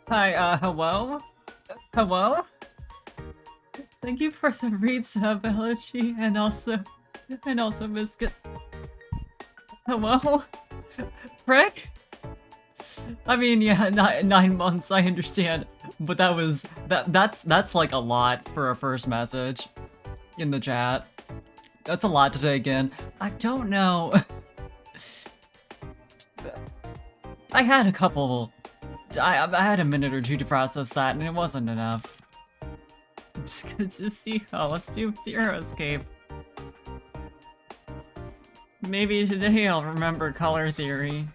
Hi, hello? Hello? Thank you for the read sub, Elegy, and also Biscuit. Hello? Frick? I mean, yeah, 9 months, I understand, but that's like a lot for a first message in the chat. That's a lot to take in. I don't know. I had a couple. I had a minute or two to process that, and it wasn't enough. Just good to see. Oh, let's do Zero Escape. Maybe today I'll remember color theory.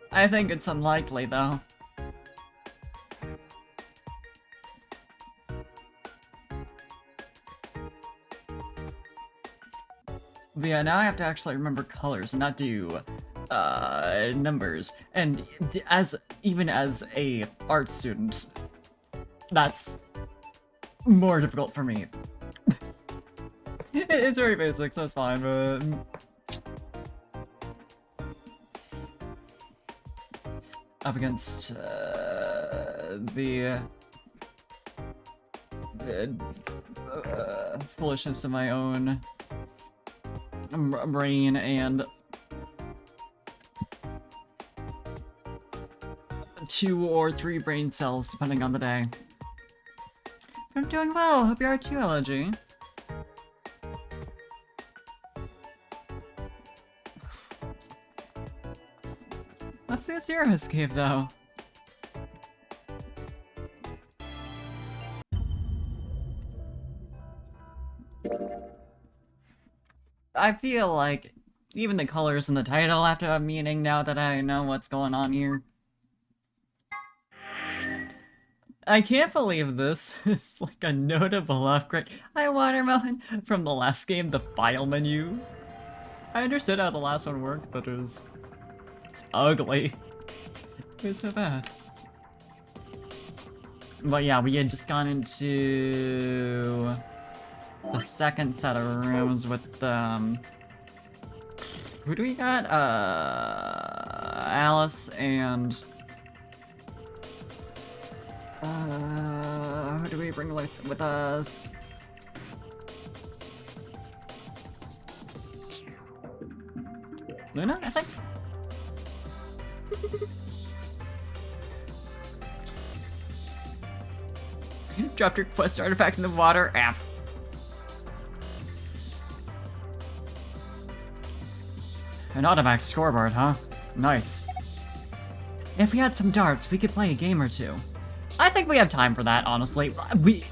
I think it's unlikely, though. But yeah, now I have to actually remember colors and not do numbers. And even as a art student, that's more difficult for me. It's very basic, so it's fine, but up against the foolishness of my own brain and 2 or 3 brain cells, depending on the day. I'm doing well. Hope you are too, Elegy. Let's do a Zero Escape, though. I feel like even the colors in the title have to have meaning now that I know what's going on here. I can't believe this. It's like a notable upgrade. Hi, Watermelon! From the last game, the file menu. I understood how the last one worked, but it's ugly. It was so bad. But yeah, we had just gone into the second set of rooms with who do we got? Alice and who do we bring with us? Luna, I think? Dropped your quest artifact in the water. F. An automatic scoreboard, huh? Nice. If we had some darts, we could play a game or two. I think we have time for that, honestly.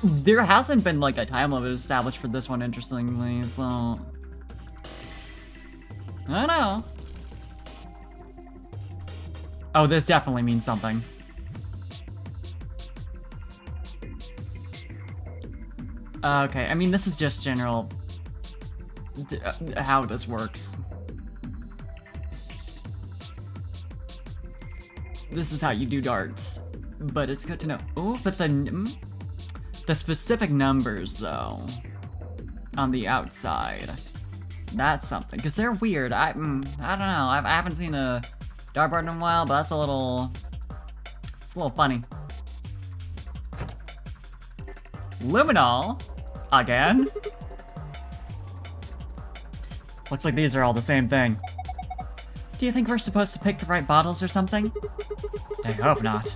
There hasn't been like a time limit established for this one, interestingly, so I don't know. Oh, this definitely means something. Okay, I mean, this is just general how this works. This is how you do darts, but it's good to know. Oh, but the specific numbers, though, on the outside, that's something, because they're weird. I don't know. I haven't seen a dartboard in a while, but it's a little funny. Luminol, again. Looks like these are all the same thing. Do you think we're supposed to pick the right bottles or something? I hope not.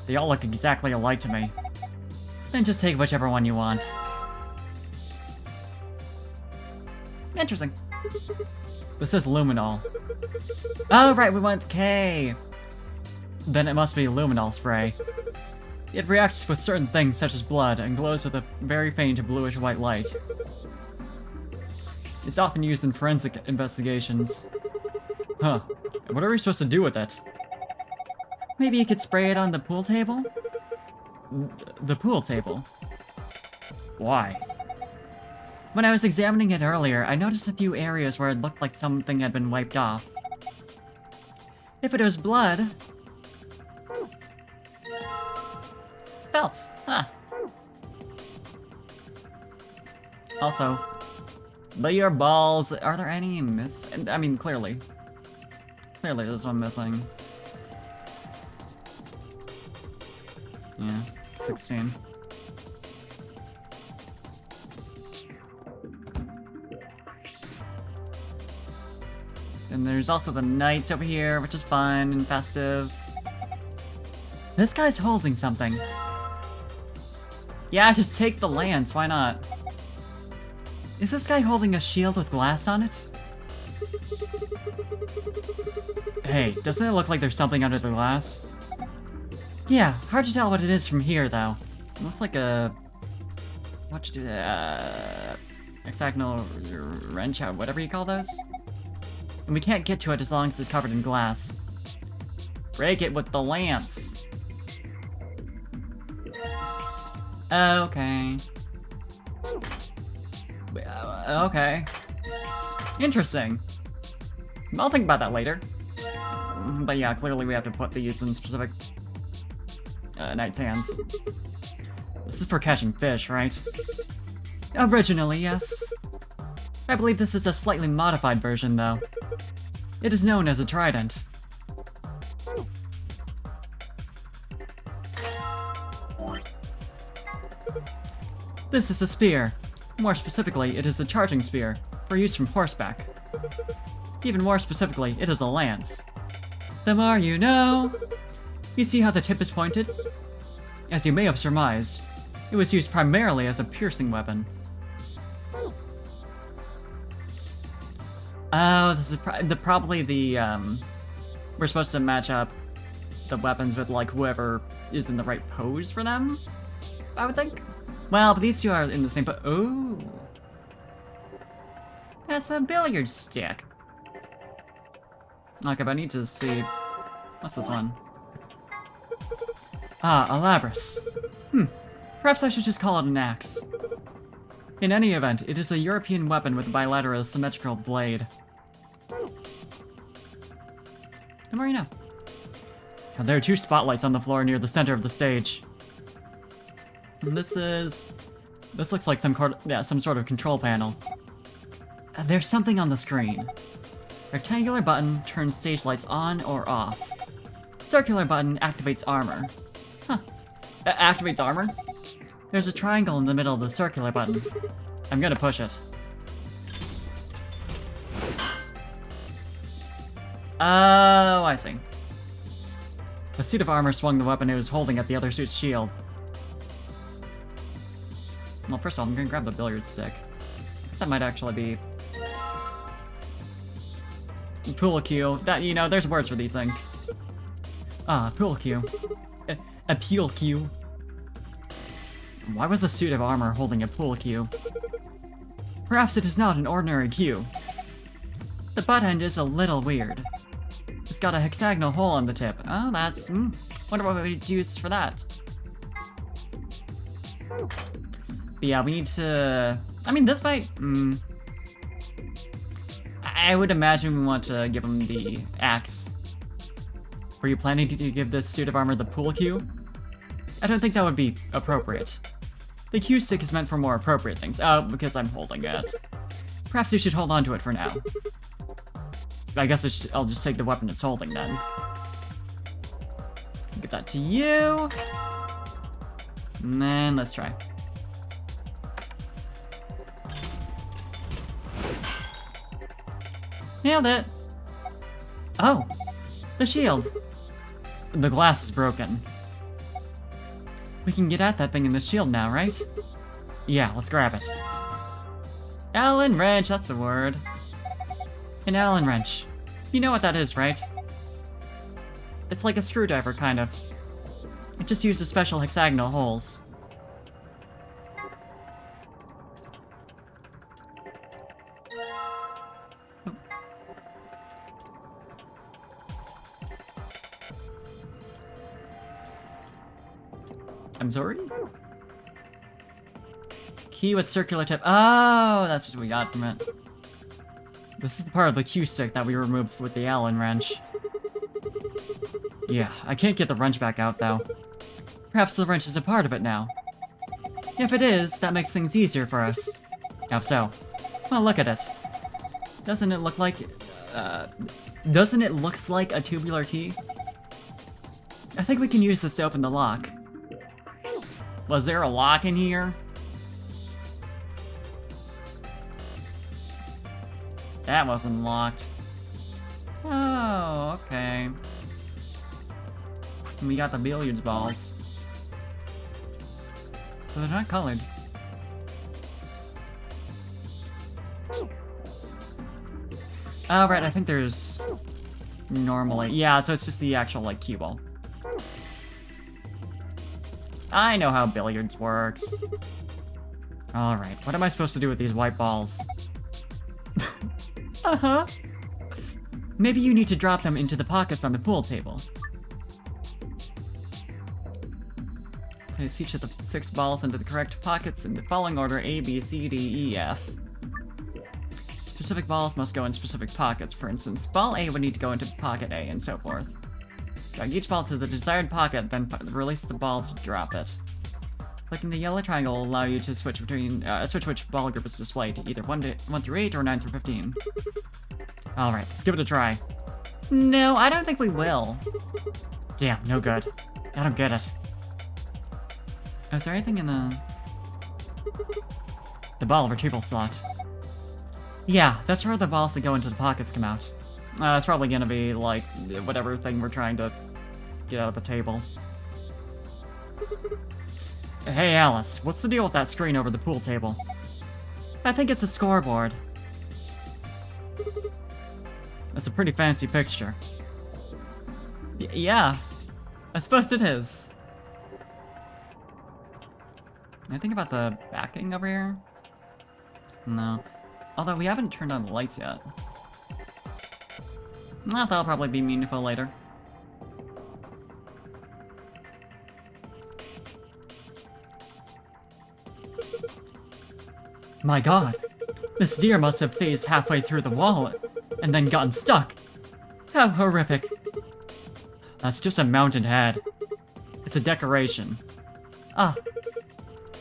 They all look exactly alike to me. Then just take whichever one you want. Interesting. This is luminol. Oh, right, we went with K. Then it must be luminol spray. It reacts with certain things such as blood and glows with a very faint bluish-white light. It's often used in forensic investigations. Huh. What are we supposed to do with it? Maybe you could spray it on the pool table? The pool table? Why? When I was examining it earlier, I noticed a few areas where it looked like something had been wiped off. If it was blood... Belts! Huh. Also, but your balls, are there any I mean, clearly. Clearly there's one missing. Yeah, 16. And there's also the knights over here, which is fun and festive. This guy's holding something. Yeah, just take the lance, why not? Is this guy holding a shield with glass on it? Hey, doesn't it look like there's something under the glass? Yeah, hard to tell what it is from here, though. It looks like a... what you do? Hexagonal wrench, whatever you call those? And we can't get to it as long as it's covered in glass. Break it with the lance. Okay. Okay. Interesting. I'll think about that later. But yeah, clearly we have to put these in specific knight's hands. This is for catching fish, right? Originally, yes. I believe this is a slightly modified version, though. It is known as a trident. This is a spear. More specifically, it is a charging spear, for use from horseback. Even more specifically, it is a lance. The more you know! You see how the tip is pointed? As you may have surmised, it was used primarily as a piercing weapon. Oh, this is probably the, we're supposed to match up the weapons with, like, whoever is in the right pose for them, I would think. Well, but these two are in the same oh! That's a billiard stick. Okay, but I need to see... what's this one? Ah, a labrys. Perhaps I should just call it an axe. In any event, it is a European weapon with a bilateral symmetrical blade. The more you know. And there are two spotlights on the floor near the center of the stage. And this looks like some sort of control panel. There's something on the screen. Rectangular button turns stage lights on or off. Circular button activates armor. Huh. Activates armor? There's a triangle in the middle of the circular button. I'm gonna push it. Oh, I see. The suit of armor swung the weapon it was holding at the other suit's shield. Well, first of all, I'm gonna grab the billiard stick. That might actually be... pool cue. That, you know, there's words for these things. Ah, pool cue. A pool cue. Why was the suit of armor holding a pool cue? Perhaps it is not an ordinary cue. The butt end is a little weird. It's got a hexagonal hole on the tip. Oh, that's... wonder what we'd use for that. But yeah, we need to... I mean, this might... I would imagine we want to give him the axe. Were you planning to give this suit of armor the pool cue? I don't think that would be appropriate. The cue stick is meant for more appropriate things. Oh, because I'm holding it. Perhaps you should hold on to it for now. I guess I'll just take the weapon it's holding then. Give that to you. And then let's try. Nailed it! Oh! The shield! The glass is broken. We can get at that thing in the shield now, right? Yeah, let's grab it. Allen wrench, that's the word. An Allen wrench. You know what that is, right? It's like a screwdriver, kind of. It just uses special hexagonal holes. I'm sorry? Key with circular tip. Oh, that's what we got from it. This is the part of the cue stick that we removed with the Allen wrench. Yeah, I can't get the wrench back out, though. Perhaps the wrench is a part of it now. If it is, that makes things easier for us. How so? Well, look at it. Doesn't it look like Doesn't it looks like a tubular key? I think we can use this to open the lock. Was there a lock in here? That wasn't locked. Oh, okay. And we got the billiards balls. But they're not colored. Oh, right, I think there's... Normally... Yeah, so it's just the actual, like, cue ball. I know how billiards works. Alright, what am I supposed to do with these white balls? Uh-huh. Maybe you need to drop them into the pockets on the pool table. Place each of the 6 balls into the correct pockets in the following order: A, B, C, D, E, F. Specific balls must go in specific pockets. For instance, ball A would need to go into pocket A, and so forth. Drag each ball to the desired pocket, then release the ball to drop it. Clicking the yellow triangle will allow you to switch between which ball group is displayed, either 1 through 8 or 9 through 15. Alright, let's give it a try. No, I don't think we will. Damn, no good. I don't get it. Is there anything in the ball retrieval slot? Yeah, that's where the balls that go into the pockets come out. It's probably gonna be, like, whatever thing we're trying to get out of the table. Hey, Alice, what's the deal with that screen over the pool table? I think it's a scoreboard. That's a pretty fancy picture. Yeah, I suppose it is. Anything about the backing over here? No. Although we haven't turned on the lights yet. That'll probably be meaningful later. My god! This deer must have phased halfway through the wall and then gotten stuck! How horrific! That's just a mounted head. It's a decoration. Ah,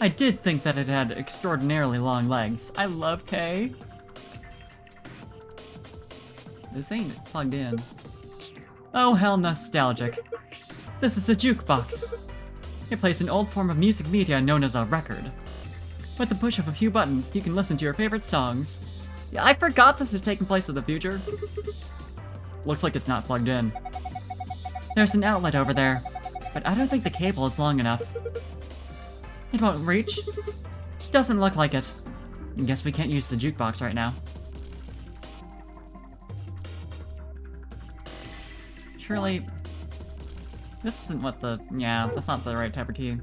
I did think that it had extraordinarily long legs. I love Kay. This ain't plugged in. Oh, hell, nostalgic. This is a jukebox. It plays an old form of music media known as a record. With the push of a few buttons, you can listen to your favorite songs. Yeah, I forgot this is taking place in the future. Looks like it's not plugged in. There's an outlet over there, but I don't think the cable is long enough. It won't reach. Doesn't look like it. I guess we can't use the jukebox right now. Surely... This isn't what the... Yeah, that's not the right type of key.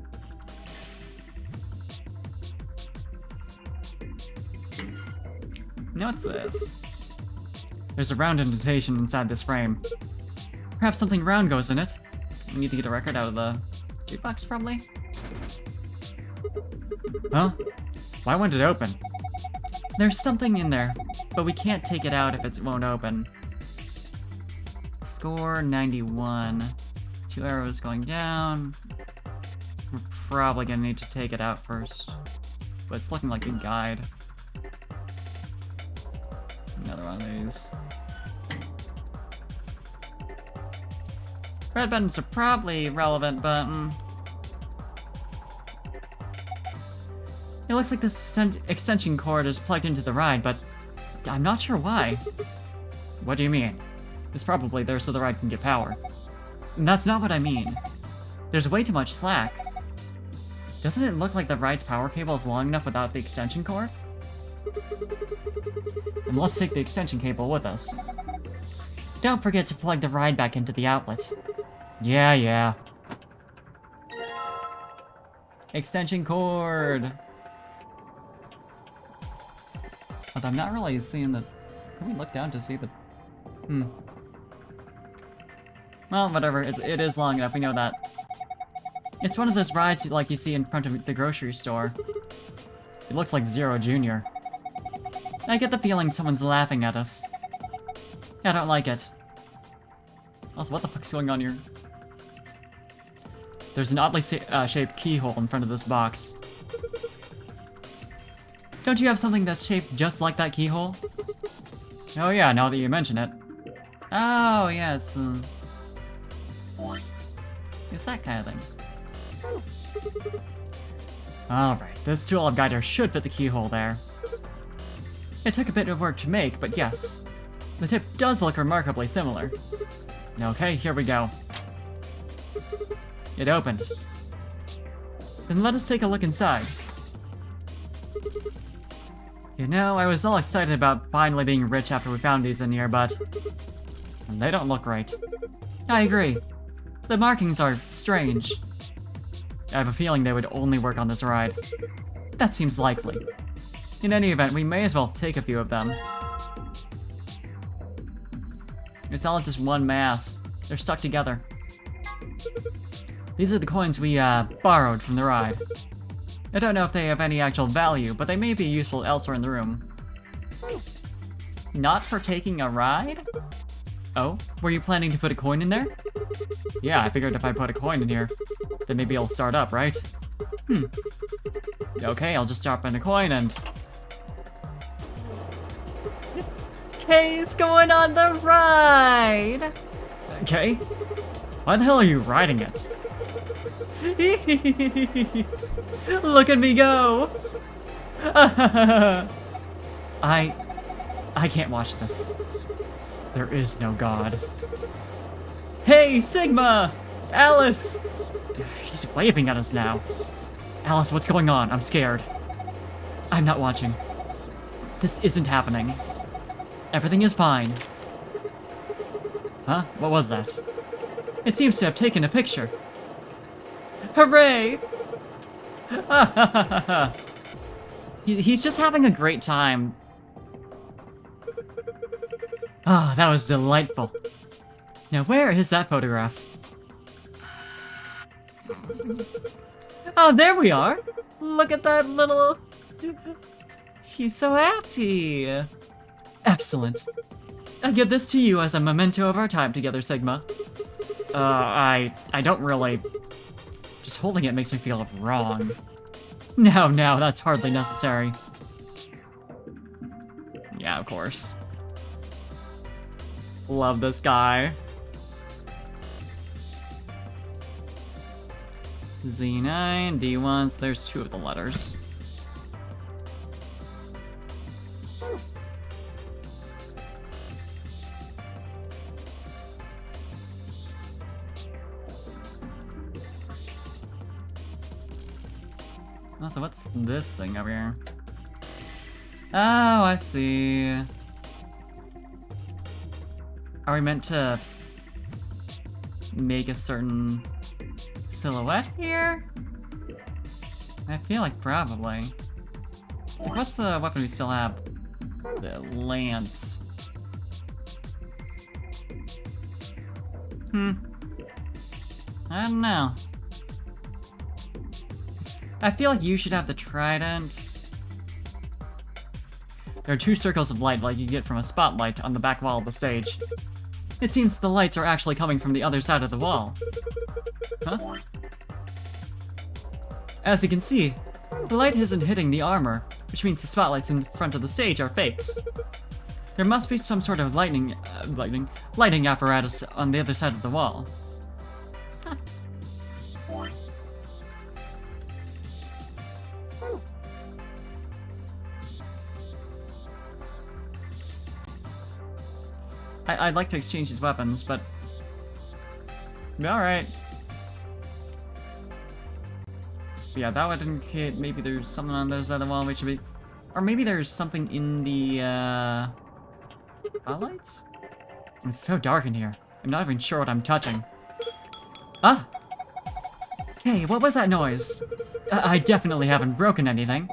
Now what's this? There's a round indentation inside this frame. Perhaps something round goes in it. We need to get a record out of the jukebox, probably? Huh? Why won't it open? There's something in there, but we can't take it out if it won't open. Score 91. 2 arrows going down. We're probably gonna need to take it out first. But it's looking like a guide. Another one of these. Red buttons are probably relevant, but... It looks like this extension cord is plugged into the ride, but I'm not sure why. What do you mean? It's probably there so the ride can get power. And that's not what I mean. There's way too much slack. Doesn't it look like the ride's power cable is long enough without the extension cord? And let's take the extension cable with us. Don't forget to plug the ride back into the outlet. Yeah. Extension cord! But I'm not really seeing the... Can we look down to see the... Well, whatever. It is long enough, we know that. It's one of those rides like you see in front of the grocery store. It looks like Zero Jr. I get the feeling someone's laughing at us. I don't like it. Also, what the fuck's going on here? There's an oddly shaped keyhole in front of this box. Don't you have something that's shaped just like that keyhole? Oh yeah, now that you mention it. Oh, yeah, it's that kind of thing. Alright, this tulip guider should fit the keyhole there. It took a bit of work to make, but yes. The tip does look remarkably similar. Okay, here we go. It opened. Then let us take a look inside. You know, I was all excited about finally being rich after we found these in here, but they don't look right. I agree. The markings are strange. I have a feeling they would only work on this ride. That seems likely. In any event, we may as well take a few of them. It's all just one mass. They're stuck together. These are the coins we, borrowed from the ride. I don't know if they have any actual value, but they may be useful elsewhere in the room. Not for taking a ride? Oh, were you planning to put a coin in there? Yeah, I figured if I put a coin in here, then maybe it'll start up, right? Okay, I'll just drop in a coin and... Kay's going on the ride! Okay. Why the hell are you riding it? Look at me go! I can't watch this. There is no God. Hey, Sigma! Alice! He's waving at us now. Alice, what's going on? I'm scared. I'm not watching. This isn't happening. Everything is fine. Huh? What was that? It seems to have taken a picture. Hooray! He's just having a great time. Ah, that was delightful. Now where is that photograph? Oh, there we are! Look at that little... He's so happy! Excellent. I give this to you as a memento of our time together, Sigma. I don't really... Just holding it makes me feel wrong. No, that's hardly necessary. Yeah, of course. Love this guy. Z9, D1s, there's two of the letters. Also, what's this thing over here? Oh, I see. Are we meant to make a certain silhouette here? I feel like probably. It's like, what's the weapon we still have? The lance. I don't know. I feel like you should have the trident. There are two circles of light like you get from a spotlight on the back wall of the stage. It seems the lights are actually coming from the other side of the wall. Huh? As you can see, the light isn't hitting the armor, which means the spotlights in front of the stage are fakes. There must be some sort of lighting apparatus on the other side of the wall. Huh. I'd like to exchange these weapons, but... Alright. Yeah, that would indicate maybe there's something on the other side of the wall we should be... Or maybe there's something in the, spotlights? It's so dark in here. I'm not even sure what I'm touching. Ah! Hey, what was that noise? I definitely haven't broken anything.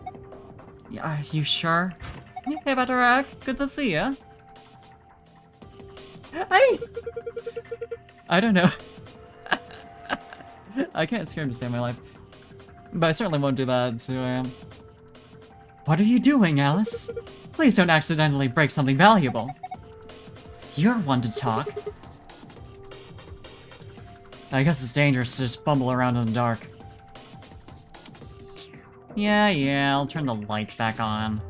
Yeah, are you sure? Hey, Batarak, good to see ya. I don't know. I can't scream to save my life. But I certainly won't do that to him. What are you doing, Alice? Please don't accidentally break something valuable. You're one to talk. I guess it's dangerous to just fumble around in the dark. Yeah, I'll turn the lights back on.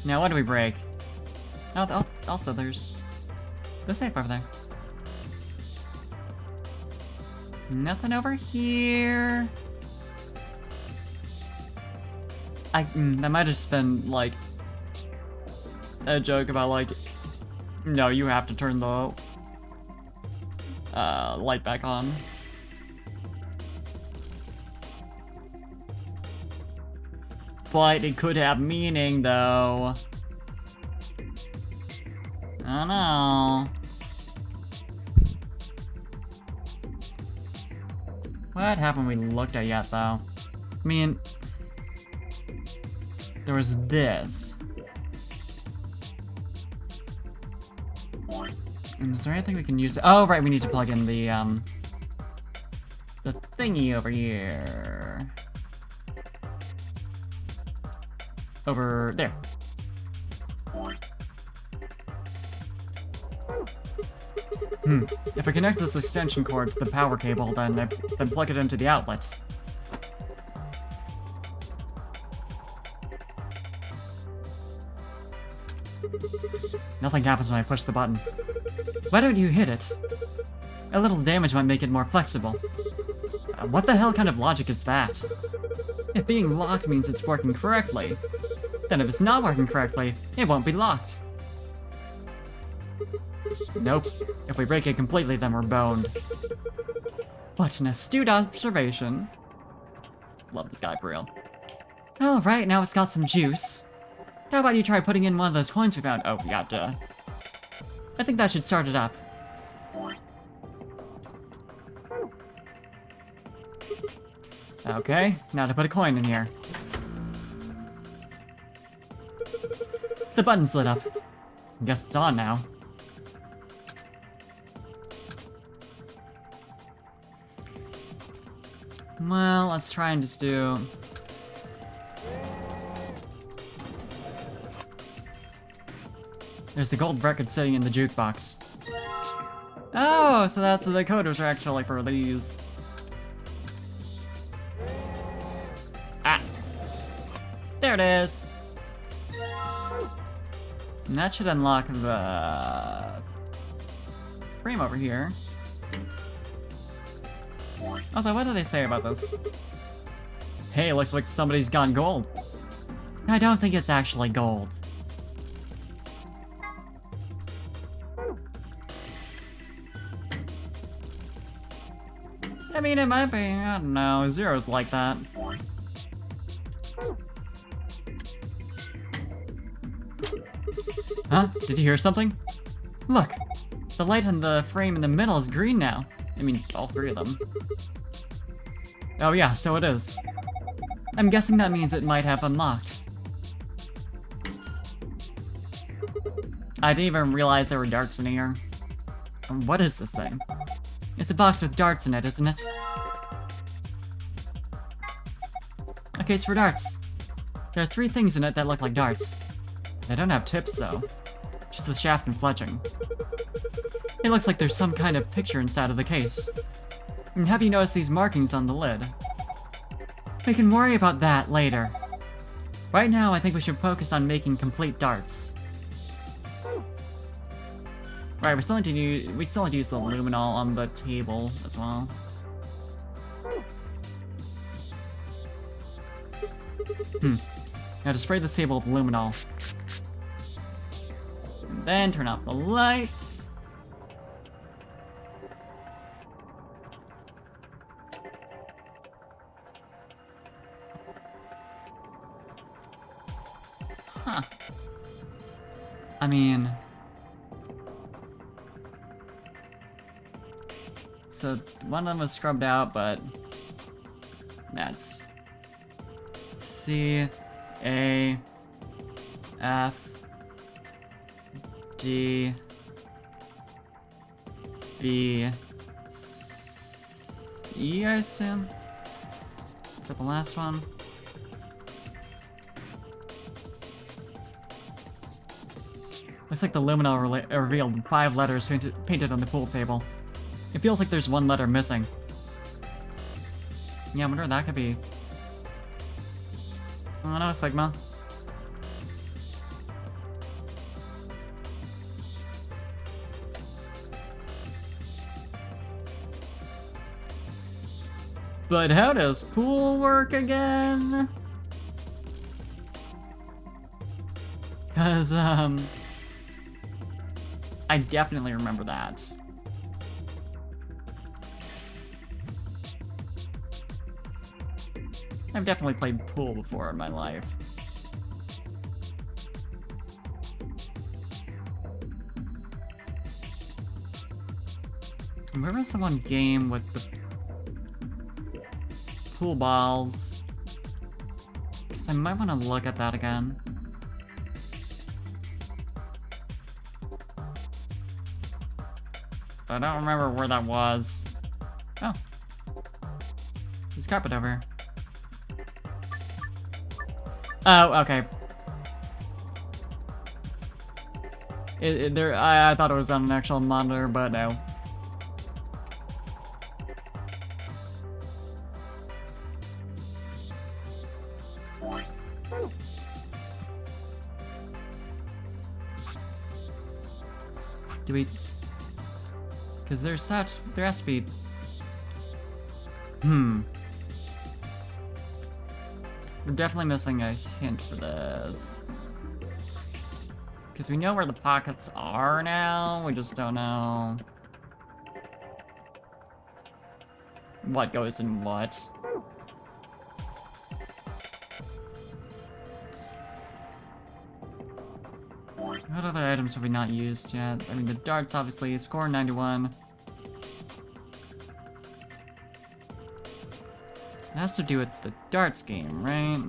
Now, what do we break? Oh, also, there's the safe over there. Nothing over here. That might have just been, like, a joke about, like, no, you have to turn the light back on. But it could have meaning, though. I don't know. What haven't we looked at yet, though? I mean, there was this. And is there anything we can use? Oh, right, we need to plug in the thingy over here. Over there. If I connect this extension cord to the power cable, then plug it into the outlet. Nothing happens when I push the button. Why don't you hit it? A little damage might make it more flexible. What the hell kind of logic is that? If being locked means it's working correctly, then if it's not working correctly, it won't be locked. Nope. If we break it completely, then we're boned. What an astute observation. Love this guy for real. Alright, now it's got some juice. How about you try putting in one of those coins we found? Oh, we got I think that should start it up. Okay, now to put a coin in here. The button's lit up. Guess it's on now. Well, let's try and just do... There's the gold record sitting in the jukebox. Oh, so that's the coders are actually for these. Ah! There it is! And that should unlock the frame over here. Although, what do they say about this? Hey, looks like somebody's gone gold. I don't think it's actually gold. I mean, it might be, I don't know, Zero's like that. Huh? Did you hear something? Look! The light on the frame in the middle is green now. I mean, all three of them. Oh yeah, so it is. I'm guessing that means it might have unlocked. I didn't even realize there were darts in here. What is this thing? It's a box with darts in it, isn't it? A case for darts. There are 3 things in it that look like darts. They don't have tips, though. Just the shaft and fletching. It looks like there's some kind of picture inside of the case. And have you noticed these markings on the lid? We can worry about that later. Right now, I think we should focus on making complete darts. Right, we still need to use the luminol on the table as well. Now to spray the table with luminol. And then turn off the lights. Huh. I mean... So, one of them was scrubbed out, but... That's... C... A... F... D... B... E, I assume? For the last one? Looks like the luminol revealed 5 letters painted on the pool table. It feels like there's 1 letter missing. Yeah, I wonder what that could be. I don't know, Sigma. But how does pool work again? Cause, I definitely remember that. I've definitely played pool before in my life. Where was the one game with the pool balls? Because I might want to look at that again. But I don't remember where that was. Oh. There's carpet over here. Oh, okay. I thought it was on an actual monitor, but no. Do we... Because there has to be... We're definitely missing a hint for this. Because we know where the pockets are now, we just don't know what goes in what. What other items have we not used yet? I mean, the darts, obviously. Score 91. It has to do with the darts game, right?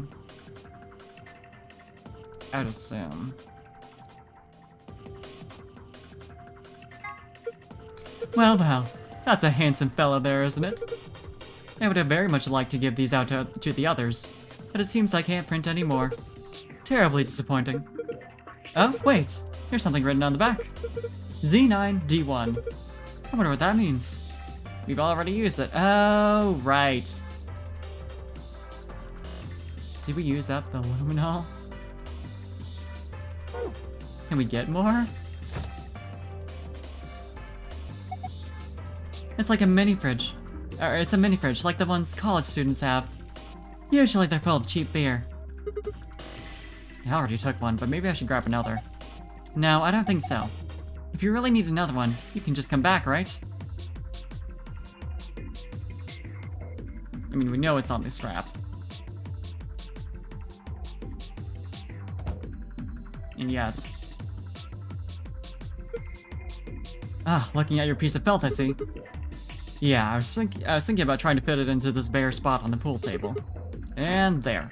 I'd assume. Well, well. That's a handsome fellow there, isn't it? I would have very much liked to give these out to the others, but it seems I can't print any more. Terribly disappointing. Oh, wait. There's something written on the back. Z9D1. I wonder what that means. We've already used it. Oh, right. Did we use up the luminol? Can we get more? It's like a mini fridge. Or it's a mini fridge, like the ones college students have. Usually they're full of cheap beer. I already took one, but maybe I should grab another. No, I don't think so. If you really need another one, you can just come back, right? I mean, we know it's on the strap. And yet... Ah, looking at your piece of felt, I see. Yeah, I was thinking about trying to fit it into this bare spot on the pool table. And there.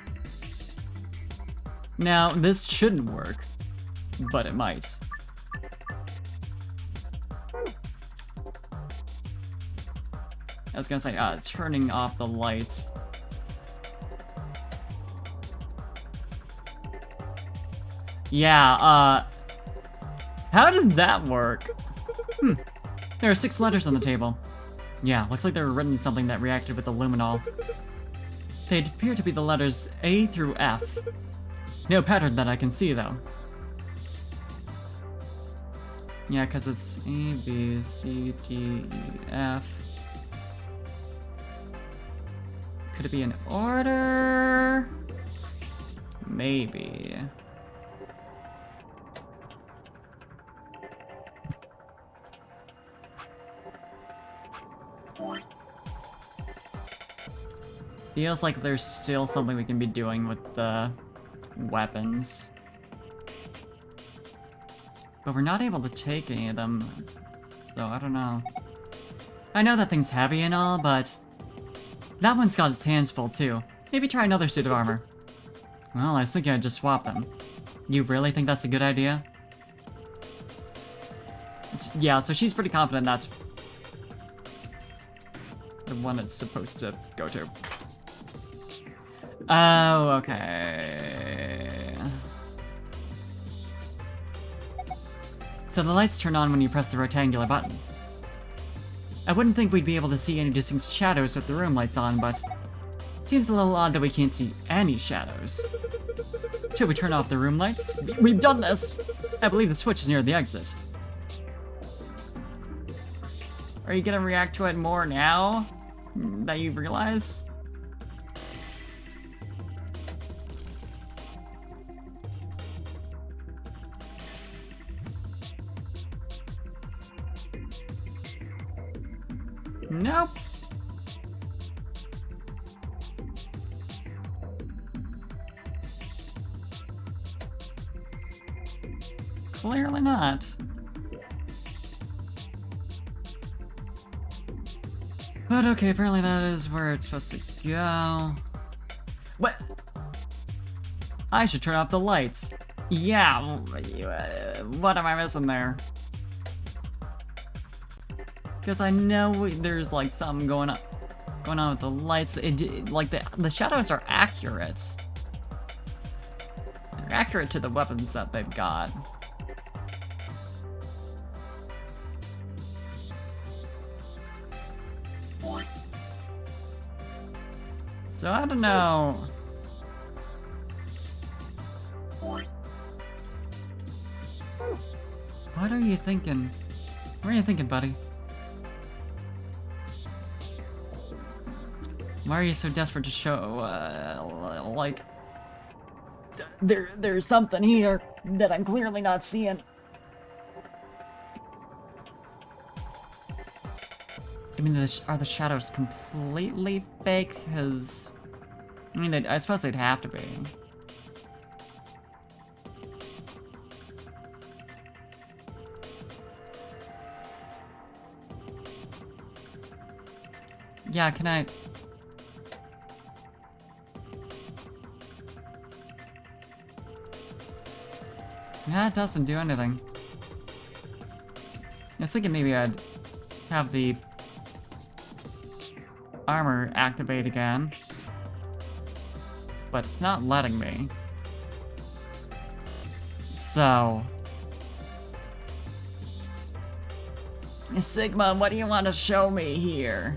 Now, this shouldn't work, but it might. I was gonna say, turning off the lights. Yeah, how does that work? There are 6 letters on the table. Yeah, looks like they were written something that reacted with the luminol. They appear to be the letters A through F. No pattern that I can see, though. Yeah, because it's A, B, C, D, E, F. Could it be in order? Maybe. Feels like there's still something we can be doing with the weapons. But we're not able to take any of them, so I don't know. I know that thing's heavy and all, but that one's got its hands full too. Maybe try another suit of armor. Well, I was thinking I'd just swap them. You really think that's a good idea? Yeah, so she's pretty confident that's the one it's supposed to go to. Oh, okay. So the lights turn on when you press the rectangular button. I wouldn't think we'd be able to see any distinct shadows with the room lights on, but it seems a little odd that we can't see any shadows. Should we turn off the room lights? We've done this! I believe the switch is near the exit. Are you gonna react to it more now? that you realize? Nope. Clearly not. But okay, apparently that is where it's supposed to go. What? I should turn off the lights. Yeah, what am I missing there? Because I know there's like something going on with the lights. Like the shadows are accurate. They're accurate to the weapons that they've got. So I don't know. What are you thinking? What are you thinking, buddy? Why are you so desperate to show, like... There's something here that I'm clearly not seeing. I mean, are the shadows completely fake? Because... I mean, I suppose they'd have to be. Yeah, can I... Yeah, it doesn't do anything. I was thinking maybe I'd have the armor activate again. But it's not letting me. So... Sigma, what do you want to show me here?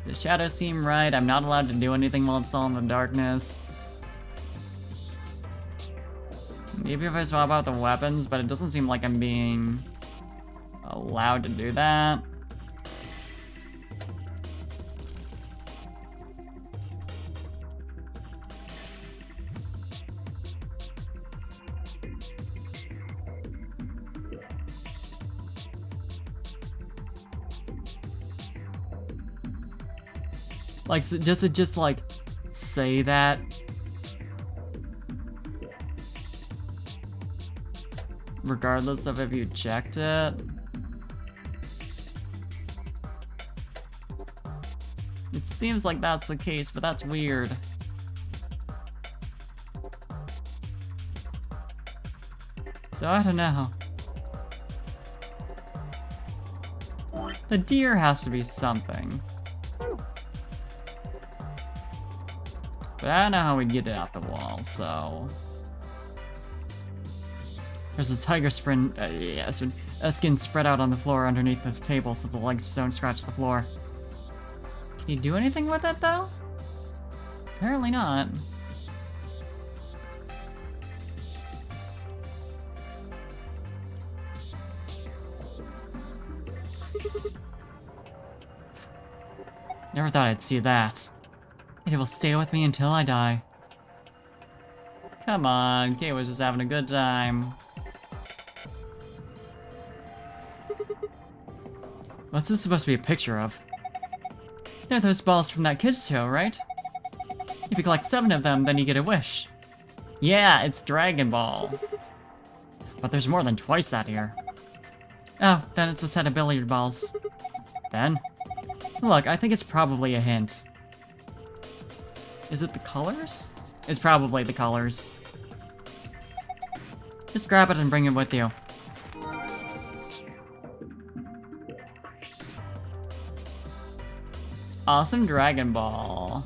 The shadows seem right. I'm not allowed to do anything while it's all in the darkness. Maybe if I swap out the weapons, but it doesn't seem like I'm being allowed to do that. Like, does it just, like, say that? Regardless of if you checked it? It seems like that's the case, but that's weird. So I don't know. The deer has to be something. But I don't know how we get it off the wall, so... There's a tiger skin spread out on the floor underneath the table so the legs don't scratch the floor. Can you do anything with it, though? Apparently not. Never thought I'd see that. It will stay with me until I die. Come on, Kay was just having a good time. What's this supposed to be a picture of? They're those balls from that kids show, right? If you collect 7 of them, then you get a wish. Yeah, it's Dragon Ball. But there's more than twice that here. Oh, then it's a set of billiard balls. Then? Look, I think it's probably a hint. Is it the colors? It's probably the colors. Just grab it and bring it with you. Awesome Dragon Ball.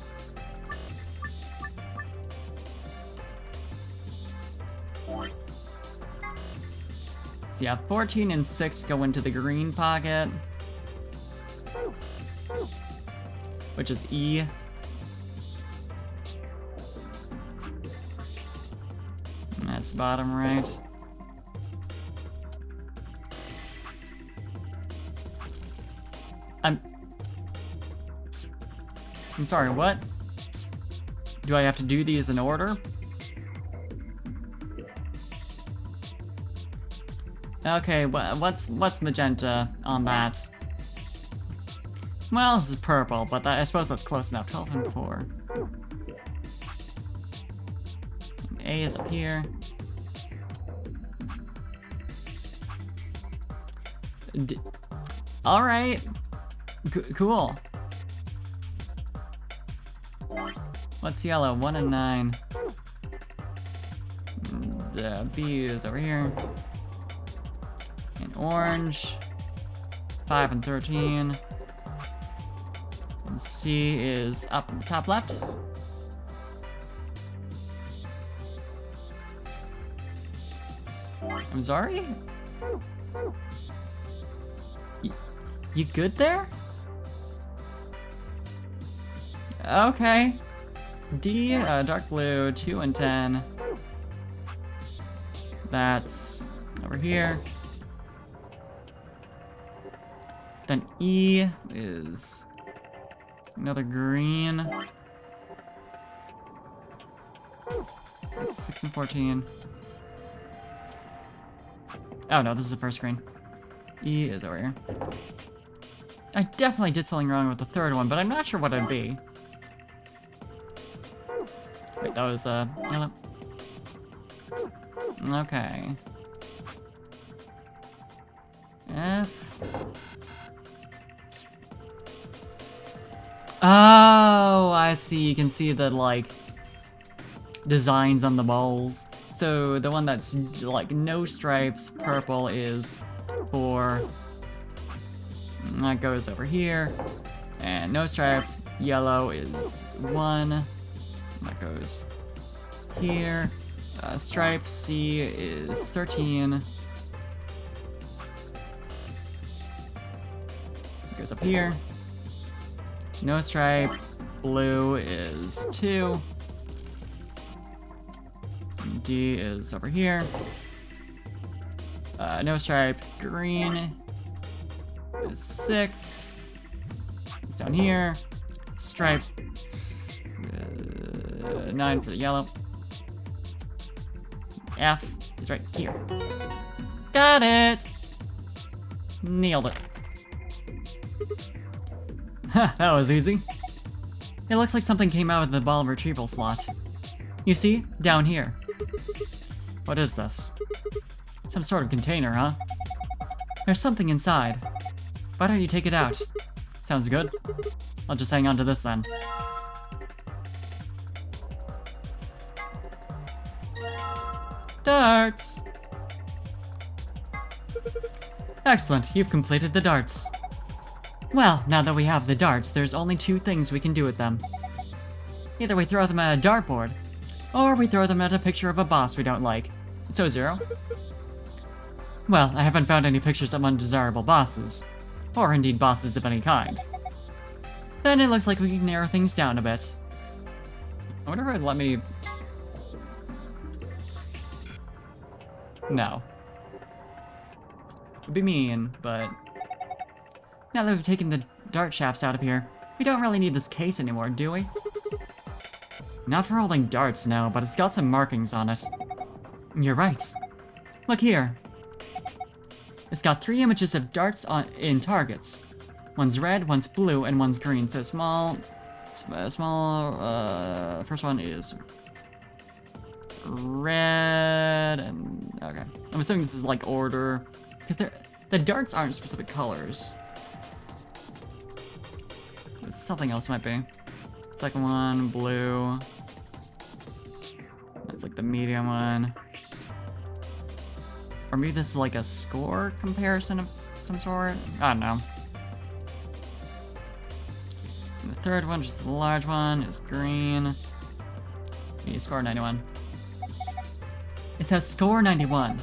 So yeah, 14 and 6 go into the green pocket. Which is E. And that's bottom right. I'm sorry, what? Do I have to do these in order? Okay, what's magenta on that? Well, this is purple, but I suppose that's close enough. 12 and 4. And A is up here. Alright. Cool. What's yellow? 1 and 9. The B is over here. And orange. 5 and 13. And C is up top left. I'm sorry? You good there? Okay. D, dark blue, 2 and 10. That's over here. Then E is another green. That's 6 and 14. Oh no, this is the first green. E is over here. I definitely did something wrong with the third one, but I'm not sure what it'd be. Wait, that was, yellow. Okay. F. Oh, I see. You can see the, like, designs on the balls. So the one that's, like, no stripes, purple is for... That goes over here. And no stripe, yellow is 1. That goes here. Stripe C is 13. Goes up here. No stripe, blue is 2. D is over here. No stripe, green is 6. It's down here. Stripe, 9 for the yellow. F is right here. Got it! Nailed it. Huh, that was easy. It looks like something came out of the ball retrieval slot. You see? Down here. What is this? Some sort of container, huh? There's something inside. Why don't you take it out? Sounds good. I'll just hang on to this then. Darts! Excellent, you've completed the darts. Well, now that we have the darts, there's only 2 things we can do with them. Either we throw them at a dartboard, or we throw them at a picture of a boss we don't like. So, Zero? Well, I haven't found any pictures of undesirable bosses, or indeed bosses of any kind. Then it looks like we can narrow things down a bit. I wonder if it'd let me... No. It'd be mean, but... Now that we've taken the dart shafts out of here, we don't really need this case anymore, do we? Not for holding darts, no, but it's got some markings on it. You're right. Look here. It's got 3 images of darts in targets. One's red, one's blue, and one's green. So first one is red, and okay. I'm assuming this is like order, because the darts aren't specific colors. But something else might be. Second one, blue. That's like the medium one. Or maybe this is like a score comparison of some sort? I don't know. And the third one, just the large one, is green. You score 91. It says score 91.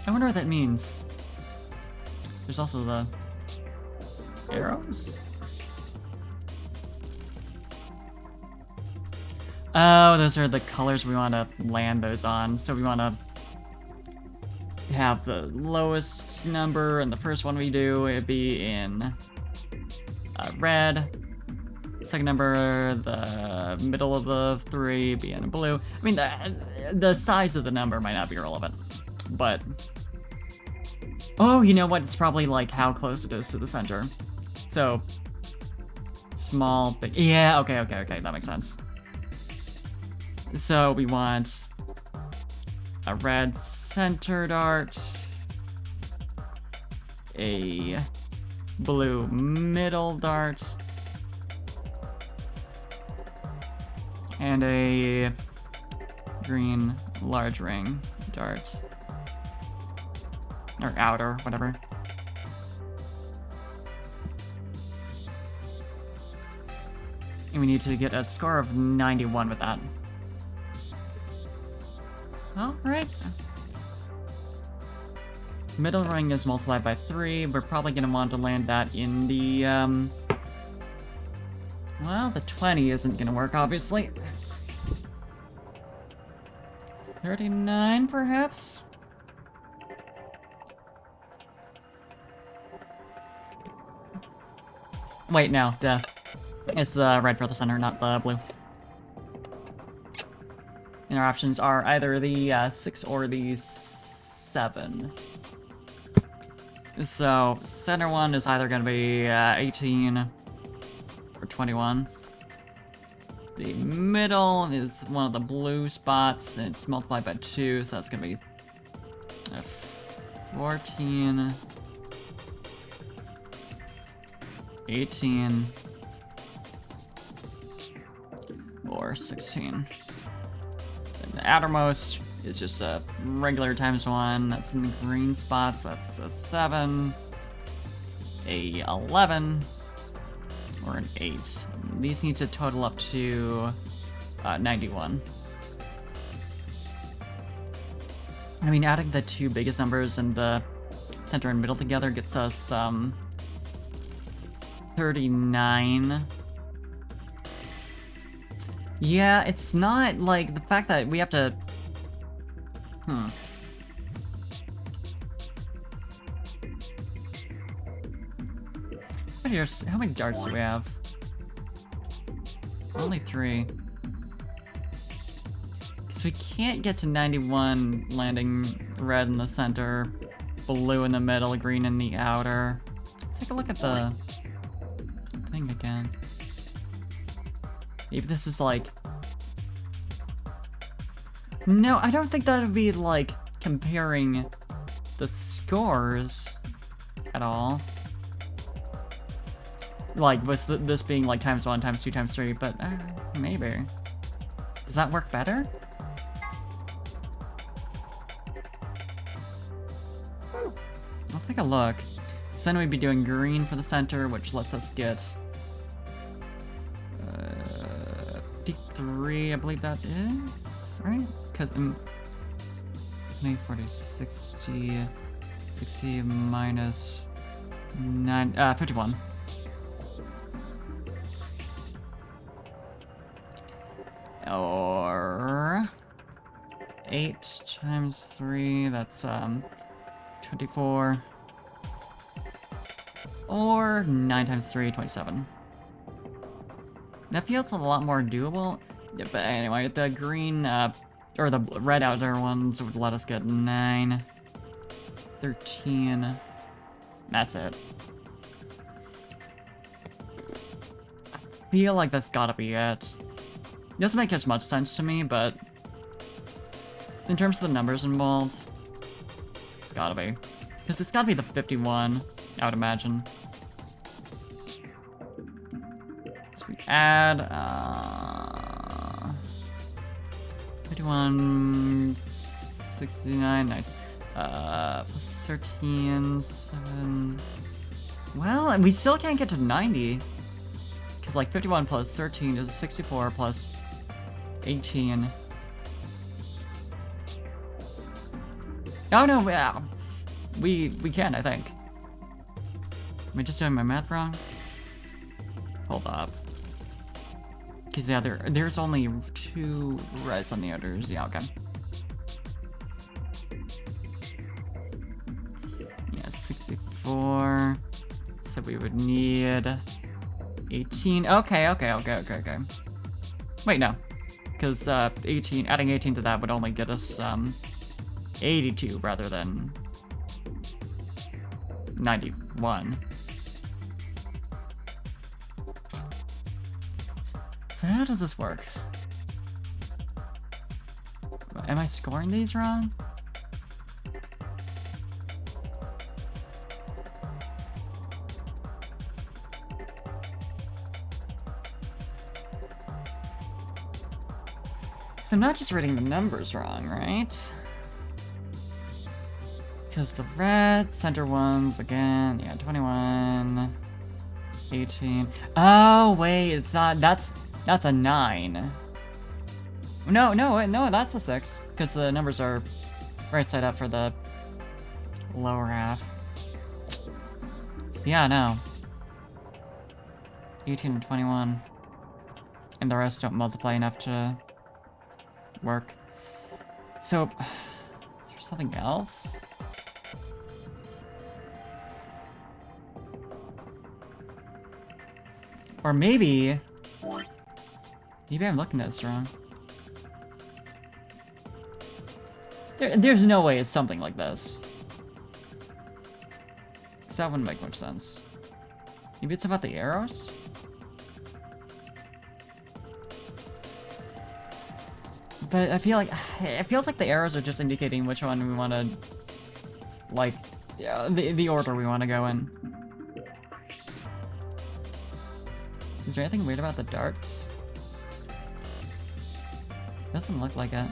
I wonder what that means. There's also the arrows? Oh, those are the colors we want to land those on. So we want to have the lowest number, and the first one we do, it'd be in red. Second number, the middle of the three being blue. I mean, the size of the number might not be relevant, but... Oh, you know what? It's probably like how close it is to the center. So, small, big... Yeah, okay, that makes sense. So we want a red center dart, a blue middle dart, and a green large ring dart. Or outer, whatever. And we need to get a score of 91 with that. Alright. Middle ring is multiplied by 3. We're probably going to want to land that in the, well, the 20 isn't going to work, obviously. 39, perhaps? Wait, no, duh. It's the red for the center, not the blue. And our options are either the 6 or the 7. So, center one is either going to be 18 or 21. The middle is one of the blue spots, and it's multiplied by 2, so that's going to be 14, 18, or 16. The outermost is just a regular times 1. That's in the green spots. That's a 7, a 11, or an 8. These need to total up to 91. I mean, adding the two biggest numbers and the center and middle together gets us 39. Yeah, it's not like the fact that we have to... How many darts do we have? Only 3. Because we can't get to 91 landing red in the center, blue in the middle, green in the outer. Let's take a look at the thing again. Maybe this is like... No, I don't think that would be like comparing the scores at all. Like, with this being like times 1, times 2, times 3, but maybe. Does that work better? I'll take a look. So then we'd be doing green for the center, which lets us get 53, I believe that is, right? Because 20, 40, 60, 60 minus 9, 51. Or 8 times 3, that's 24. Or 9 times 3, 27. That feels a lot more doable. Yeah, but anyway, the green, or the red outer ones would let us get 9, 13. That's it. I feel like that's gotta be it. It doesn't make as much sense to me, but in terms of the numbers involved, it's gotta be. Because it's gotta be the 51, I would imagine. So we add, 51, 69, nice. Plus 13, 7. Well, and we still can't get to 90. Because, like, 51 plus 13 is 64 plus 18. Oh, no, yeah. We can, I think. Am I just doing my math wrong? Hold up. Because, yeah, there's only 2 reds on the others. Yeah, okay. Yeah, 64. So we would need 18. Okay. Wait, no. Because 18, adding 18 to that would only get us 82 rather than 91. So how does this work? Am I scoring these wrong? So I'm not just reading the numbers wrong, right? Because the red center ones, again, yeah, 21, 18. Oh, wait, it's not, that's a 9. No, that's a 6. Because the numbers are right side up for the lower half. So yeah, no. 18 and 21. And the rest don't multiply enough to work. So, is there something else? Or maybe I'm looking at this wrong. There's no way it's something like this. Because that wouldn't make much sense. Maybe it's about the arrows? But I feel like it feels like the arrows are just indicating which one we want to, like, yeah, the order we want to go in. Is there anything weird about the darts? Doesn't look like it.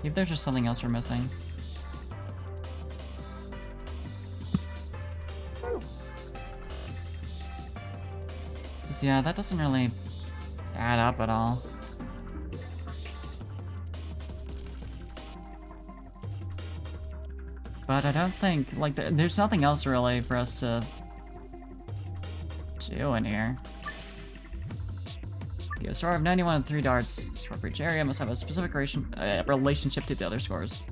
Maybe there's just something else we're missing. Yeah, that doesn't really add up at all. But I don't think, like, there's nothing else really for us to do in here. Okay, a score of 91 and 3 darts. Score for each area must have a specific relationship to the other scores.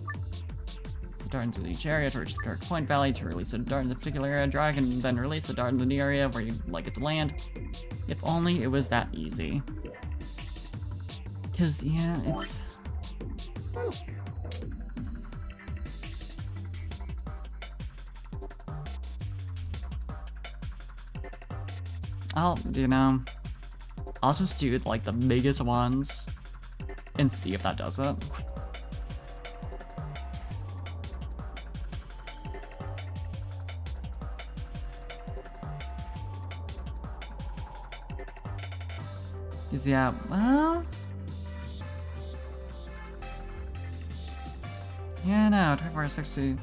So dart into each area to reach the correct point value. To release a dart in the particular area, drag and then release the dart in the new area where you'd like it to land. If only it was that easy. Because, yeah, it's... I'll just do, like, the biggest ones and see if that does it. Because, yeah, well... Yeah, no, 24, 60...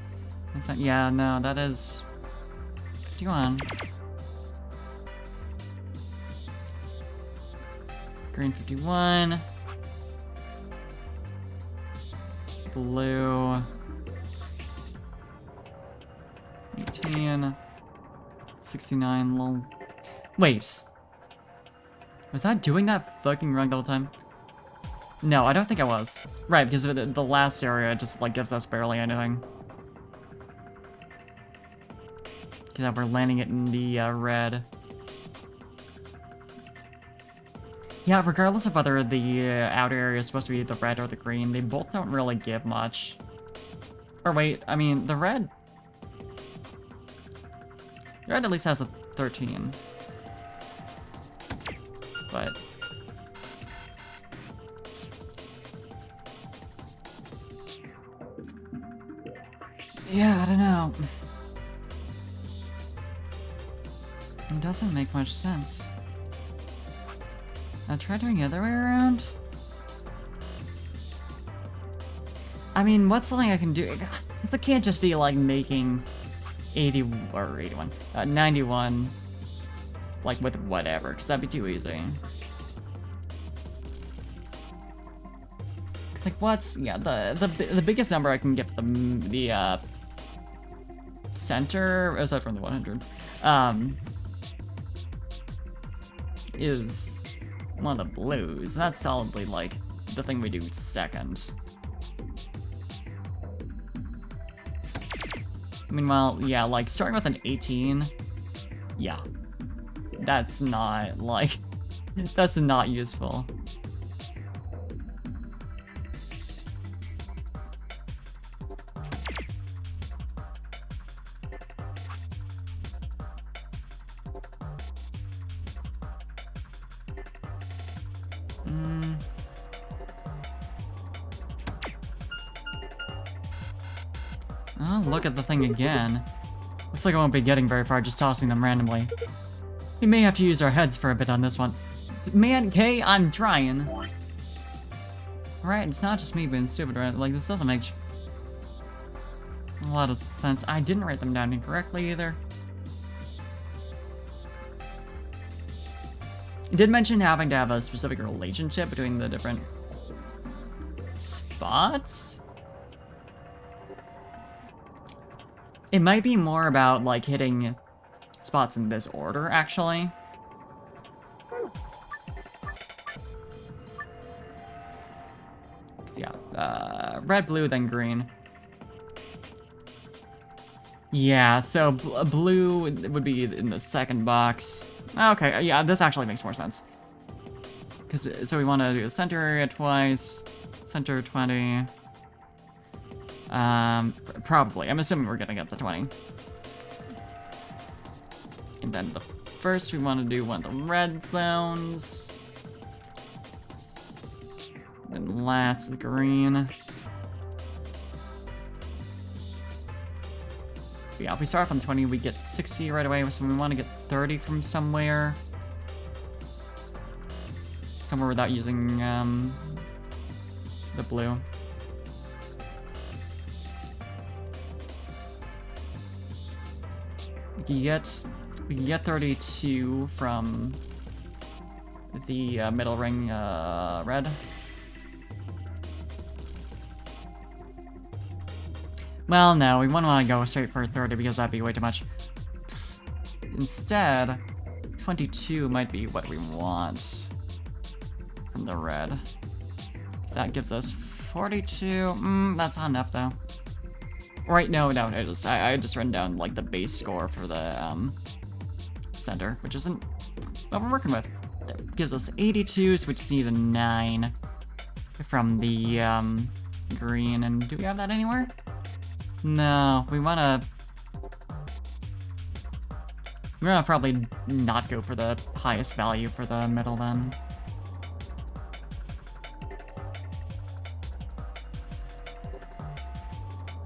That's not, yeah, no, that is... 51. Green 51. Blue 18. 69. Lol. Wait. Was that doing that fucking run the whole time? No, I don't think I was. Right, because the last area just, like, gives us barely anything. Because we're landing it in the red. Yeah, regardless of whether the outer area is supposed to be the red or the green, they both don't really give much. Or wait, I mean, the red... The red at least has a 13. But... yeah, I don't know. It doesn't make much sense. Now try doing the other way around? I mean, what's something I can do? This can't just be like making 91, like with whatever, because that'd be too easy. It's like, what's, yeah, the biggest number I can get the center, aside from the 100, is one of the blues. That's solidly, like, the thing we do second. Meanwhile, yeah, like, starting with an 18, yeah. That's not, like... That's not useful. Oh, look at the thing again. Looks like I won't be getting very far just tossing them randomly. We may have to use our heads for a bit on this one. Man, Kay, I'm trying. Right, it's not just me being stupid, right? Like, this doesn't make a lot of sense. I didn't write them down incorrectly either. It did mention having to have a specific relationship between the different spots. It might be more about, like, hitting spots in this order, actually. So, yeah, red, blue, then green. Yeah, so blue would be in the second box. Okay, yeah, this actually makes more sense. So we want to do the center area twice, center 20. Probably. I'm assuming we're gonna get the 20. And then the first we want to do one of the red zones. Then last, the green. Yeah, if we start off on 20, we get 60 right away, so we want to get 30 from somewhere. Somewhere without using, the blue. We can get 32 from the middle ring, red. Well, no, we wouldn't want to go straight for 30 because that'd be way too much. Instead, 22 might be what we want from the red. So that gives us 42. That's not enough, though. Right, no, I just written down, like, the base score for the, center, which isn't what we're working with. That gives us 82, so we just need a 9 from the, green, and do we have that anywhere? No, we're gonna probably not go for the highest value for the middle, then.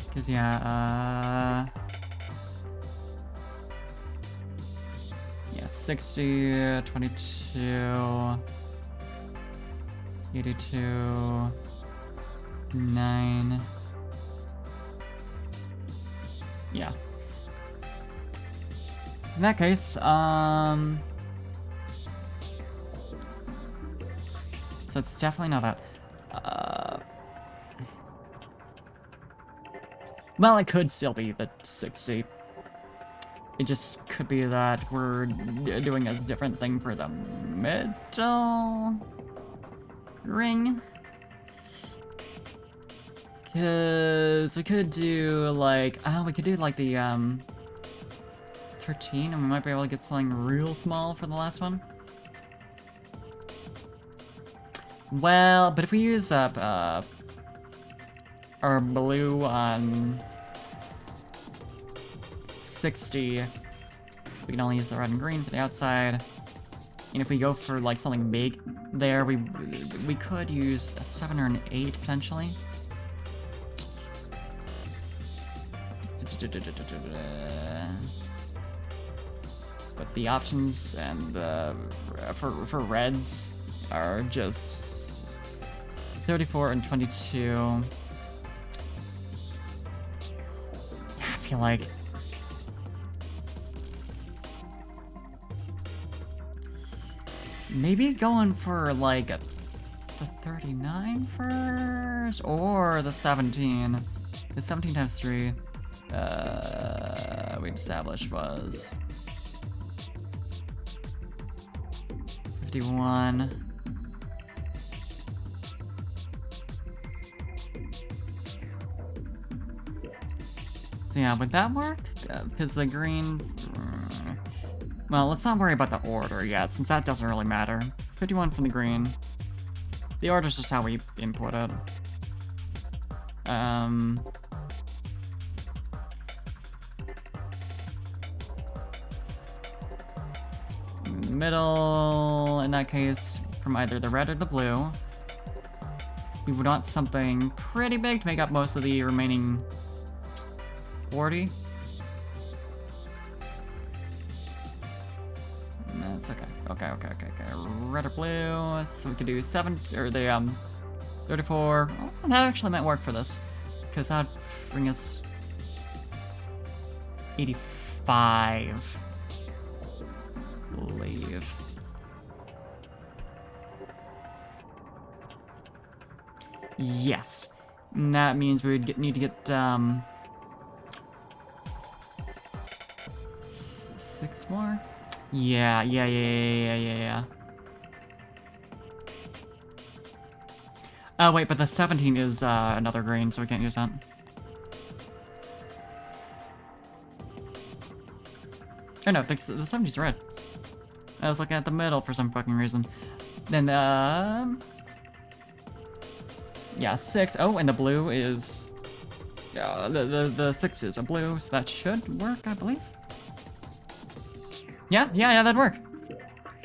Because, yeah, 60, 22, 82, 9. Yeah. In that case, so it's definitely not that. Well, it could still be the 60. It just could be that we're doing a different thing for the middle ring. Because we could do, like, we could do, like, the, 13, and we might be able to get something real small for the last one. Well, but if we use up, our blue on 60, we can only use the red and green for the outside. And if we go for, like, something big there, we could use a 7 or an 8, potentially. But the options and for reds are just 34 and 22. I feel like maybe going for like the 39 first or the 17. The 17 times 3 we established was 51. So yeah, would that work? Because the green... Well, let's not worry about the order yet, since that doesn't really matter. 51 from the green. The order's just how we input it. Middle, in that case, from either the red or the blue. We would want something pretty big to make up most of the remaining 40. That's okay. Okay. Red or blue. So we could do 7 or the 34. Oh, that actually might work for this, because that'd bring us 85. I believe. Yes. And that means we would need to get 6 more. Yeah. Oh wait, but the 17 is another green, so we can't use that. Oh no, the 70's red. I was looking at the middle for some fucking reason. Then yeah, 6. Oh, and the blue is the 6 is a blue, so that should work, I believe. Yeah, that'd work.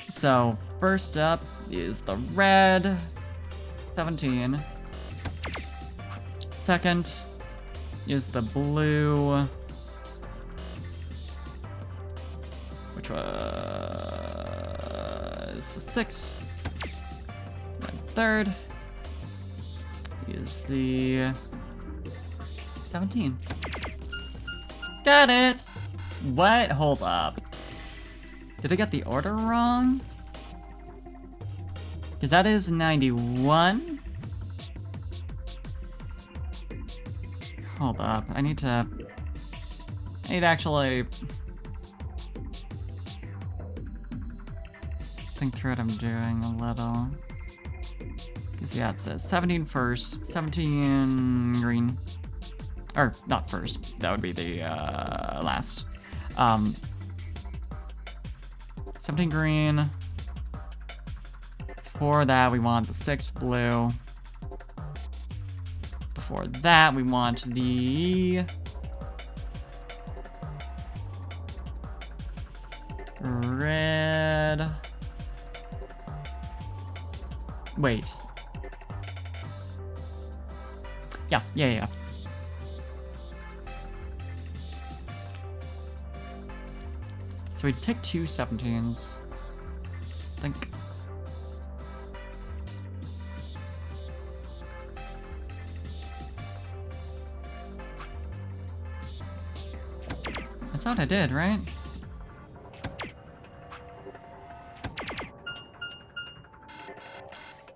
So, first up is the red 17. Second is the blue, which was the 6. And third is the 17. Got it! What? Hold up. Did I get the order wrong? Because that is 91. Hold up. I need to actually think through what I'm doing a little. Because yeah, it says 17 first, 17 green. Or not first. That would be the last. 17 green. Before that, we want the 6 blue. Before that, we want the red. Wait. Yeah. So we'd pick 2 17s. I think. That's what I did, right?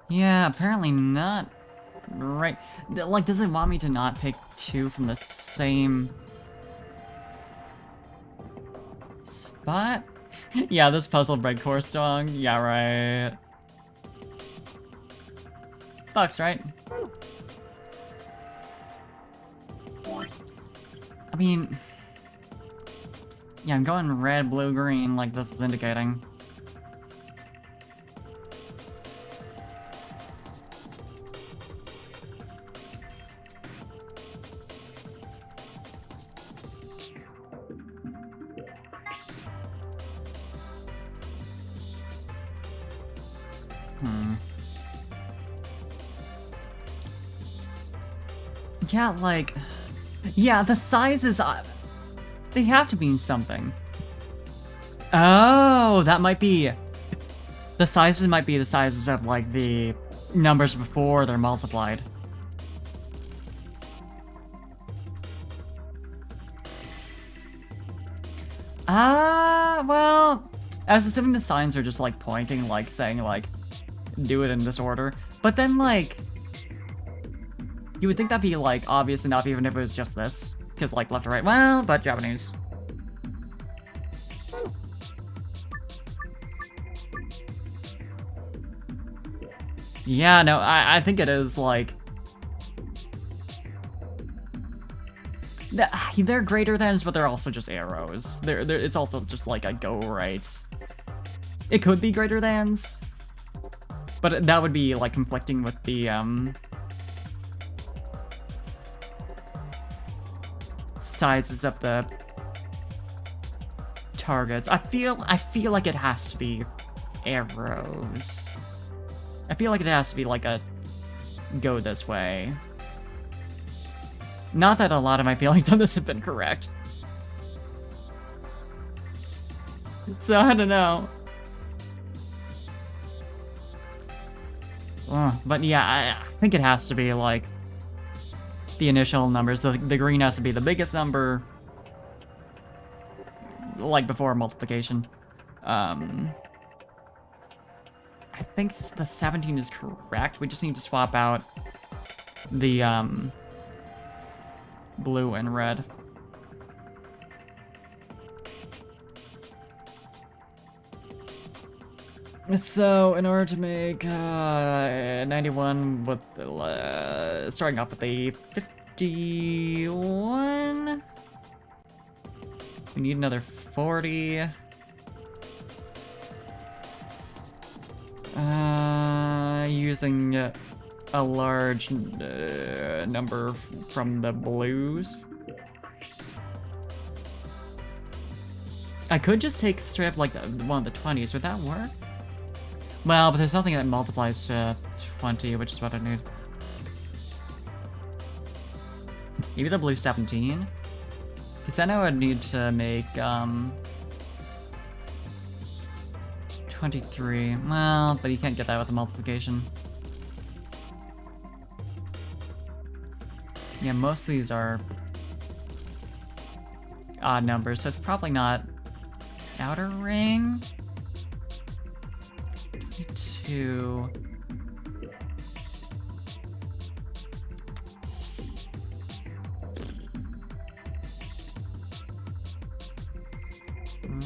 Yeah, apparently not. Right. Like, does it want me to not pick 2 from the same spot? Yeah, this puzzle bread core song. Yeah, right. Bucks, right? I mean, yeah, I'm going red, blue, green, like this is indicating. Yeah, like, yeah, the sizes, they have to mean something. Oh, that might be, the sizes might be the sizes of, like, the numbers before they're multiplied. Well, I was assuming the signs are just, like, pointing, like, saying, like, do it in this order. But then, like, you would think that'd be, like, obvious enough even if it was just this. Because, like, left or right, well, but Japanese. Yeah, no, I think it is, like... They're greater thans, but they're also just arrows. It's also just like a go right. It could be greater thans, but that would be like conflicting with the sizes of the targets. I feel like it has to be arrows. I feel like it has to be like a go this way. Not that a lot of my feelings on this have been correct. So I don't know. But yeah, I think it has to be like the initial numbers. The green has to be the biggest number, like before multiplication. I think the 17 is correct. We just need to swap out the blue and red. So, in order to make 91 with starting off with a 51, we need another 40. Using a large number from the blues. I could just take straight up like one of the 20s. Would that work? Well, but there's nothing that multiplies to 20, which is what I need. Maybe the blue 17? Because then I would need to make 23. Well, but you can't get that with the multiplication. Yeah, most of these are odd numbers, so it's probably not outer ring. 22.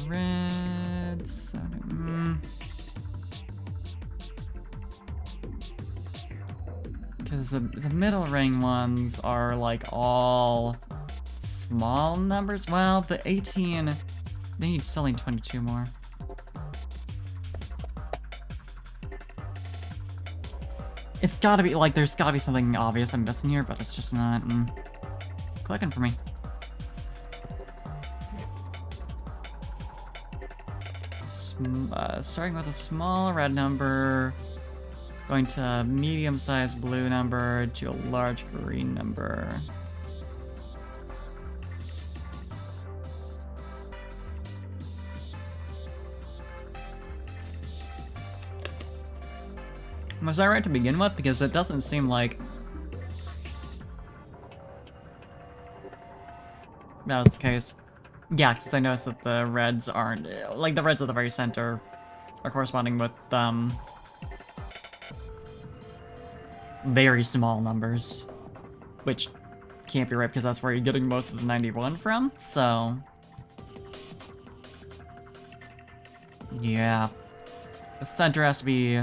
Red. Because the middle ring ones are like all small numbers. Well, the 18, they need still need 22 more. It's gotta be, like, there's gotta be something obvious I'm missing here, but it's just not clicking for me. Starting with a small red number, going to medium-sized blue number to a large green number. Was I right to begin with? Because it doesn't seem like that was the case. Yeah, because I noticed that the reds aren't, like the reds at the very center are corresponding with very small numbers, which can't be right because that's where you're getting most of the 91 from, so yeah, the center has to be.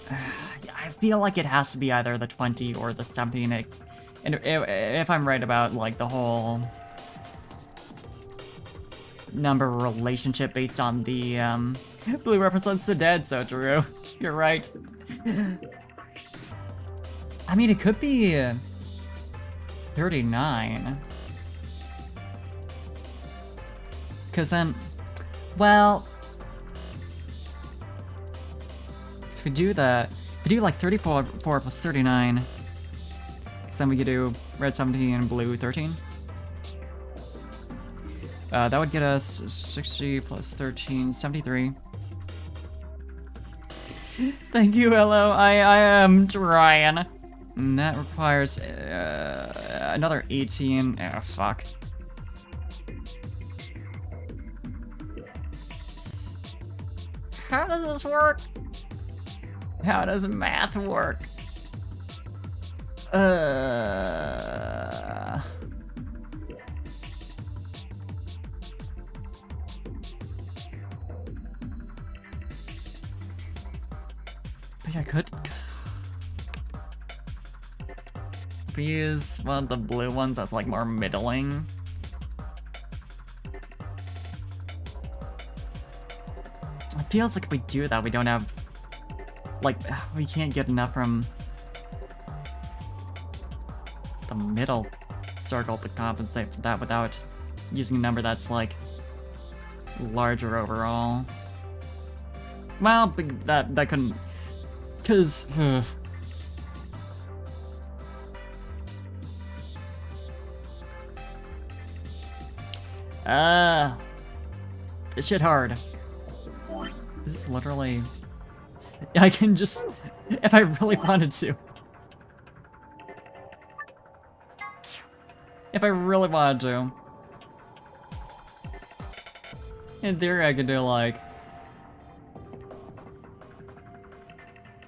I feel like it has to be either the 20 or the 17. And if I'm right about like the whole number relationship based on the blue represents the dead, so true. You're right. I mean, it could be 39. Because then, well, if we do that, we do like 34 plus 39. Because then we could do red 17 and blue 13. That would get us 60 plus 13, 73. Thank you, hello. I am trying. And that requires another 18. Oh, fuck. How does this work? How does math work? But I could. If we use one of the blue ones that's like more middling. It feels like if we do that, we don't have, like, we can't get enough from the middle circle to compensate for that without using a number that's like larger overall. Well, that couldn't, cause this shit hard. This is literally, I can just, if I really wanted to. If I really wanted to. In theory, I could do like,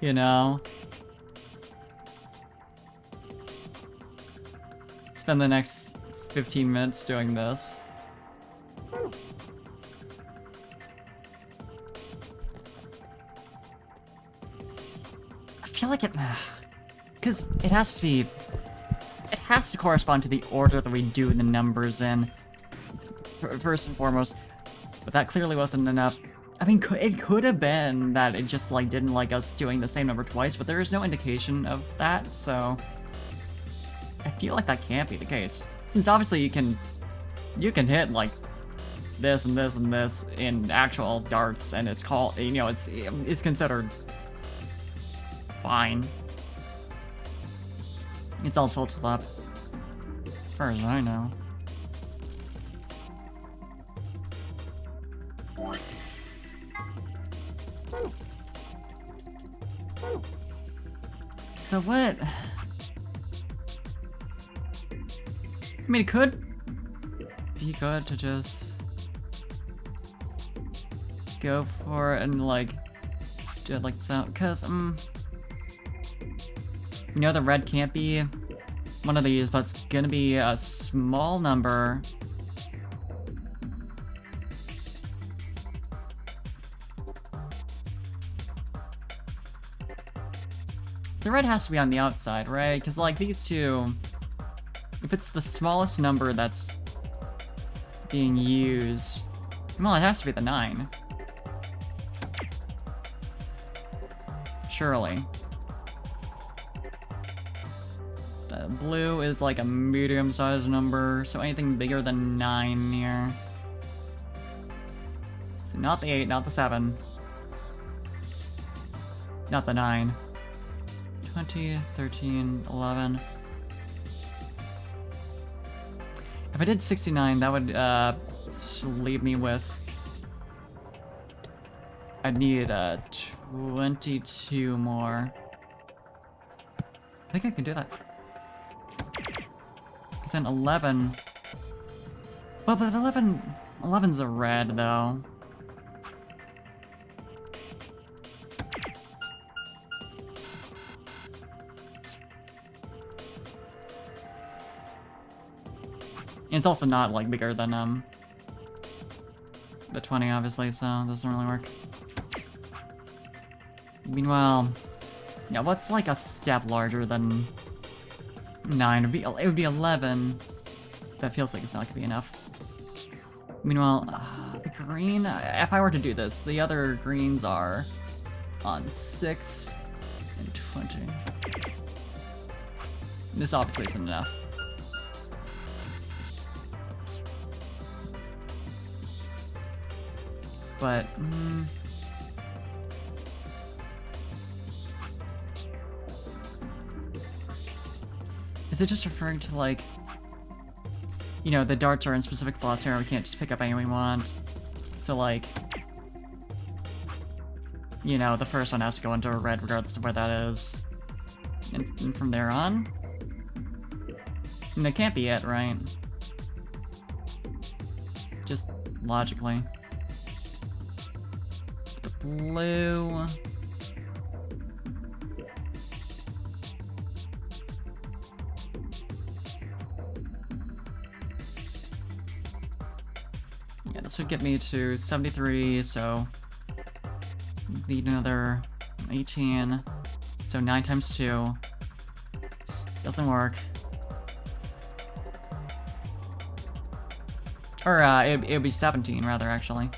you know, spend the next 15 minutes doing this. I feel like it, because it has to be, it has to correspond to the order that we do the numbers in, first and foremost, but that clearly wasn't enough. I mean, it could have been that it just, like, didn't like us doing the same number twice, but there is no indication of that, so I feel like that can't be the case. Since obviously you can hit, like, this and this and this in actual darts, and it's called, you know, it's considered fine. It's all tilted up, as far as I know. So what? I mean, it could be good to just go for it and like do it like so, cause you know the red can't be one of these, but it's gonna be a small number. The red has to be on the outside, right? Because, like, these two, if it's the smallest number that's being used, well, it has to be the 9. Surely. The blue is, like, a medium-sized number, so anything bigger than 9 here. So not the 8, not the 7. Not the 9. 20, 13, 11. If I did 69, that would leave me with, I'd need 22 more. I think I can do that. Because then 11... Well, but 11's a red, though. It's also not, like, bigger than, the 20, obviously, so it doesn't really work. Meanwhile, yeah, what's, like, a step larger than 9? It would be 11. That feels like it's not gonna be enough. Meanwhile, the green, if I were to do this, the other greens are on 6 and 20. This obviously isn't enough. But, is it just referring to, like, you know, the darts are in specific slots here, we can't just pick up any we want. So, like, you know, the first one has to go into a red regardless of where that is. And from there on? And that can't be it, right? Just logically. Blue. Yeah, this would get me to 73, so need another 18. So 9 times 2. Doesn't work. Or, it'd be 17, rather, actually.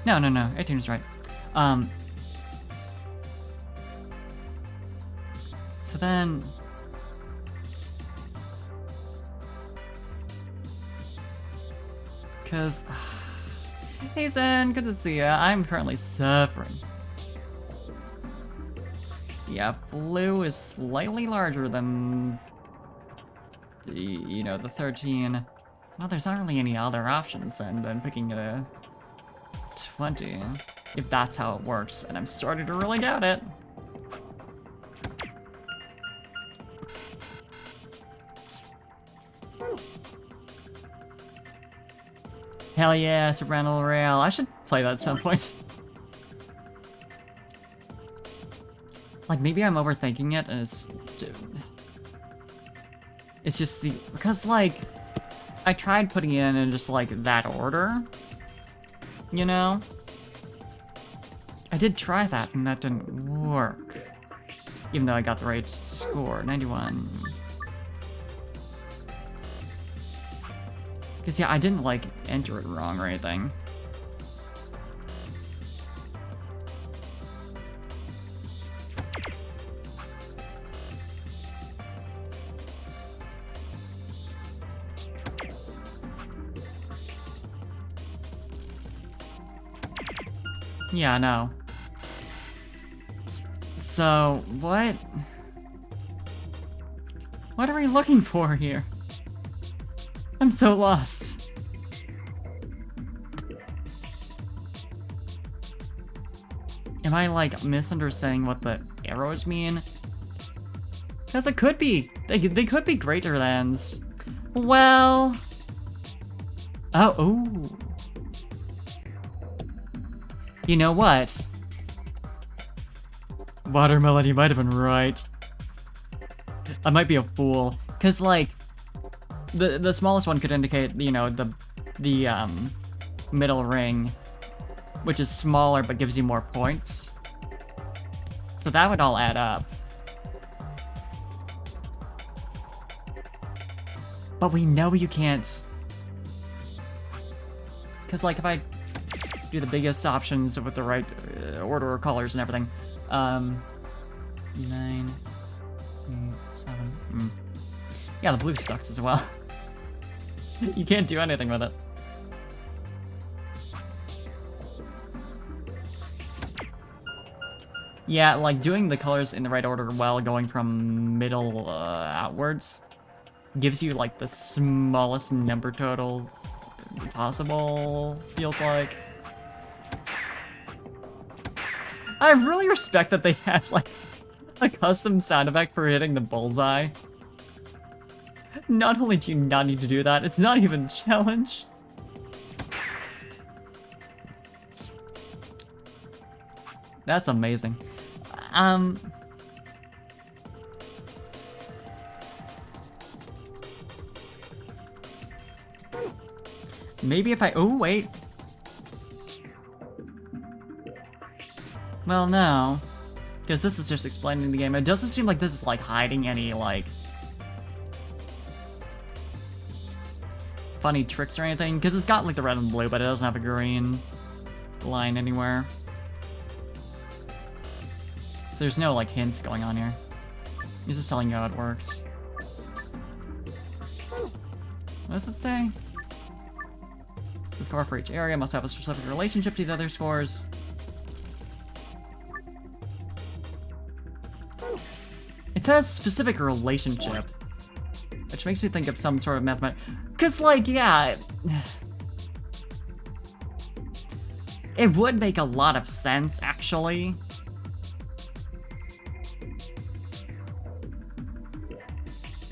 No, 18 is right. So then... Because... Hey Zen, good to see ya. I'm currently suffering. Yeah, blue is slightly larger than... the 13. Well, there's not really any other options then than picking a 20. If that's how it works, and I'm starting to really doubt it. Hell yeah, Soprano Rail. I should play that at some point. Like, maybe I'm overthinking it, and it's just the... Because, like, I tried putting it in just, like, that order. You know? I did try that, and that didn't work. Even though I got the right score, 91. Because, yeah, I didn't, like, enter it wrong or anything. Yeah, no. So, what? What are we looking for here? I'm so lost. Am I, like, misunderstanding what the arrows mean? Because it could be. They could be greater thans. Well... Oh. You know what? Watermelon, you might have been right. I might be a fool. Because, like... The smallest one could indicate, the middle ring, which is smaller but gives you more points. So that would all add up. But we know you can't... Because, like, if I do the biggest options with the right order of colors and everything, 9, 8, 7... Yeah, the blue sucks as well. You can't do anything with it. Yeah, like, doing the colors in the right order while going from middle outwards gives you, like, the smallest number total possible, feels like. I really respect that they have, like, a custom sound effect for hitting the bullseye. Not only do you not need to do that, it's not even a challenge. That's amazing. Maybe if I... Oh, wait. Well, no. Because this is just explaining the game. It doesn't seem like this is, like, hiding any, like... funny tricks or anything, because it's got like the red and blue, but it doesn't have a green line anywhere. So there's no like hints going on here. He's just telling you how it works. What does it say? The score for each area must have a specific relationship to the other scores. It says specific relationship, which makes me think of some sort of mathematics. Because, like, yeah, it would make a lot of sense, actually.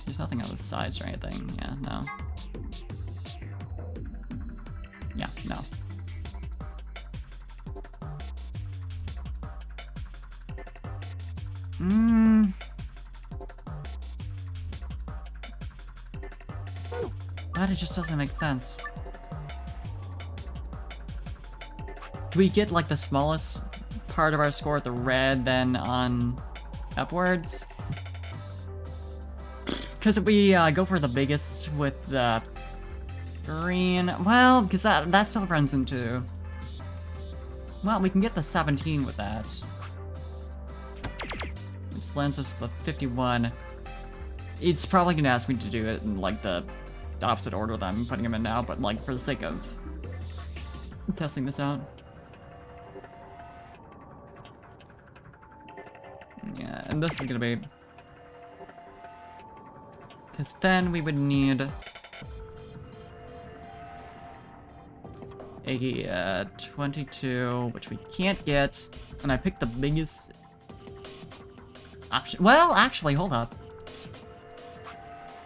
There's nothing on the sides or anything. Yeah, no. Yeah, no. But it just doesn't make sense. Do we get like the smallest part of our score at the red, then on upwards. Because if we go for the biggest with the green, well, because that still runs into... Well, we can get the 17 with that. Which lands us the 51. It's probably going to ask me to do it in, like, the opposite order that I'm putting them in now, but, like, for the sake of testing this out. Yeah, and this is going to be... Because then we would need a 22, which we can't get, and I picked the biggest option. Well, actually, hold up.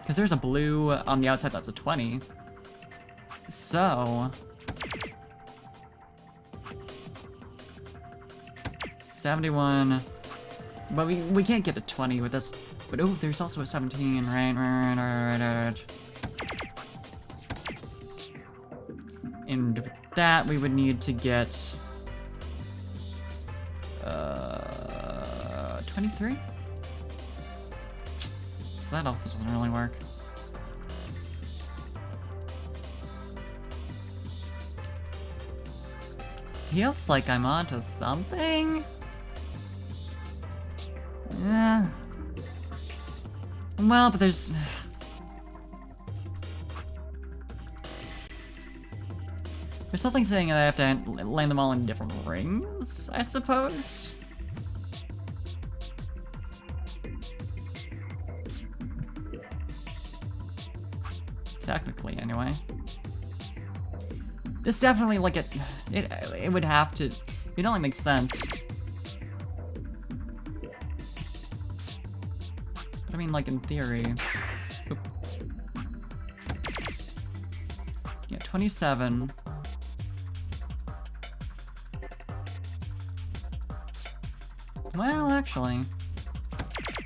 Because there's a blue on the outside that's a 20. So... 71... But we can't get a 20 with this. But oh, there's also a 17, right. And with that, we would need to get 23. So that also doesn't really work. Feels like I'm onto something. Yeah. Well, but there's... There's something saying that I have to land them all in different rings, I suppose? Technically, anyway. This definitely, like, it would have to... It only makes sense. I mean, like, in theory... Oop. Yeah, 27. Well, actually...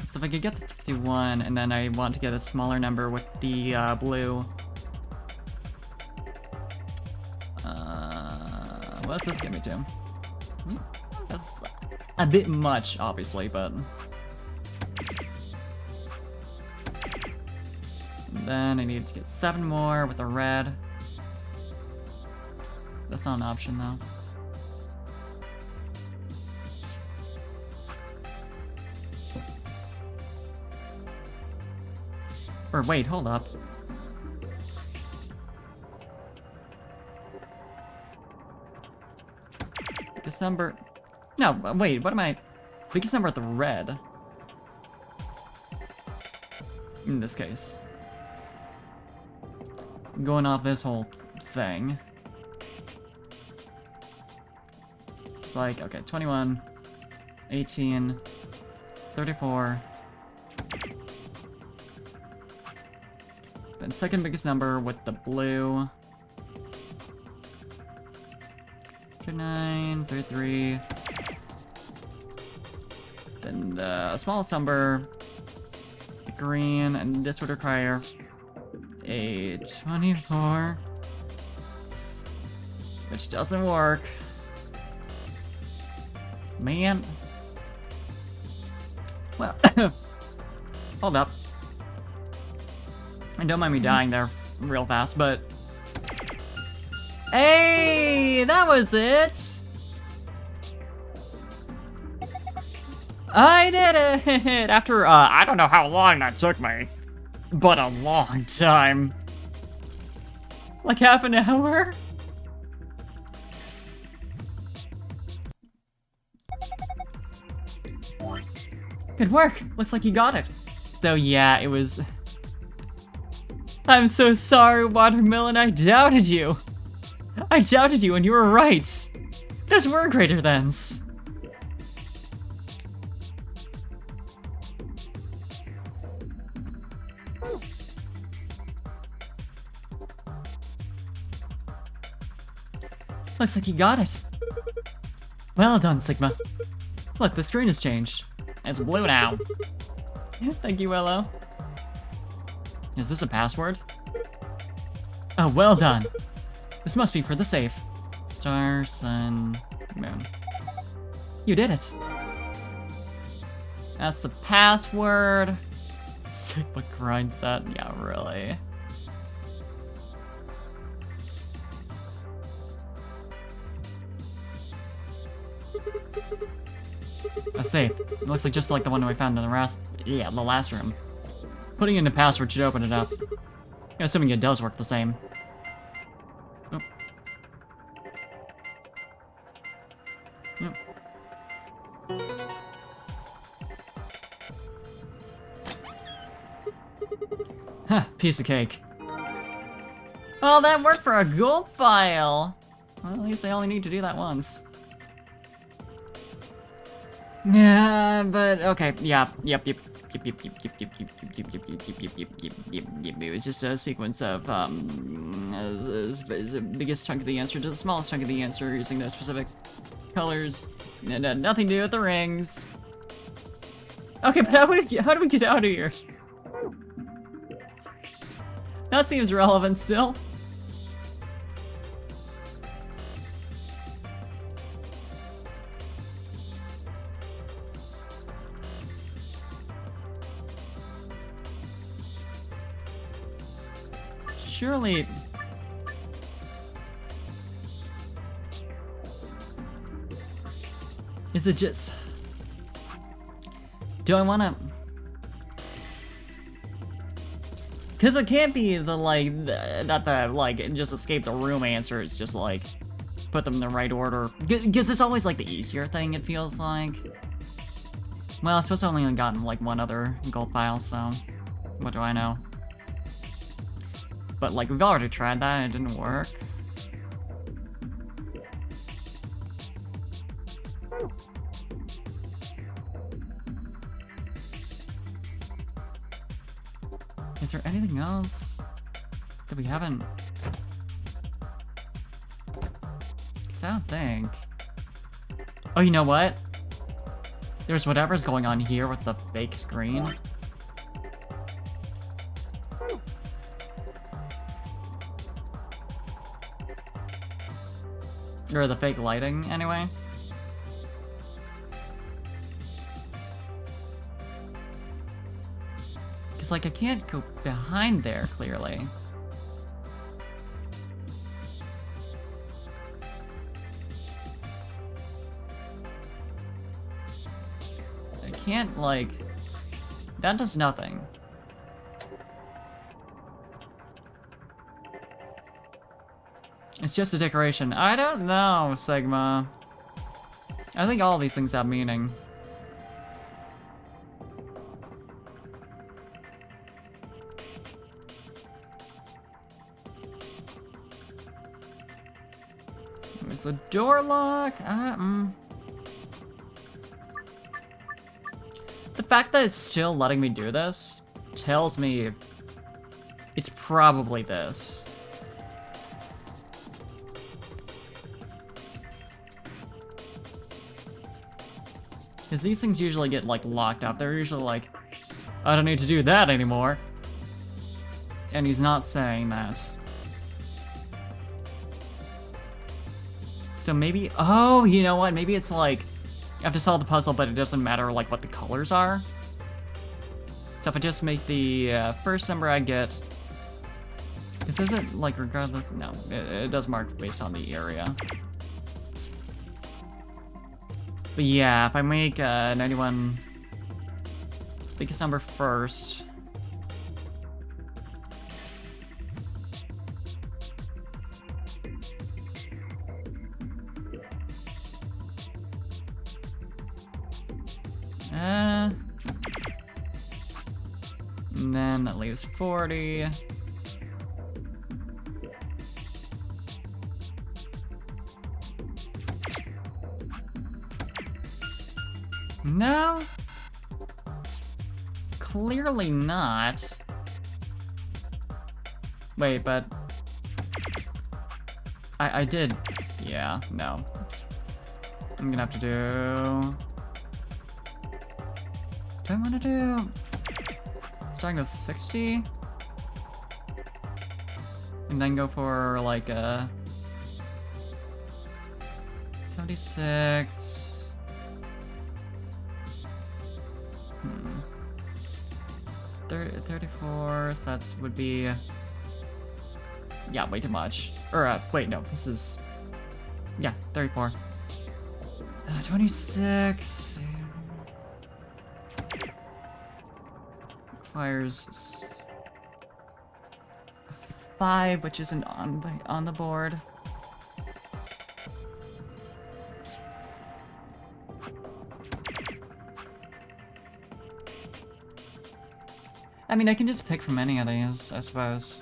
So if I could get the 51, and then I want to get a smaller number with the, blue... What's this get me to? That's a bit much, obviously, but... Then I need to get 7 more with a red. That's not an option, though. Or wait, hold up. December... No, wait, what am I... Biggest number at the red. In this case. Going off this whole thing. It's like, okay, 21, 18, 34. Then second biggest number with the blue. 39, 33. Then the smallest number, the green, and this would require a 24, which doesn't work. Man. Well, hold up. And don't mind me dying there real fast, but... Hey, that was it! I did it! After, I don't know how long that took me, but a long time. Like half an hour? Good work! Looks like you got it. So yeah, it was... I'm so sorry, Watermelon, I doubted you. I doubted you and you were right. Those were greater thans. Looks like you got it. Well done, Sigma. Look, the screen has changed. It's blue now. Thank you, Willow. Is this a password? Oh, well done. This must be for the safe. Star, sun, moon. You did it. That's the password. Sigma grind set. Yeah, really. Let's see. It looks like just like the one we found in the last room. Putting in the password should open it up. Assuming it does work the same. Oh. Yep. Huh, piece of cake. Oh, that worked for a gold file! Well, at least I only need to do that once. Yeah, but okay, yep. It was just a sequence of the biggest chunk of the answer to the smallest chunk of the answer using those specific colors. Nothing to do with the rings. Okay, but how do we get out of here? That seems relevant still. Surely... Is it just... Do I wanna... Because it can't be the, like, just escape the room answer. It's just, like, put them in the right order. Because it's always, like, the easier thing, it feels like. Well, I suppose I've only gotten, like, one other gold file, so... What do I know? But, like, we've already tried that and it didn't work. Is there anything else that we haven't? Because I don't think. Oh, you know what? There's whatever's going on here with the fake screen. Or the fake lighting, anyway. Because, like, I can't go behind there, clearly. I can't, like... That does nothing. It's just a decoration. I don't know, Sigma. I think all these things have meaning. Is the door lock? The fact that it's still letting me do this tells me it's probably this. Because these things usually get, like, locked up. They're usually like, I don't need to do that anymore. And he's not saying that. So maybe, oh, you know what? Maybe it's like, I have to solve the puzzle, but it doesn't matter, like, what the colors are. So if I just make the first number I get, because is it, like, regardless? No, it does mark based on the area. But yeah, if I make 91 biggest number first. And then that leaves 40. No? Clearly not. Wait, but... I did... Yeah, no. I'm gonna have to do... What do I want to do? Starting with 60? And then go for, like, a... 76... 34, so that would be... Yeah, way too much. Or, wait, no, this is... Yeah, 34. 26... Requires... 5, which isn't on the board. I mean, I can just pick from any of these, I suppose.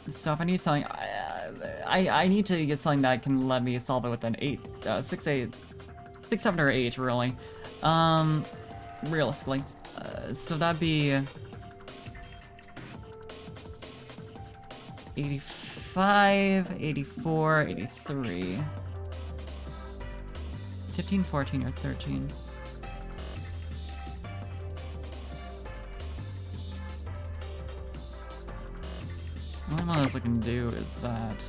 So if I need something, I need to get something that can let me solve it with an 6, 7, or 8, really. Realistically. So that'd be 85, 84, 83. 15, 14, or 13. Only one I was looking to do is that.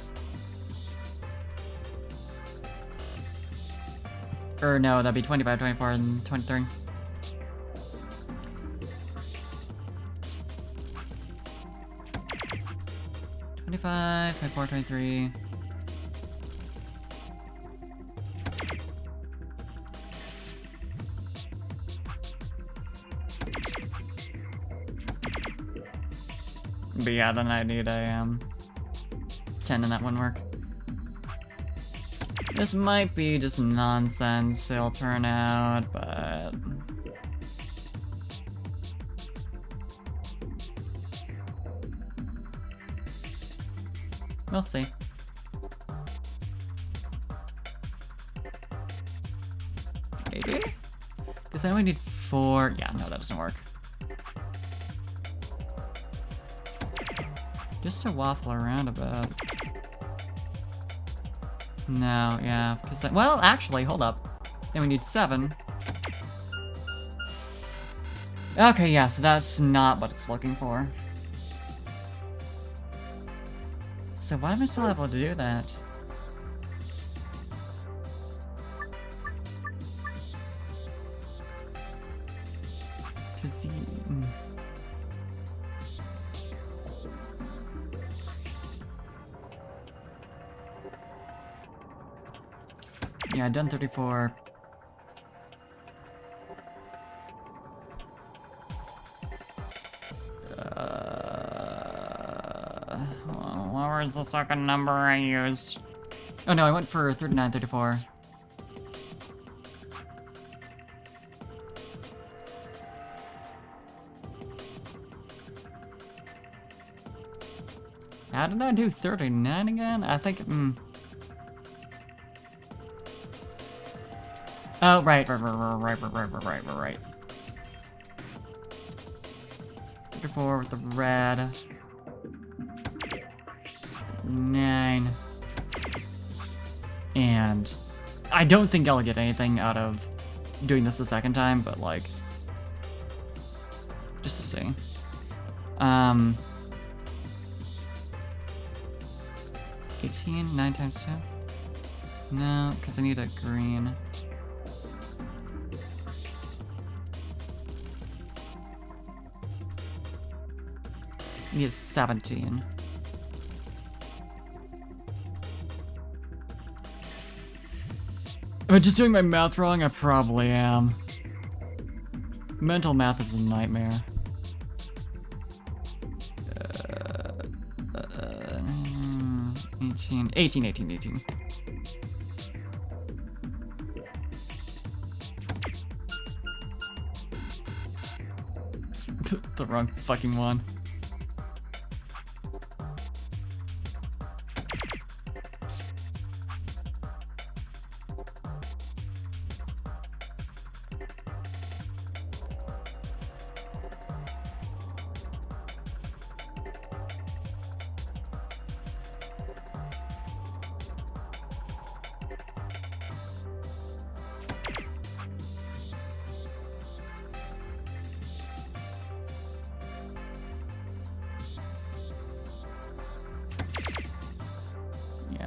Or no, that'd be 25, 24, and 23. Twenty-five, 24, 23. But yeah, then I need a 10 and that wouldn't work. This might be just nonsense, it'll turn out, but... We'll see. Maybe? Because I only need 4... Yeah, no, that doesn't work. Just to waffle around a bit. No, yeah, because well, actually, hold up. Then we need 7. Okay, yeah, so that's not what it's looking for. So why am I still able to do that? Because he... Yeah, I've done 34. What was the second number I used? Oh no, I went for 39, 34. How did I do 39 again? I think, Oh, right. 34 with the red. 9. And I don't think I'll get anything out of doing this the second time, but like, just to see. 18, 9 times 2? No, because I need a green. I need a 17. Am I just doing my math wrong? I probably am. Mental math is a nightmare. 18. The wrong fucking one.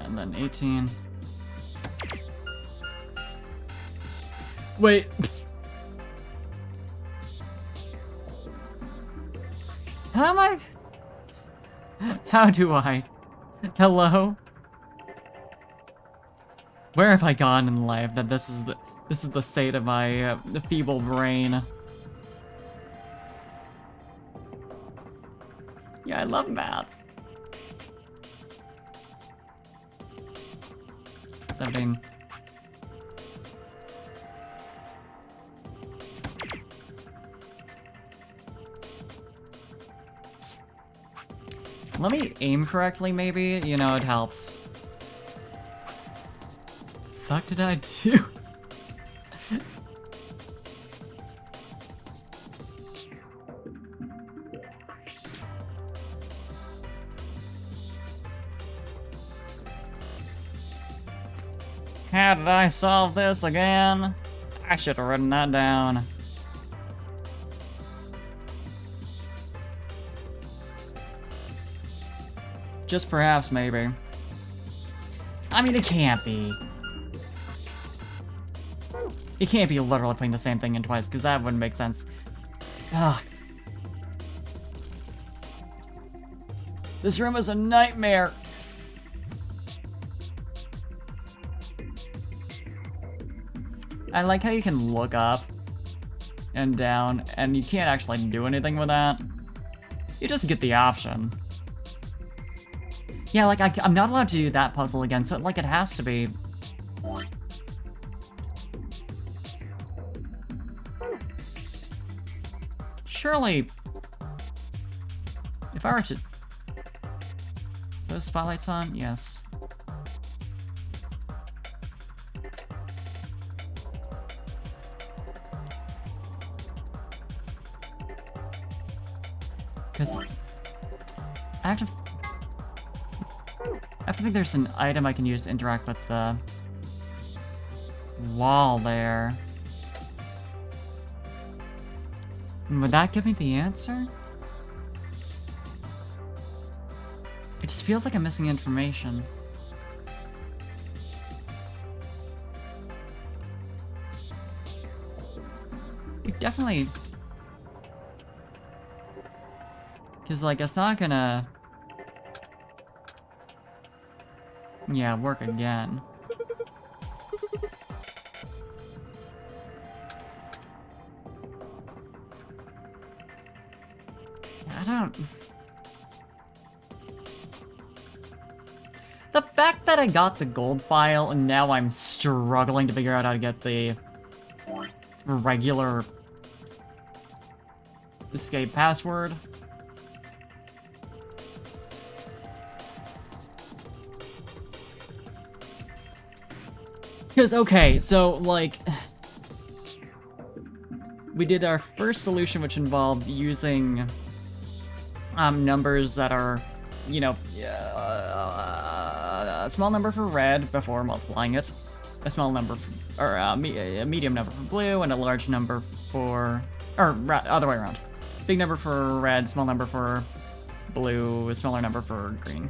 And then 18. Wait. How am I? How do I? Hello? Where have I gone in life that this is the state of my feeble brain? Yeah, I love math. 17. Let me aim correctly, maybe? You know, it helps. Fuck did I do? How did I solve this again? I should have written that down. Just perhaps, maybe. I mean, it can't be. It can't be literally putting the same thing in twice, because that wouldn't make sense. Ugh. This room is a nightmare. I like how you can look up and down, and you can't actually do anything with that. You just get the option. Yeah, like, I'm not allowed to do that puzzle again, so, like, it has to be. Surely, if I were to... Those spotlights on? Yes. Because I have to think there's an item I can use to interact with the wall there. And would that give me the answer? It just feels like I'm missing information. It definitely... Because, like, it's not gonna... Yeah, work again. I don't... The fact that I got the gold file and now I'm struggling to figure out how to get the regular escape password. Because, okay, so, like, we did our first solution, which involved using numbers that are, you know, a small number for red before multiplying it, a small number, or a medium number for blue, and a large number for, or other way around. Big number for red, small number for blue, a smaller number for green.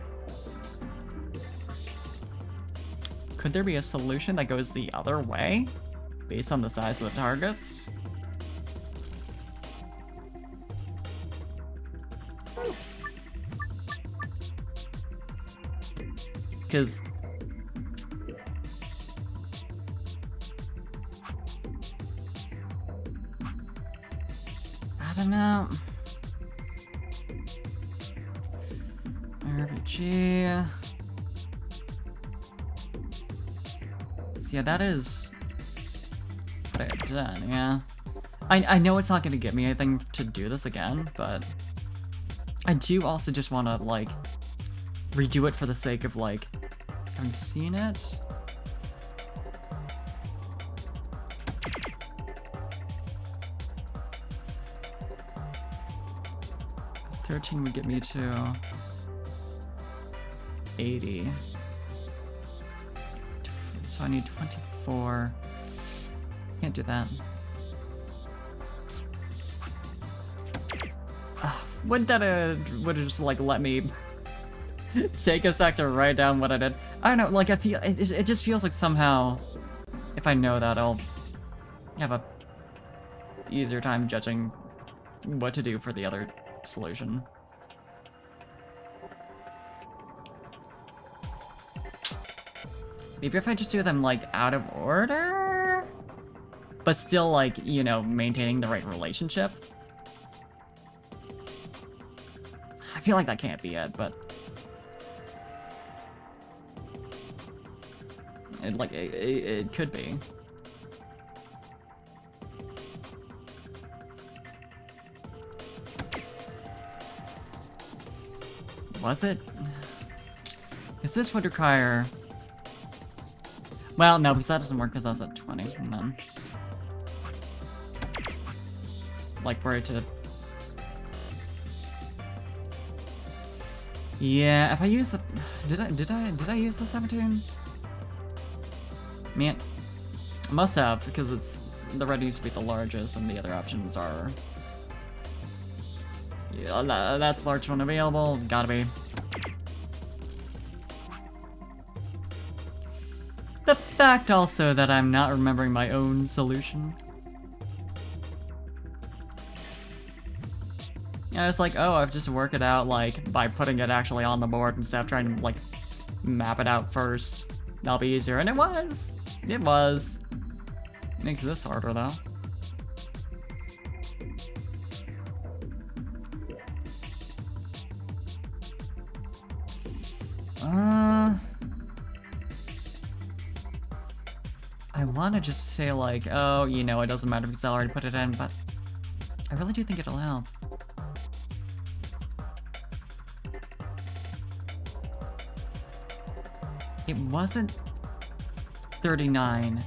Could there be a solution that goes the other way, based on the size of the targets? Because... I don't know. RPG... Yeah, that is what I've done, yeah. I know it's not gonna get me anything to do this again, but I do also just want to, like, redo it for the sake of, like, having seen it. $13 would get me to 80. So I need 24. Can't do that. Would it just, like, let me take a sec to write down what I did? I don't know, like, I feel, it just feels like somehow, if I know that, I'll have a easier time judging what to do for the other solution. Maybe if I just do them, like, out of order? But still, like, you know, maintaining the right relationship? I feel like that can't be it, but... It could be. Was it? Is this would require... Well, no, because that doesn't work because that's at 20, and then... Like, for it to... Yeah, if I use the... Did I use the 17? Man, I must have, because it's... The red used to be the largest, and the other options are... Yeah, that's large one available, gotta be. The fact also that I'm not remembering my own solution. Yeah, it's like, oh, I've just worked it out, like, by putting it actually on the board instead of trying to, like, map it out first. That'll be easier, and it was! It was. Makes this harder, though. I want to just say, like, oh, you know, it doesn't matter because I already put it in, but I really do think it'll help. It wasn't 39,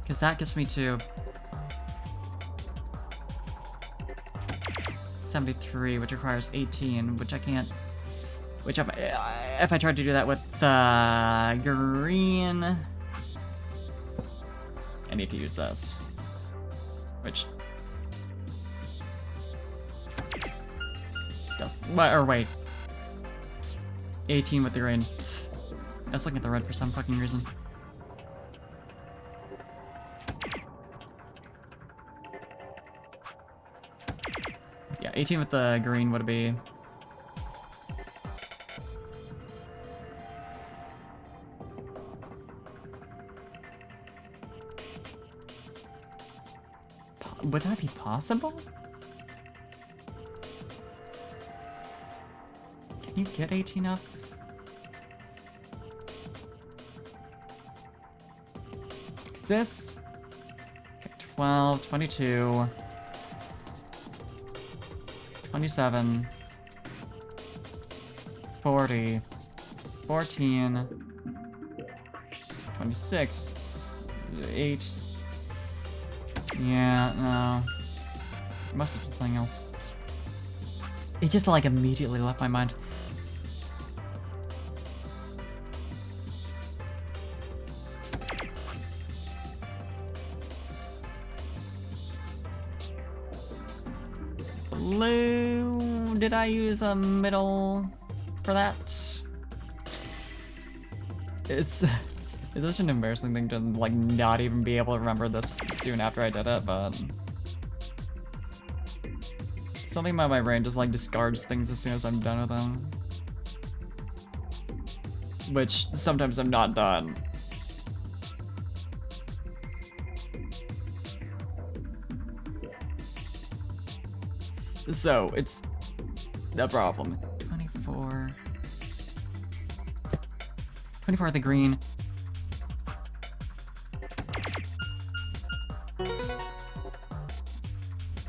because that gets me to 73, which requires 18, which I can't... Which, if I tried to do that with green... I need to use this. Which... does... Or wait. 18 with the green. I was looking at the red for some fucking reason. Yeah, 18 with the green would be... Would that be possible? Can you get 18 up? Is this? Okay, 12, 22, 27, 40, 14, 26, 8. Yeah, no. It must have been something else. It just, like, immediately left my mind. Blue... Did I use a middle for that? It's such an embarrassing thing to, like, not even be able to remember this soon after I did it, but... Something about my brain just, like, discards things as soon as I'm done with them. Which, sometimes I'm not done. So, it's the problem. 24... 24 the green.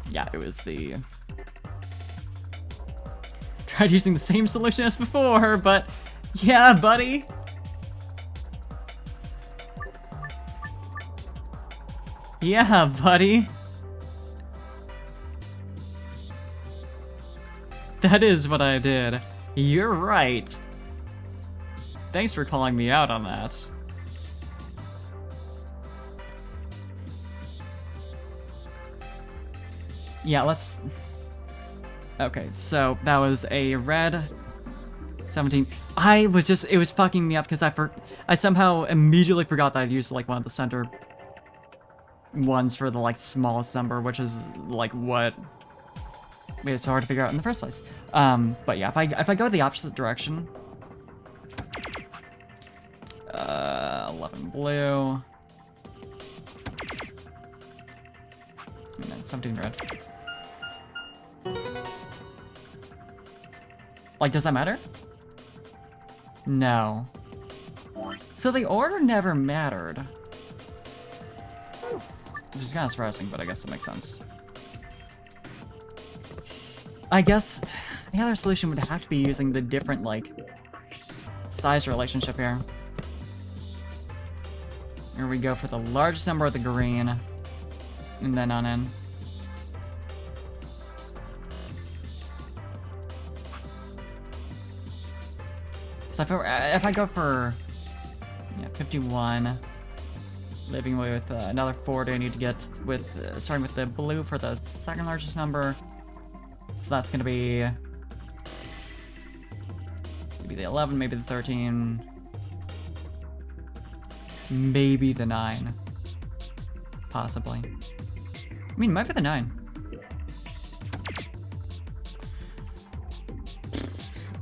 Yeah, it was the... Tried using the same solution as before, but... Yeah, buddy! Yeah, buddy! That is what I did. You're right. Thanks for calling me out on that. Yeah, let's... Okay, so that was a red 17. It was fucking me up because I somehow immediately forgot that I'd used, like, one of the center ones for the, like, smallest number, which is, like, what made it so hard to figure out in the first place. But yeah, if I go the opposite direction, 11 blue, and then 17 red. Like, does that matter? No. So the order never mattered. Which is kind of surprising, but I guess that makes sense. I guess the other solution would have to be using the different, like, size relationship here. Here we go for the largest number of the green, and then on in. So if I go for 51, leaving away with another 40, I need to get with starting with the blue for the second largest number. So that's gonna be maybe the 11, maybe the 13, maybe the 9, possibly. I mean, it might be the 9.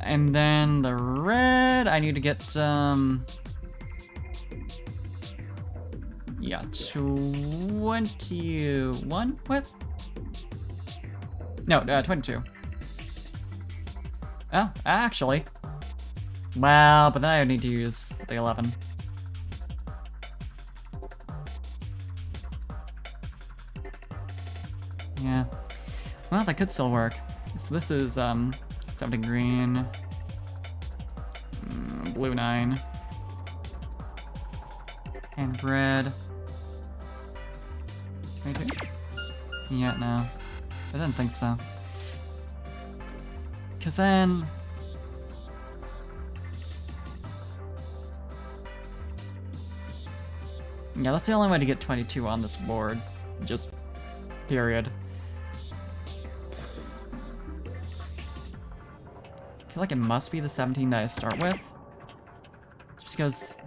And then the red, I need to get, yeah, 21 with? No, 22. Oh, actually. Well, but then I need to use the 11. Yeah. Well, that could still work. So this is, something green. Blue 9. And red. 22? Yeah, no. I didn't think so. Cause then... yeah, that's the only way to get 22 on this board. Just... period. I feel like it must be the 17 that I start with. Just because...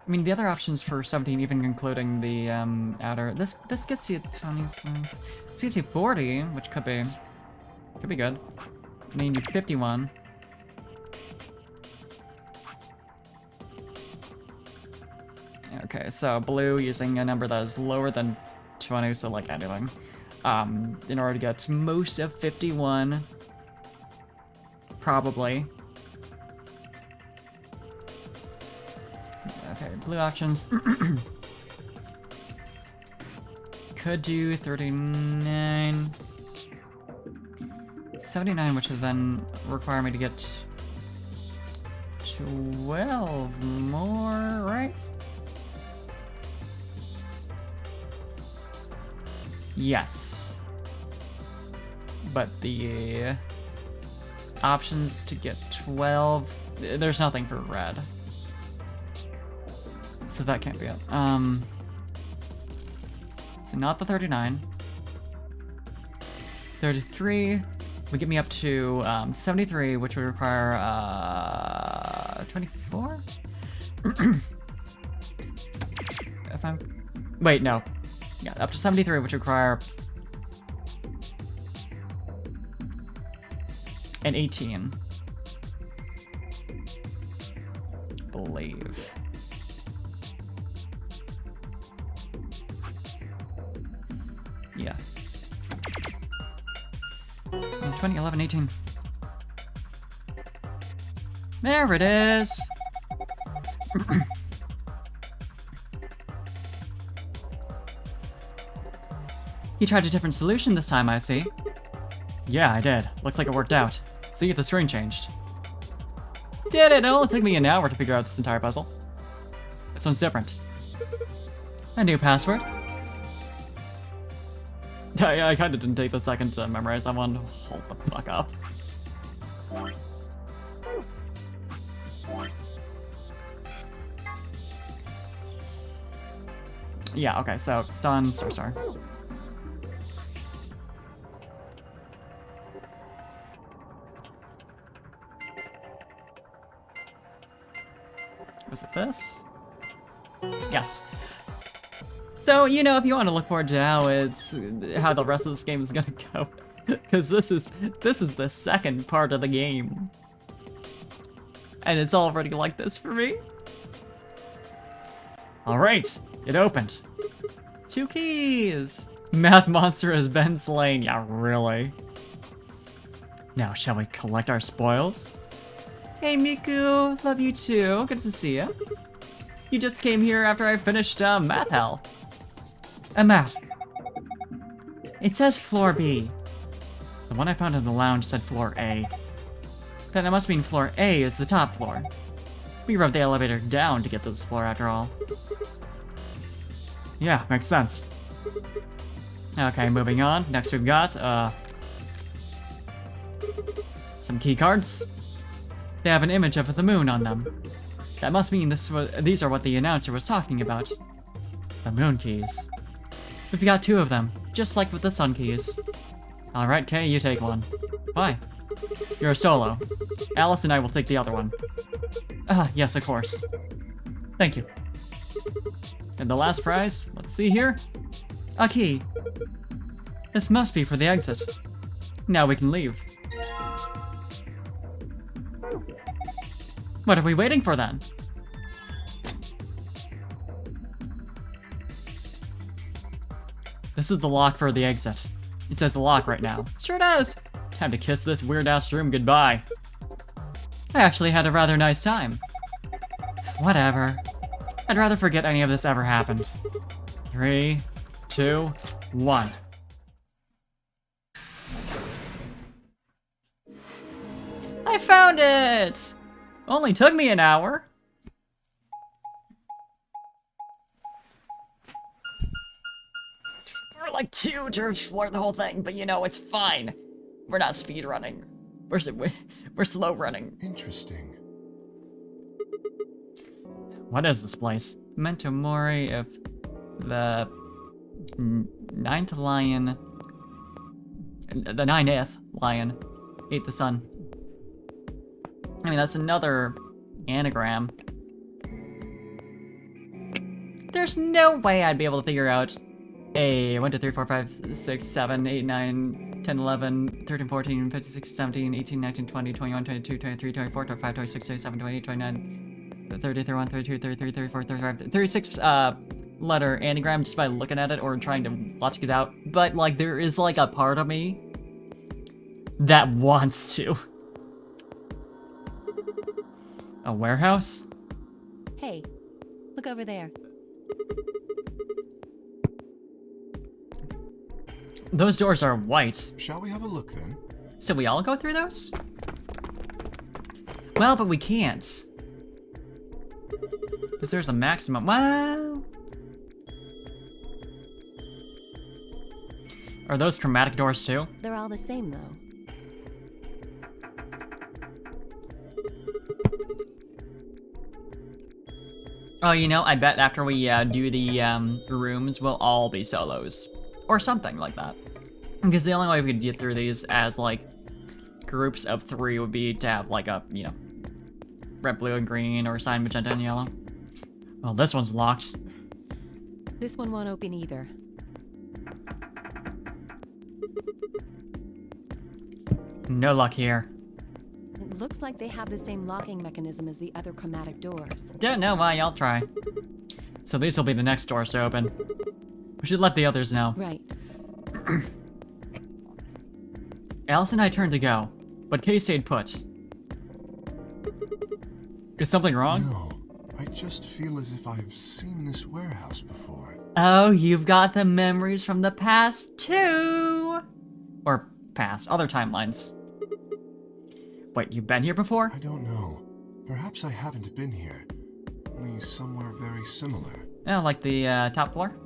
I mean, the other options for 17, even including the outer... This gets you 26... This gets you 40, which could be good. And then you need 51. Okay, so blue using a number that is lower than 20, so like anything. In order to get most of 51. Probably. Okay, blue options. Could do 39. 79, which is then require me to get 12 more, right? Yes. But the options to get 12, there's nothing for red. So that can't be it. So not the 39. 33 would get me up to 73, which would require 24? If I'm... wait, no. Yeah, up to 73, which would require an 18. Believe. Yeah. 20, 11, 18. There it is! You tried a different solution this time, I see. Yeah, I did. Looks like it worked out. See, the screen changed. Did it? It only took me an hour to figure out this entire puzzle. This one's different. A new password. I kinda didn't take the second to memorize that one. Hold the fuck up. Yeah, okay, so sun, star. Was it this? Yes. So, you know, if you want to look forward to how the rest of this game is gonna go, Because this is the second part of the game. And it's already like this for me. Alright, it opened. 2 keys! Math monster has been slain. Yeah, really? Now, shall we collect our spoils? Hey, Miku. Love you too. Good to see you. You just came here after I finished math hell. A map. It says floor B. The one I found in the lounge said floor A. Then it must mean floor A is the top floor. We rode the elevator down to get to this floor after all. Yeah, makes sense. Okay, moving on. Next we've got, some key cards. They have an image of the moon on them. That must mean these are what the announcer was talking about. The moon keys. We've got 2 of them, just like with the sun keys. Alright, Kay, you take one. Why? You're a solo. Alice and I will take the other one. Ah, yes, of course. Thank you. And the last prize, let's see here. A key. This must be for the exit. Now we can leave. What are we waiting for then? This is the lock for the exit. It says the lock right now. Sure does! Time to kiss this weird-ass room goodbye. I actually had a rather nice time. Whatever. I'd rather forget any of this ever happened. 3, 2, 1. I found it! Only took me an hour. We're like 2 to explore the whole thing, but you know, it's fine. We're not speed running. We're slow running. Interesting. What is this place? Memento Mori of the 9th lion. The 9th lion ate the sun. I mean, that's another anagram. There's no way I'd be able to figure out a 1, 2, 3, 4, 5, 6, 7, 8, 9, 10, 11, 13, 14, 15, 16, 17, 18, 19, 20, 21, 22, 23, 24, 25, 26, 27, 28, 29, 30, 31, 32, 33, 34, 35, 36 letter anagram just by looking at it or trying to logic it out. But, like, there is, like, a part of me that wants to. A warehouse? Hey, look over there. Those doors are white. Shall we have a look then? So we all go through those? Well, but we can't. Because there's a maximum. Wow. Are those chromatic doors too? They're all the same, though. Oh, you know, I bet after we do the rooms, we'll all be solos. Or something like that. Because the only way we could get through these as, like, groups of 3 would be to have, like, a, you know, red, blue, and green, or cyan, magenta, and yellow. Well, this one's locked. This one won't open either. No luck here. It looks like they have the same locking mechanism as the other chromatic doors. Don't know why, I'll try. So these will be the next doors to open. We should let the others know. Right. Alice and I turned to go, but Kay stayed put. Is something wrong? No, I just feel as if I've seen this warehouse before. Oh, you've got the memories from the past too! Or past, other timelines. Wait, you've been here before? I don't know. Perhaps I haven't been here. Only somewhere very similar. Oh, like the top floor?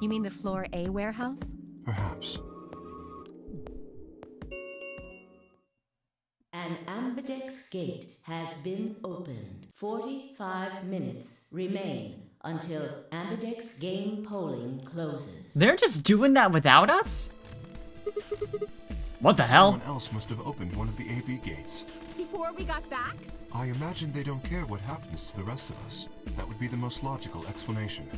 You mean the floor A warehouse? Perhaps. An ambidex gate has been opened. 45 minutes remain until ambidex game polling closes. They're just doing that without us? What the hell? Someone else must have opened one of the AB gates. Before we got back? I imagine they don't care what happens to the rest of us. That would be the most logical explanation.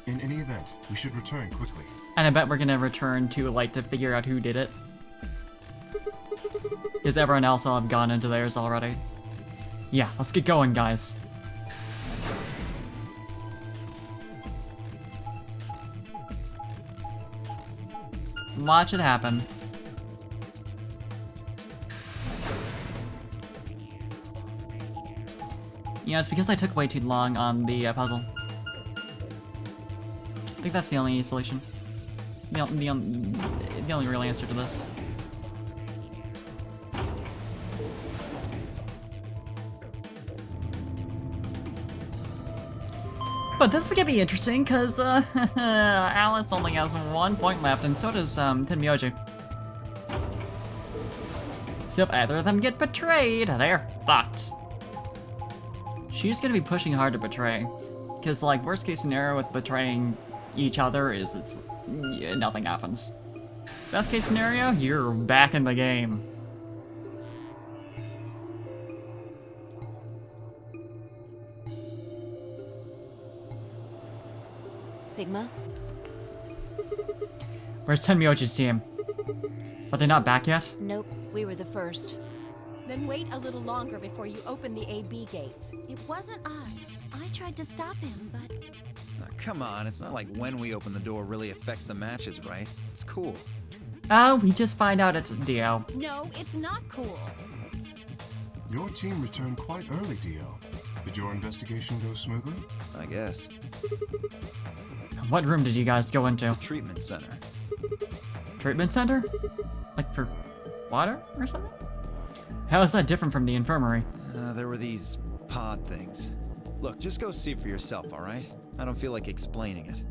In any event, we should return quickly. And I bet we're gonna return to, like, to figure out who did it. Because everyone else will have gone into theirs already. Yeah, let's get going, guys. Watch it happen. Yeah, it's because I took way too long on the puzzle. I think that's the only solution. The only real answer to this. But this is gonna be interesting, because Alice only has 1 point left, and so does Tenmyoji. So if either of them get betrayed, they're fucked. She's gonna be pushing hard to betray. Because, like, worst case scenario with betraying each other is nothing happens. Best case scenario, you're back in the game. Sigma? Where's Tenmyoji's team? Are they not back yet? Nope, we were the first. Then wait a little longer before you open the AB gate. It wasn't us. I tried to stop him, but... Come on, it's not like when we open the door really affects the matches, right? It's cool. Oh, we just find out it's Dio. No, it's not cool. Your team returned quite early, Dio. Did your investigation go smoothly? I guess. What room did you guys go into? Treatment center. Treatment center? Like for water or something? How is that different from the infirmary? There were these pod things. Look, just go see for yourself, alright? I don't feel like explaining it.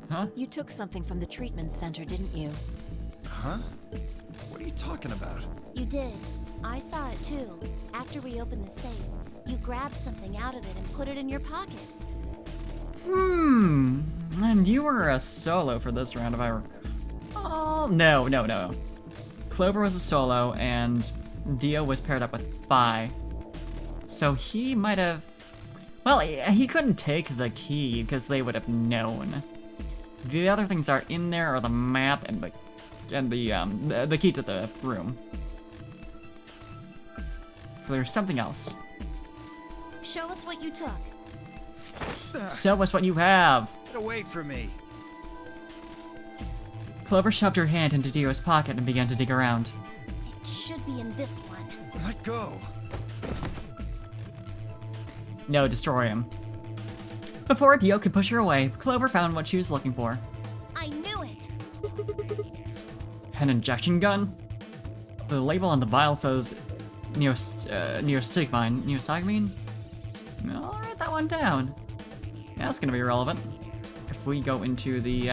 Huh? You took something from the treatment center, didn't you? Huh? What are you talking about? you did. I saw it too. After we opened the safe, you grabbed something out of it and put it in your pocket. And you were a solo for this round, if I recall. Oh, no. Clover was a solo, and Dio was paired up with Phi. So he might have... Well, he couldn't take the key, because they would have known. The other things are in there are the map and the key to the room. So there's something else. Show us what you took. Show us what you have! Get away from me! Clover shoved her hand into Dio's pocket and began to dig around. It should be in this one. Let go! No, destroy him. Before Dio could push her away, Clover found what she was looking for. I knew it! An injection gun? The label on the vial says neostigmine. Neostigmine? I'll write that one down. Yeah, that's gonna be relevant. If we go into the,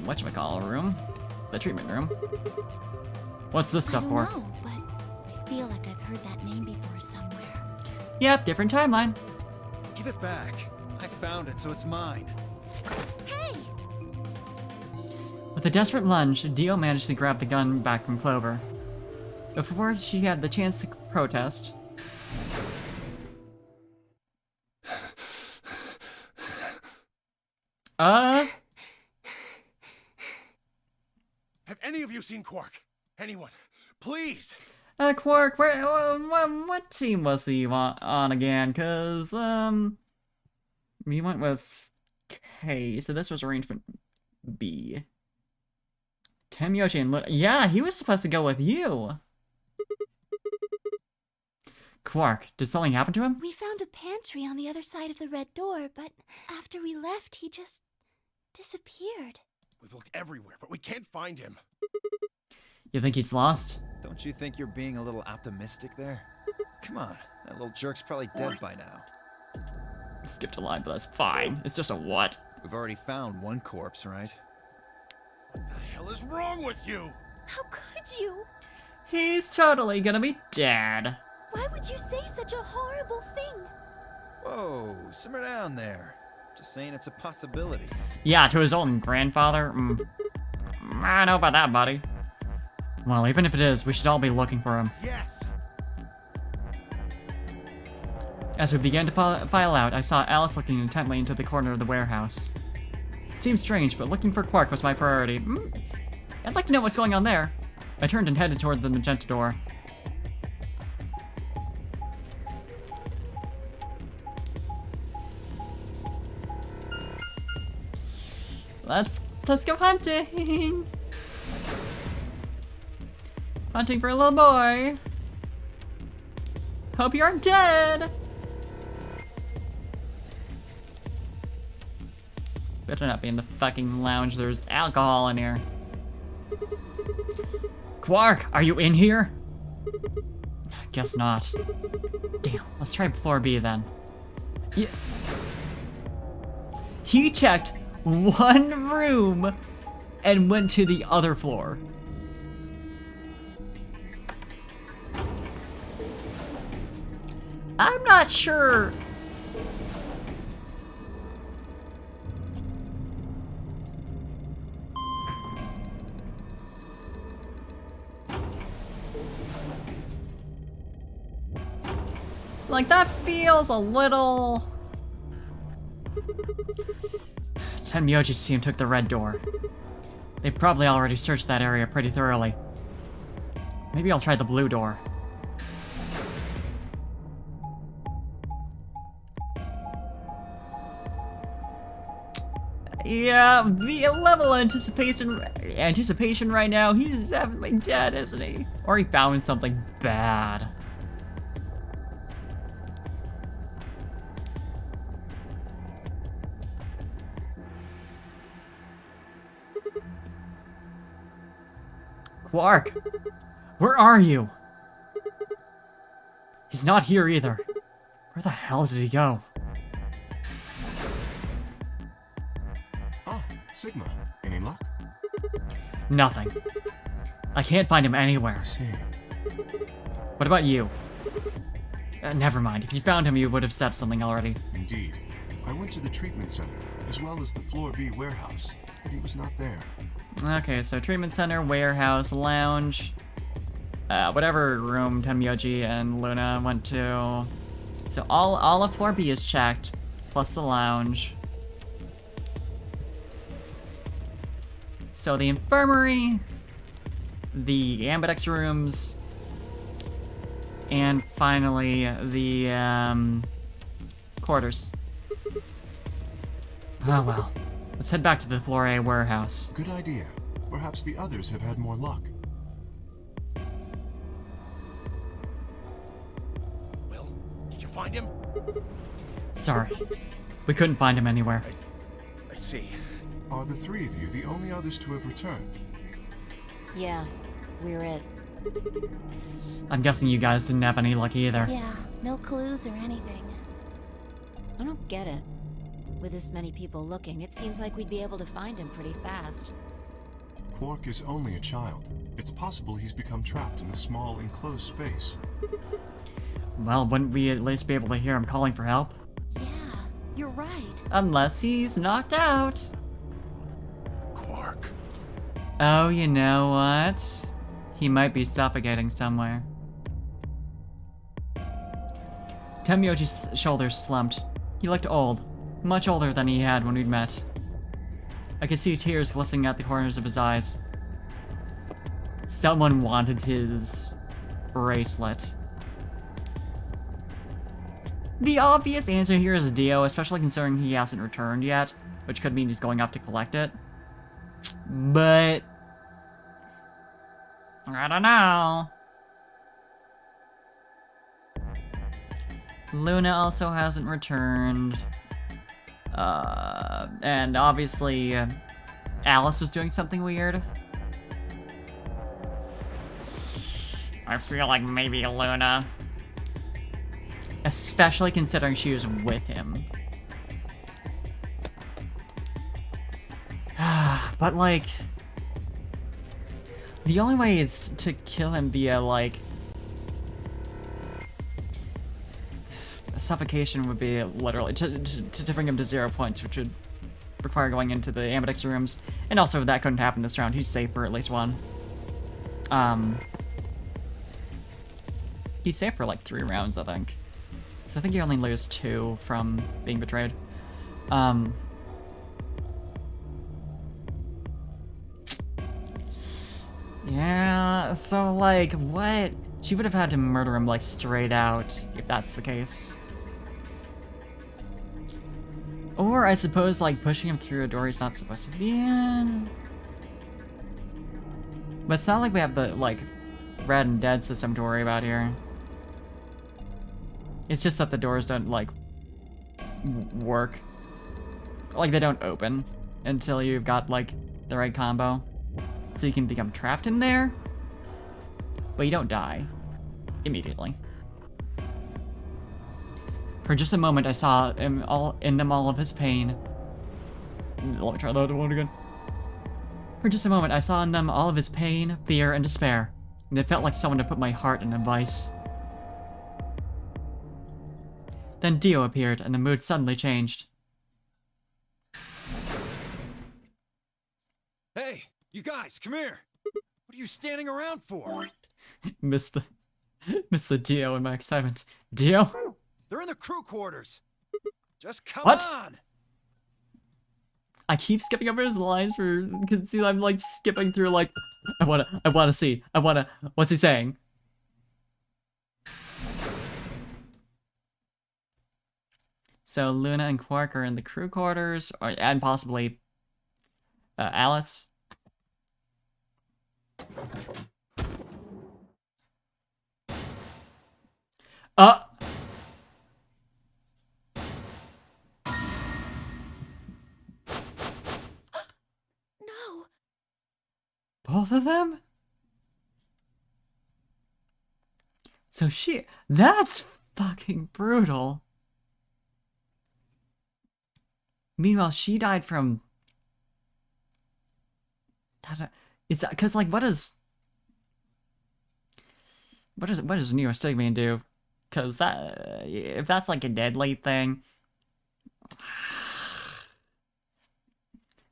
whatchamacallit room? The treatment room. What's this stuff for? I don't know, but I feel like I've heard that name before somewhere. Yep, different timeline. Give it back. I found it, so it's mine. Hey! With a desperate lunge, Dio managed to grab the gun back from Clover. Before she had the chance to protest, Have any of you seen Quark? Anyone? Please! Quark, what team was he on again? Cause, we went with K, so this was arrangement B. Tenmyoji and yeah, he was supposed to go with you. Quark, did something happen to him? We found a pantry on the other side of the red door, but after we left, he just disappeared. We've looked everywhere, but we can't find him. You think he's lost? Don't you think you're being a little optimistic there? Come on, that little jerk's probably dead by now. Skipped a line, but that's fine. It's just a what? We've already found one corpse, right? What the hell is wrong with you? How could you? He's totally gonna be dead. Why would you say such a horrible thing? Whoa, simmer down there. Just saying it's a possibility. Yeah, to his own grandfather? I don't know about that, buddy. Well, even if it is, we should all be looking for him. Yes! As we began to file out, I saw Alice looking intently into the corner of the warehouse. It seemed strange, but looking for Quark was my priority. I'd like to know what's going on there. I turned and headed toward the magenta door. Let's go hunting! Hunting for a little boy! Hope you aren't dead! Better not be in the fucking lounge, there's alcohol in here. Quark, are you in here? Guess not. Damn, let's try floor B then. Yeah. He checked one room and went to the other floor. I'm not sure. Like, that feels a little... Tenmyoji's team took the red door. They probably already searched that area pretty thoroughly. Maybe I'll try the blue door. Yeah, the level of anticipation right now, he's definitely dead, isn't he? Or he found something bad. Quark, where are you? He's not here either. Where the hell did he go? Oh, Sigma. Any luck? Nothing. I can't find him anywhere. I see. What about you? Never mind. If you found him, you would have said something already. Indeed. I went to the treatment center, as well as the Floor B warehouse, but he was not there. Okay, so treatment center, warehouse, lounge, whatever room Tenmyoji and Luna went to. So all of floor B is checked, plus the lounge. So the infirmary, the ambidex rooms, and finally the quarters. Oh well. Let's head back to the Floor A warehouse. Good idea. Perhaps the others have had more luck. Will, did you find him? Sorry. We couldn't find him anywhere. I see. Are the three of you the only others to have returned? Yeah, we're it. I'm guessing you guys didn't have any luck either. Yeah, no clues or anything. I don't get it. With this many people looking, it seems like we'd be able to find him pretty fast. Quark is only a child. It's possible he's become trapped in a small, enclosed space. Well, wouldn't we at least be able to hear him calling for help? Yeah, you're right. Unless he's knocked out. Quark. Oh, you know what? He might be suffocating somewhere. Tenmyoji's shoulders slumped. He looked old. Much older than he had when we'd met. I could see tears glistening at the corners of his eyes. Someone wanted his bracelet. The obvious answer here is Dio, especially considering he hasn't returned yet, which could mean he's going off to collect it. But I don't know. Luna also hasn't returned. And obviously, Alice was doing something weird. I feel like maybe Luna. Especially considering she was with him. But, like, the only way is to kill him via, like, suffocation would be literally to bring him to 0 points, which would require going into the ambidex rooms. And also, that couldn't happen this round. He's safe for at least one. He's safe for like 3 rounds, I think. So I think you only lose 2 from being betrayed. Yeah, so like, what? She would have had to murder him like straight out, if that's the case. Or I suppose like pushing him through a door he's not supposed to be in. But it's not like we have the like red and dead system to worry about here. It's just that the doors don't like work. Like they don't open until you've got like the right combo. So you can become trapped in there, but you don't die immediately. For just a moment, I saw him all of his pain. Let me try that one again. For just a moment, I saw in them all of his pain, fear, and despair, and it felt like someone had put my heart in a vice. Then Dio appeared, and the mood suddenly changed. Hey, you guys, come here! What are you standing around for? Miss the Dio in my excitement. Dio? They're in the crew quarters! Just come What? on! I keep skipping over his lines because see, I'm like skipping through like, what's he saying? So Luna and Quark are in the crew quarters, and possibly Alice. No! Both of them? So that's fucking brutal. Meanwhile, she died from... Is that... Because, like, what does neostigmine do? Because that... If that's, like, a deadly thing...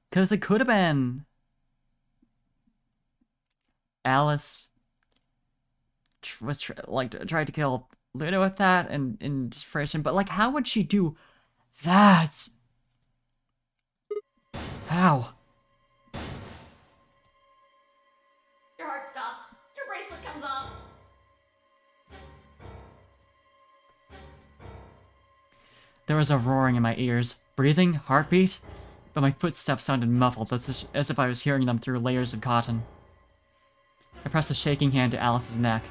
Because it could have been... Alice... tried to kill Luna with that in desperation, but, like, how would she do that? How? Your heart stops. Your bracelet comes off. There was a roaring in my ears. Breathing, heartbeat, but my footsteps sounded muffled, as if I was hearing them through layers of cotton. I pressed a shaking hand to Alice's neck.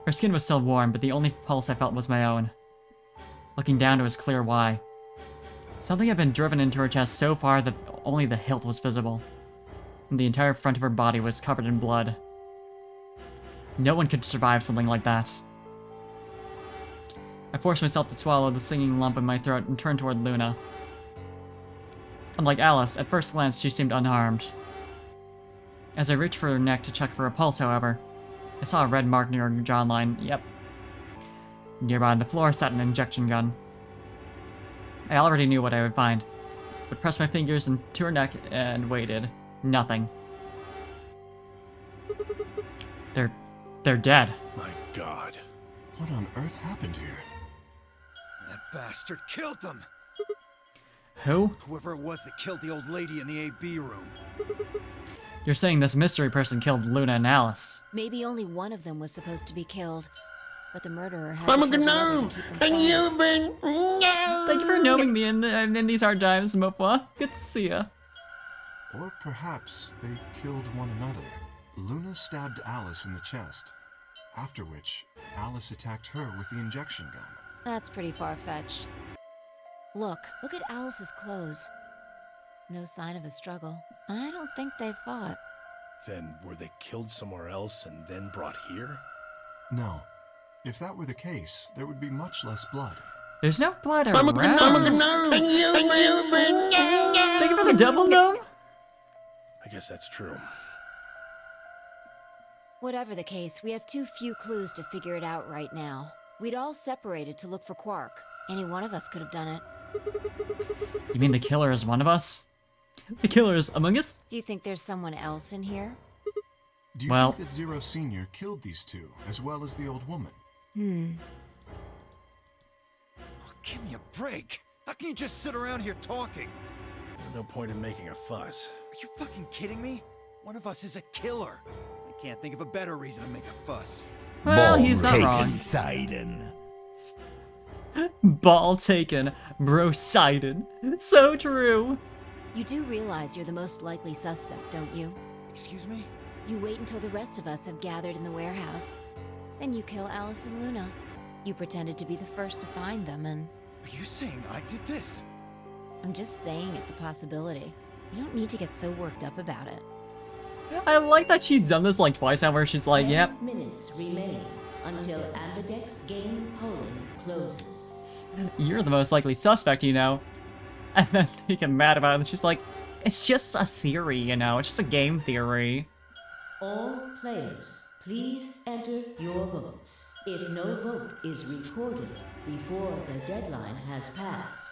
Her skin was still warm, but the only pulse I felt was my own. Looking down, it was clear why. Something had been driven into her chest so far that only the hilt was visible, and the entire front of her body was covered in blood. No one could survive something like that. I forced myself to swallow the stinging lump in my throat and turned toward Luna. Unlike Alice, at first glance she seemed unharmed. As I reached for her neck to check for a pulse, however, I saw a red mark near her jawline. Yep. Nearby on the floor sat an injection gun. I already knew what I would find, but pressed my fingers into her neck and waited. Nothing. They're dead. My God. What on earth happened here? That bastard killed them! Who? Whoever it was that killed the old lady in the AB room. You're saying this mystery person killed Luna and Alice. Maybe only one of them was supposed to be killed, but the murderer had I'm to a kill the other gnome, to keep them and quiet. you've been no. Thank you for knowing me in these hard times, Mopwa. Good to see ya. Or perhaps they killed one another. Luna stabbed Alice in the chest, after which Alice attacked her with the injection gun. That's pretty far-fetched. Look at Alice's clothes. No sign of a struggle. I don't think they fought. Then were they killed somewhere else and then brought here? No. If that were the case, there would be much less blood. There's no blood I'm a around. gnome, and you've been no. Thank you for the double gnome. I guess that's true. Whatever the case, we have too few clues to figure it out right now. We'd all separated to look for Quark. Any one of us could have done it. You mean the killer is one of us? The killer is among us? Do you think there's someone else in here? Do you Well- think that Zero Sr. killed these two, as well as the old woman? Give me a break. How can you just sit around here talking? No point in making a fuss. Are you fucking kidding me? One of us is a killer. I can't think of a better reason to make a fuss. Well, he's not wrong. Poseidon. Ball taken, bro sided. So true. You do realize you're the most likely suspect, don't you? Excuse me? You wait until the rest of us have gathered in the warehouse. Then you kill Alice and Luna. You pretended to be the first to find them, and Are you saying I did this? I'm just saying it's a possibility. You don't need to get so worked up about it. I like that she's done this like twice now where she's like, 10 yep, minutes remain until Ambidex game polling closes. you're the most likely suspect, you know. And then they get mad about it and she's like, it's just a theory, you know, it's just a game theory. All players, please enter your votes. If no vote is recorded before the deadline has passed,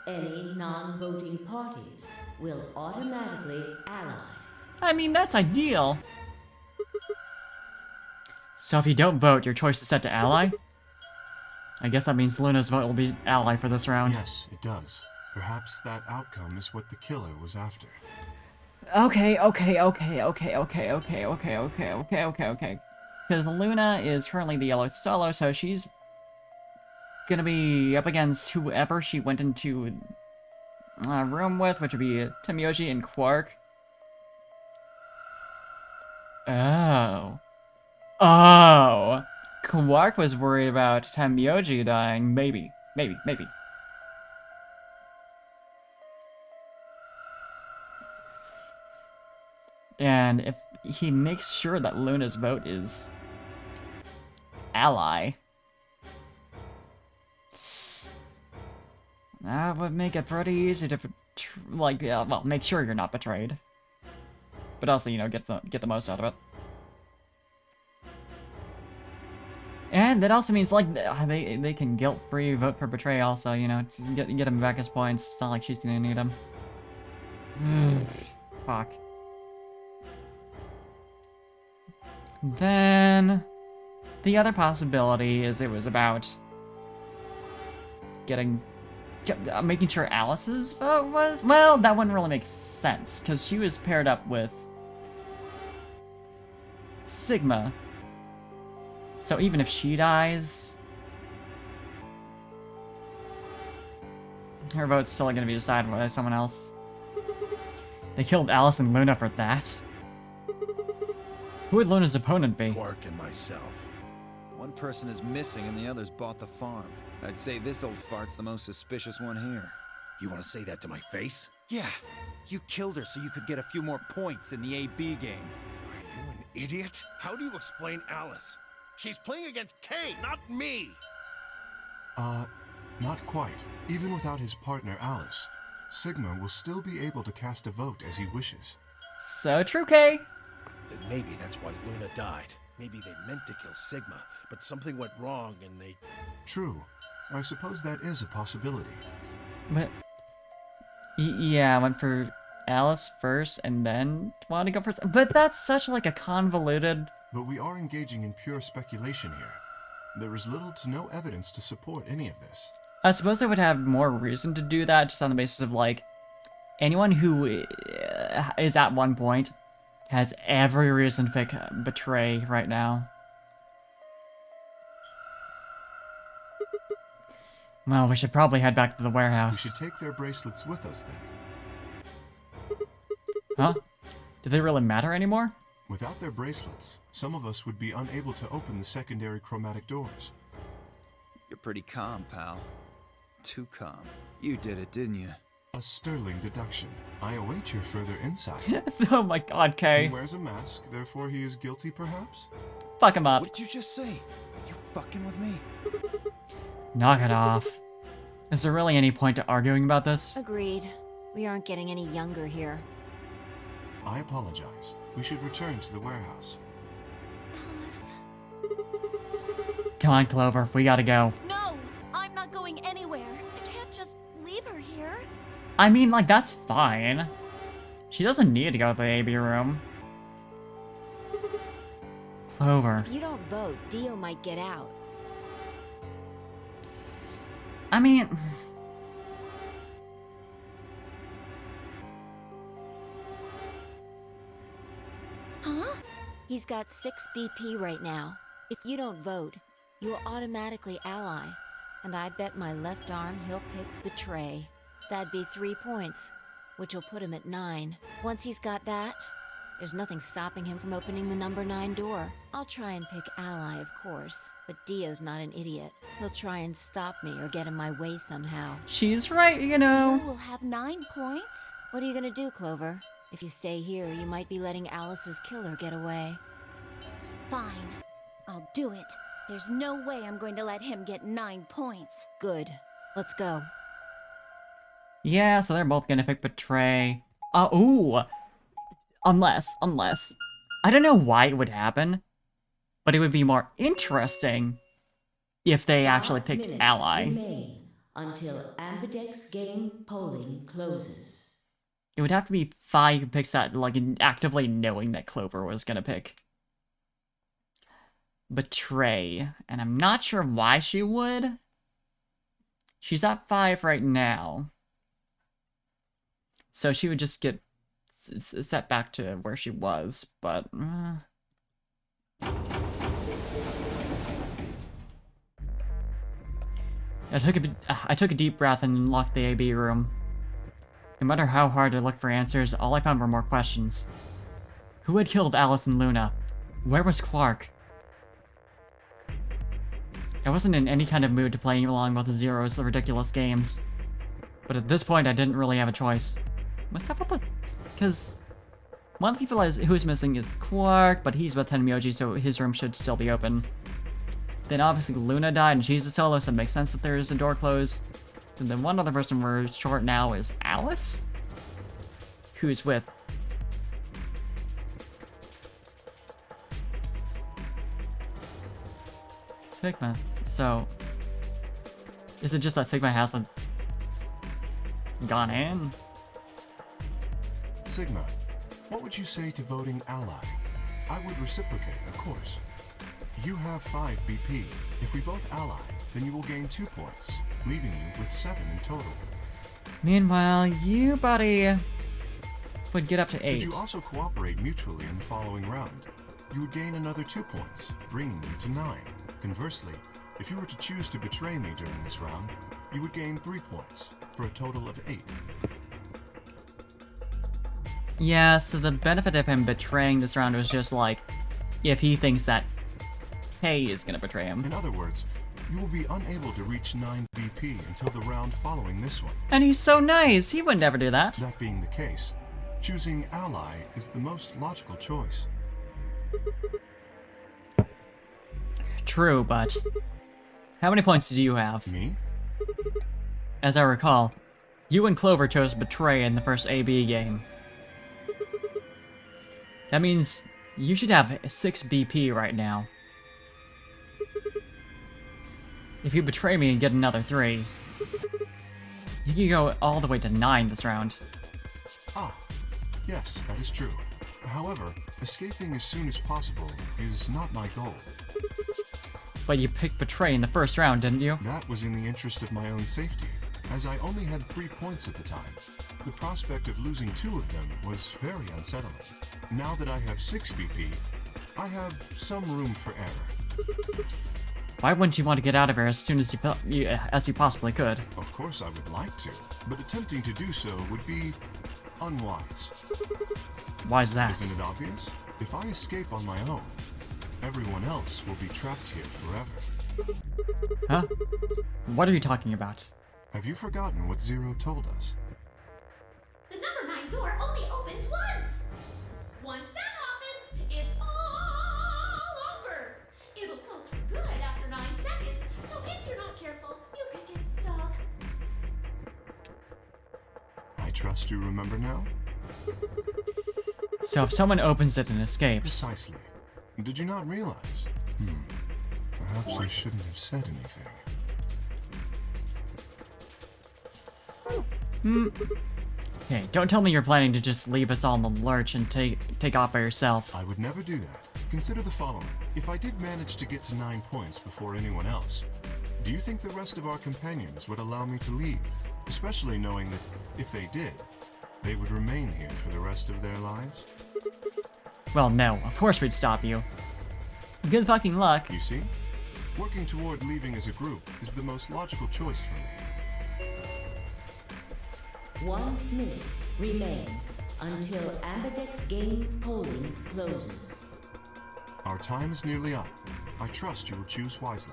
any non-voting parties will automatically ally. I mean, that's ideal. So if you don't vote, your choice is set to ally? I guess that means Luna's vote will be ally for this round. Yes, it does. Perhaps that outcome is what the killer was after. Okay. Because Luna is currently the yellow solo, so she's gonna be up against whoever she went into a room with, which would be Tamayoshi and Quark. Oh. Quark was worried about Tamayoshi dying. Maybe. And if he makes sure that Luna's vote is ally, that would make it pretty easy to, well, make sure you're not betrayed. But also, you know, get the most out of it. And that also means, like, they can guilt-free vote for betray also, you know, just get him back his points. It's not like she's gonna need him. Fuck. Then, the other possibility is it was about making sure Alice's vote was, well, that wouldn't really make sense, because she was paired up with Sigma. So even if she dies, her vote's still gonna be decided by someone else. They killed Alice and Luna for that. Who would Luna's opponent be? Quark and myself. One person is missing and the others bought the farm. I'd say this old fart's the most suspicious one here. You want to say that to my face? Yeah, you killed her so you could get a few more points in the AB game. Are you an idiot? How do you explain Alice? She's playing against Kay, not me! Not quite. Even without his partner Alice, Sigma will still be able to cast a vote as he wishes. So true, Kay. Then maybe that's why Luna died. Maybe they meant to kill Sigma, but something went wrong and they... True. I suppose that is a possibility. But yeah, I went for Alice first and then wanted to go for... But that's such like a convoluted... But we are engaging in pure speculation here. There is little to no evidence to support any of this. I suppose I would have more reason to do that just on the basis of, like, anyone who is at one point has every reason to pick Betray right now. Well, we should probably head back to the We warehouse. should take their bracelets with us then. Huh? Do they really matter anymore? Without their bracelets, some of us would be unable to open the secondary chromatic doors. You're pretty calm, pal. Too calm. You did it, didn't you? A sterling deduction. I await your further insight. Oh my god, He Kay. wears a mask, therefore he is guilty, perhaps? Fuck him up. What did you just say? Are you fucking with me? Knock it off. Is there really any point to arguing about this? Agreed. We aren't getting any younger here. I apologize. We should return to the warehouse. Alice. Come on, Clover, we gotta go. No! I'm not going anywhere. I can't just leave her here. I mean, like, that's fine. She doesn't need to go to the AB room. Clover. If you don't vote, Dio might get out. I mean... Huh? He's got 6 BP right now. If you don't vote, you'll automatically ally. And I bet my left arm he'll pick Betray. That'd be 3 points, which will put him at 9. Once he's got that, there's nothing stopping him from opening the number 9 door. I'll try and pick Ally, of course, but Dio's not an idiot. He'll try and stop me or get in my way somehow. She's right, you know. We'll have 9 points? What are you gonna do, Clover? If you stay here, you might be letting Alice's killer get away. Fine. I'll do it. There's no way I'm going to let him get 9 points. Good. Let's go. Yeah, so they're both gonna pick Betray. Ooh! Unless. I don't know why it would happen, but it would be more interesting if they actually 5 picked minutes Ally. remain until Ambidex game polling closes. It would have to be 5 picks that, like, actively knowing that Clover was gonna pick Betray. And I'm not sure why she would. She's at 5 right now. So she would just get set back to where she was, but... I took a deep breath and locked the AB room. No matter how hard I looked for answers, all I found were more questions. Who had killed Alice and Luna? Where was Quark? I wasn't in any kind of mood to play along with Zero's ridiculous games. But at this point, I didn't really have a choice. What's up with the... Because one of the people who's missing is Quark, but he's with Tenmyoji, so his room should still be open. Then obviously Luna died and she's a solo, so it makes sense that there's a door closed. And then one other person we're short now is Alice? Who's with... Sigma. So... Is it just that Sigma hasn't gone in? Sigma, what would you say to voting Ally? I would reciprocate, of course. You have 5 BP. If we both ally, then you will gain 2 points, leaving you with 7 in total. Meanwhile, you, buddy, would get up to 8. Should you also cooperate mutually in the following round, you would gain another 2 points, bringing you to 9. Conversely, if you were to choose to betray me during this round, you would gain 3 points, for a total of 8. Yeah, so the benefit of him betraying this round was just like, if he thinks that Hay is gonna betray him. In other words, you will be unable to reach 9 BP until the round following this one. And he's so nice, he would never do that. That being the case, choosing Ally is the most logical choice. True, but how many points do you have? Me? As I recall, you and Clover chose Betray in the first AB game. That means you should have 6 BP right now. If you betray me and get another 3, you can go all the way to 9 this round. Ah, yes, that is true. However, escaping as soon as possible is not my goal. But you picked Betray in the first round, didn't you? That was in the interest of my own safety, as I only had 3 points at the time. The prospect of losing 2 of them was very unsettling. Now that I have 6 BP, I have some room for error. Why wouldn't you want to get out of here as soon as you possibly could? Of course I would like to, but attempting to do so would be unwise. Why is that? Isn't it obvious? If I escape on my own, everyone else will be trapped here forever. Huh? What are you talking about? Have you forgotten what Zero told us? The number 9 door only opens once! Once that happens, it's all over! It'll close for good after 9 seconds, so if you're not careful, you could get stuck. I trust you remember now? So if someone opens it and escapes... Precisely. Did you not realize? Perhaps I shouldn't have said anything. Hey, don't tell me you're planning to just leave us all in the lurch and take off by yourself. I would never do that. Consider the following. If I did manage to get to 9 points before anyone else, Do you think the rest of our companions would allow me to leave? Especially knowing that if they did, they would remain here for the rest of their lives? Well, no, of course we'd stop you. Good fucking luck. You see? Working toward leaving as a group is the most logical choice for me. 1 minute remains until Ambidex game polling closes. Our time is nearly up. I trust you will choose wisely.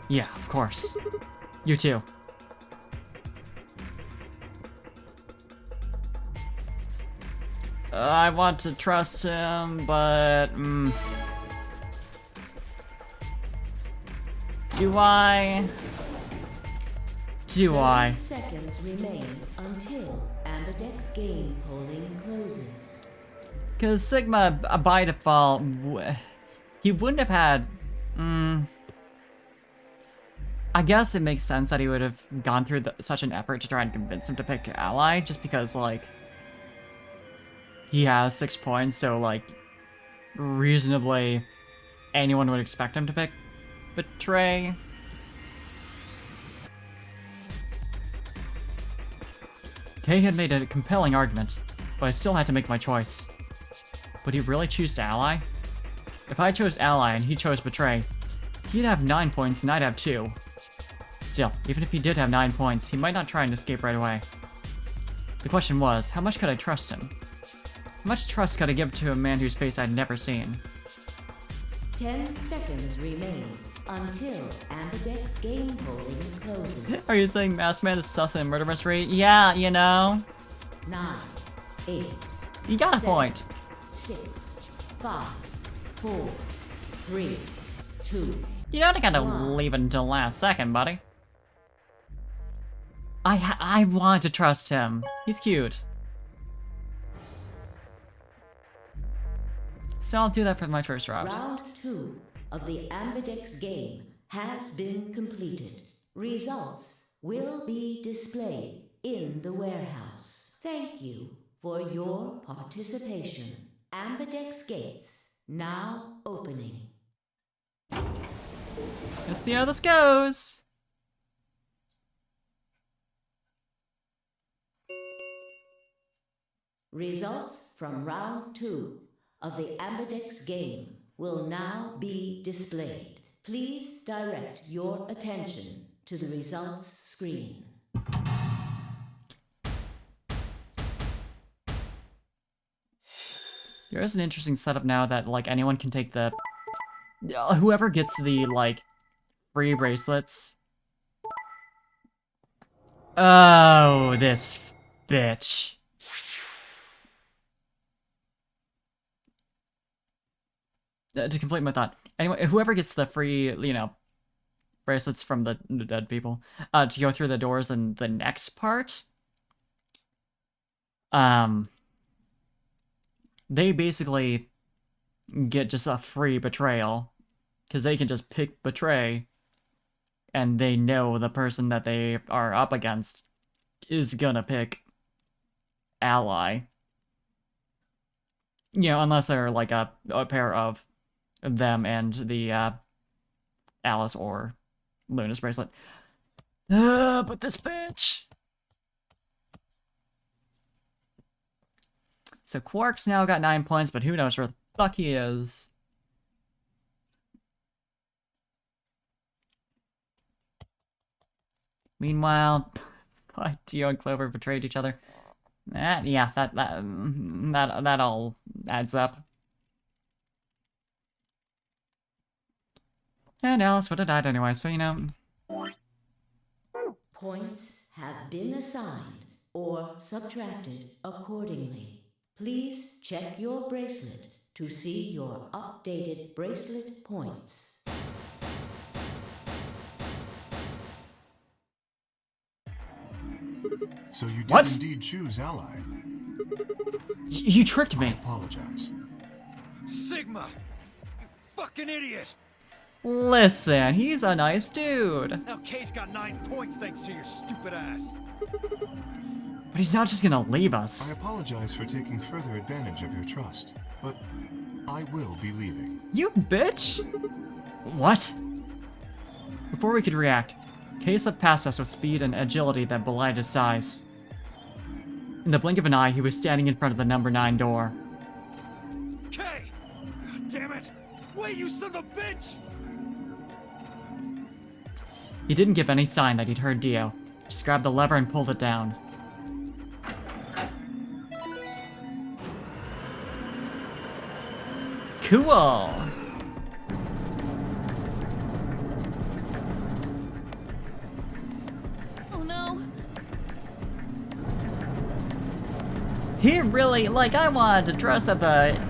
Yeah, of course. You too. I want to trust him, but... Do I? 30 seconds remain until Ambidex game polling closes. Because Sigma, by default, he wouldn't have had... I guess it makes sense that he would have gone through such an effort to try and convince him to pick Ally, just because, like, he has 6 points, so, like, reasonably anyone would expect him to pick Betray. Kay had made a compelling argument, but I still had to make my choice. Would he really choose Ally? If I chose Ally and he chose Betray, he'd have 9 points and I'd have 2. Still, even if he did have 9 points, he might not try and escape right away. The question was, how much could I trust him? How much trust could I give to a man whose face I'd never seen? 10 seconds remain until Ambidex game polling closes. Are you saying Masked Man is sus and murder mystery? Yeah, you know. 9, 8. You got a 7, point. 6, 5, 4, 3, 2. You don't gotta 1. leave it until last second, buddy. I want to trust him. He's cute. So I'll do that for my first round. Round 2 of the Ambidex game has been completed. Results will be displayed in the warehouse. Thank you for your participation. Ambidex gates now opening. Let's see how this goes. Results from round 2 of the Ambidex game will now be displayed. Please direct your attention to the results screen. There is an interesting setup now that, like, anyone can take the... whoever gets the, like, free bracelets. Oh, this bitch. To complete my thought. Anyway, whoever gets the free, you know, bracelets from the dead people, to go through the doors in the next part, they basically get just a free betrayal, because they can just pick Betray, and they know the person that they are up against is gonna pick Ally. You know, unless they're like a pair of them and the Alice or Luna's bracelet. But this bitch! So Quark's now got 9 points, but who knows where the fuck he is. Meanwhile, Tio and Clover betrayed each other. Yeah, that all adds up. And Alice would have died anyway, so you know. Points have been assigned or subtracted accordingly. Please check your bracelet to see your updated bracelet points. So you did What? indeed choose Ally. You tricked I me. apologize. Sigma! You fucking idiot! Listen, he's a nice dude. Now Kay's got 9 points thanks to your stupid ass. But he's not just gonna leave I us. apologize for taking further advantage of your trust, but I will be leaving. You bitch! What? Before we could react, Kay slipped past us with speed and agility that belied his size. In the blink of an eye, he was standing in front of the number 9 door. Kay! God damn it! Wait, you son of a bitch! He didn't give any sign that he'd heard Dio. Just grabbed the lever and pulled it down. Cool! Oh no. He really, like, I wanted to trust that the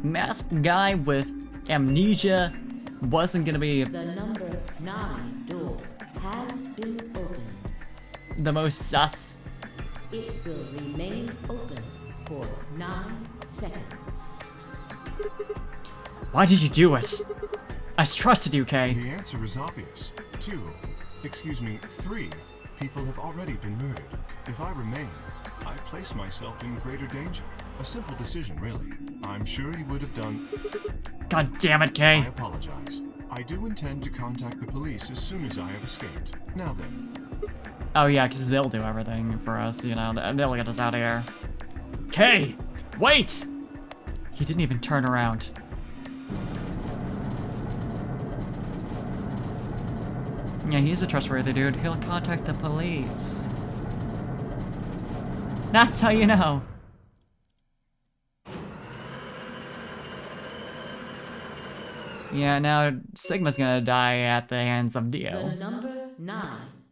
masked guy with amnesia wasn't gonna be The number 9 door has been opened. the most sus. It will remain open for 9 seconds. Why did you do it? I trusted you, Kay. The answer is obvious. 3 people have already been murdered. If I remain, I place myself in greater danger. A simple decision, really. I'm sure you would have done... God damn it, I Kay. apologize. I do intend to contact the police as soon as I have escaped. Now then. Oh yeah, because they'll do everything for us, you know. They'll get us out of here. Kay! Wait! He didn't even turn around. Yeah, he's a trustworthy dude. He'll contact the police. That's how you know. Yeah, now Sigma's gonna die at the hands of The Dio. number 9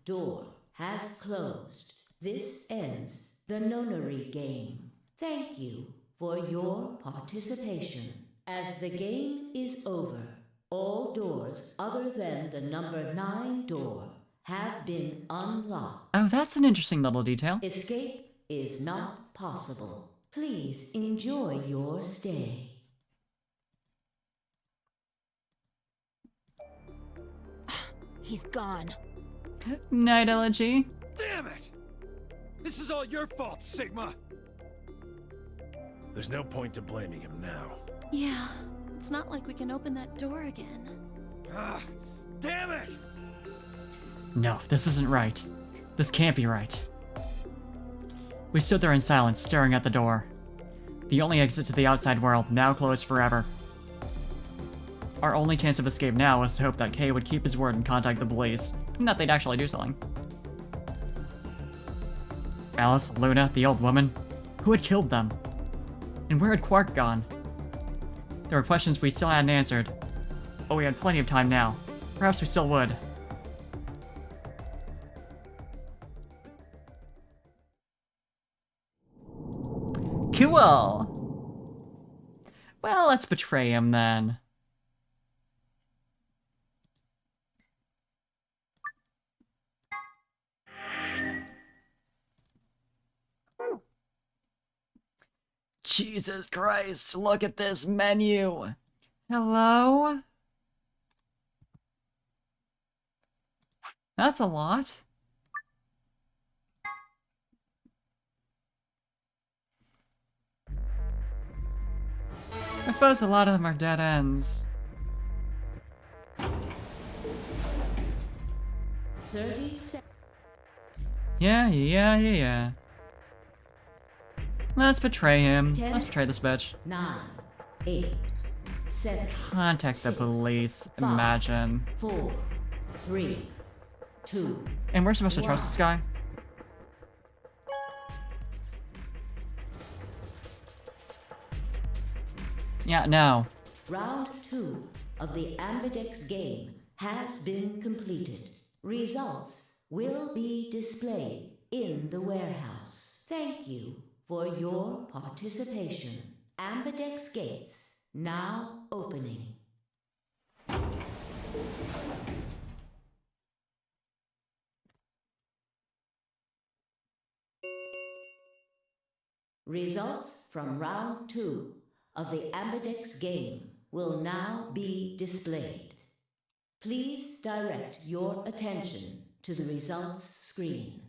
door has closed. This ends the nonary game. Thank you for your participation. As the game is over, all doors other than the number 9 door have been unlocked. Oh, that's an interesting little detail. Escape is not possible. Please enjoy your stay. He's gone. Night, Elegy. Damn it! This is all your fault, Sigma! There's no point to blaming him now. Yeah, it's not like we can open that door again. Ah, damn it! No, this isn't right. This can't be right. We stood there in silence, staring at the door. The only exit to the outside world, now closed forever. Our only chance of escape now was to hope that Kay would keep his word and contact the police, and that they'd actually do something. Alice, Luna, the old woman, who had killed them? And where had Quark gone? There were questions we still hadn't answered, but we had plenty of time now. Perhaps we still would. Cool! Well, let's betray him then. Jesus Christ, look at this menu! Hello? That's a lot. I suppose a lot of them are dead ends. 30 seconds. Yeah. Let's betray him. 10, Let's betray this bitch. 9, 8, 7. Contact the 6, police. 5, Imagine. 4, 3, 2. And we're supposed to trust this guy? Yeah, no. Round 2 of the Ambidex game has been completed. Results will be displayed in the warehouse. Thank you for your participation. Ambidex gates now opening. Results from round 2 of the Ambidex game will now be displayed. Please direct your attention to the results screen.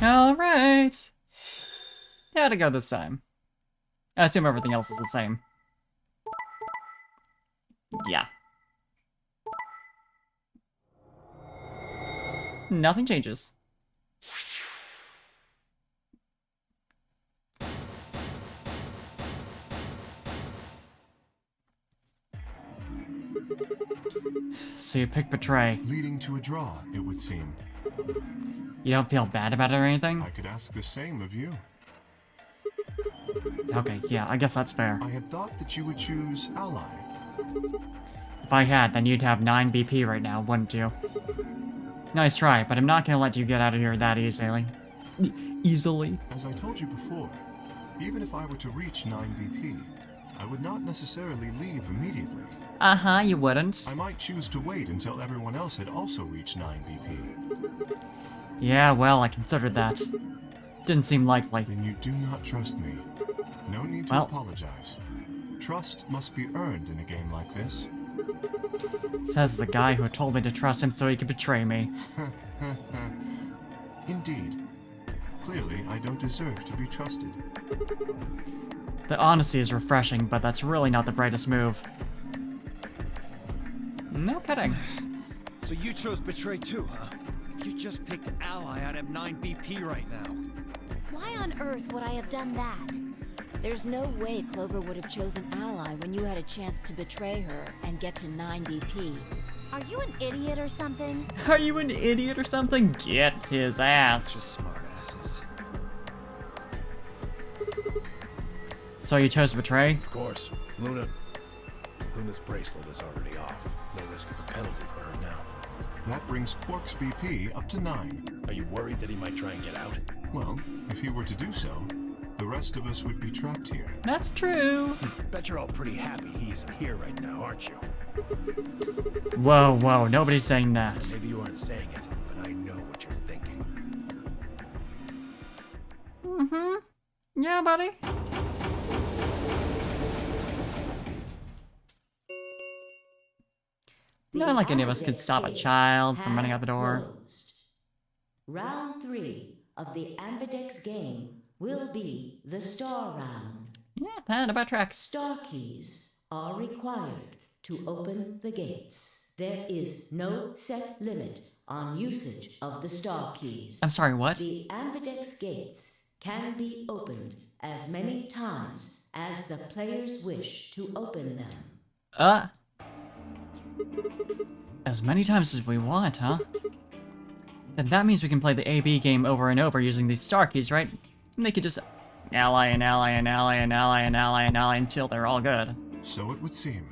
Alright. How'd it go this time? I assume everything else is the same. Yeah. Nothing changes. So you pick Betray. Leading to a draw, it would seem. You don't feel bad about it or anything? I could ask the same of you. Okay, yeah, I guess that's fair. I had thought that you would choose Ally. If I had, then you'd have 9 BP right now, wouldn't you? Nice try, but I'm not gonna let you get out of here that easily. Easily? As I told you before, even if I were to reach 9 BP, I would not necessarily leave immediately. Uh-huh, you wouldn't. I might choose to wait until everyone else had also reached 9 BP. Yeah, well, I considered that. Didn't seem likely. Then you do not trust me. No need to apologize. Trust must be earned in a game like this. Says the guy who told me to trust him so he could betray me. Indeed. Clearly, I don't deserve to be trusted. The honesty is refreshing, but that's really not the brightest move. No kidding. So you chose Betray too, huh? You just picked Ally out of 9 BP right now. Why on earth would I have done that? There's no way Clover would have chosen Ally when you had a chance to betray her and get to 9 BP. Are you an idiot or something? Are you an idiot or something? Get his ass. Just smartasses. So you chose Betray? Of course. Luna's bracelet is already off. No risk of a penalty for her now. That brings Quark's BP up to 9. Are you worried that he might try and get out? Well, if he were to do so, the rest of us would be trapped here. That's true. Bet you're all pretty happy he isn't here right now, aren't you? Whoa, whoa, nobody's saying that. Maybe you aren't saying it, but I know what you're thinking. Mm-hmm. Yeah, buddy. Not like any of us could stop a child from running out the door. Closed. Round 3 of the Ambidex game will be the Star Round. Yeah, that about tracks. Star keys are required to open the gates. There is no set limit on usage of the Star keys. I'm sorry, what? The Ambidex gates can be opened as many times as the players wish to open them. As many times as we want, huh? Then that means we can play the AB game over and over using these star keys, right? And they could just ally and ally and ally and ally and ally and ally until they're all good. So it would seem.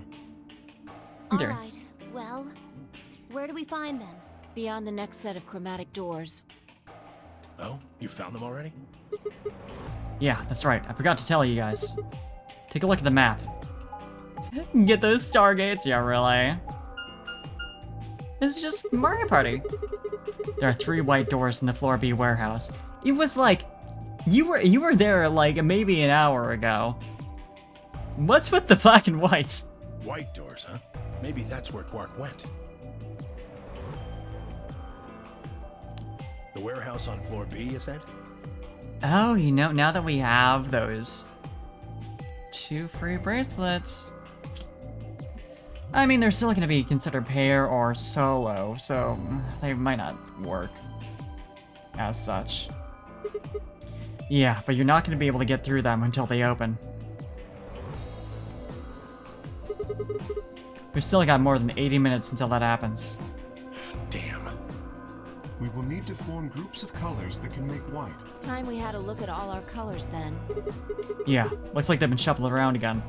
There. Alright, well, where do we find them? Beyond the next set of chromatic doors. Oh? You found them already? Yeah, that's right. I forgot to tell you guys. Take a look at the map. Get those stargates? Yeah, really? This is just Mario Party. There are 3 white doors in the Floor B warehouse. It was like, you were there like maybe an hour ago. What's with the black and white? White doors, huh? Maybe that's where Quark went. The warehouse on floor B, you said? Oh, you know, now that we have those 2 free bracelets. I mean, they're still going to be considered pair or solo, so they might not work as such. Yeah, but you're not going to be able to get through them until they open. We've still got more than 80 minutes until that happens. Damn. We will need to form groups of colors that can make white. Time we had a look at all our colors then. Yeah, looks like they've been shuffled around again.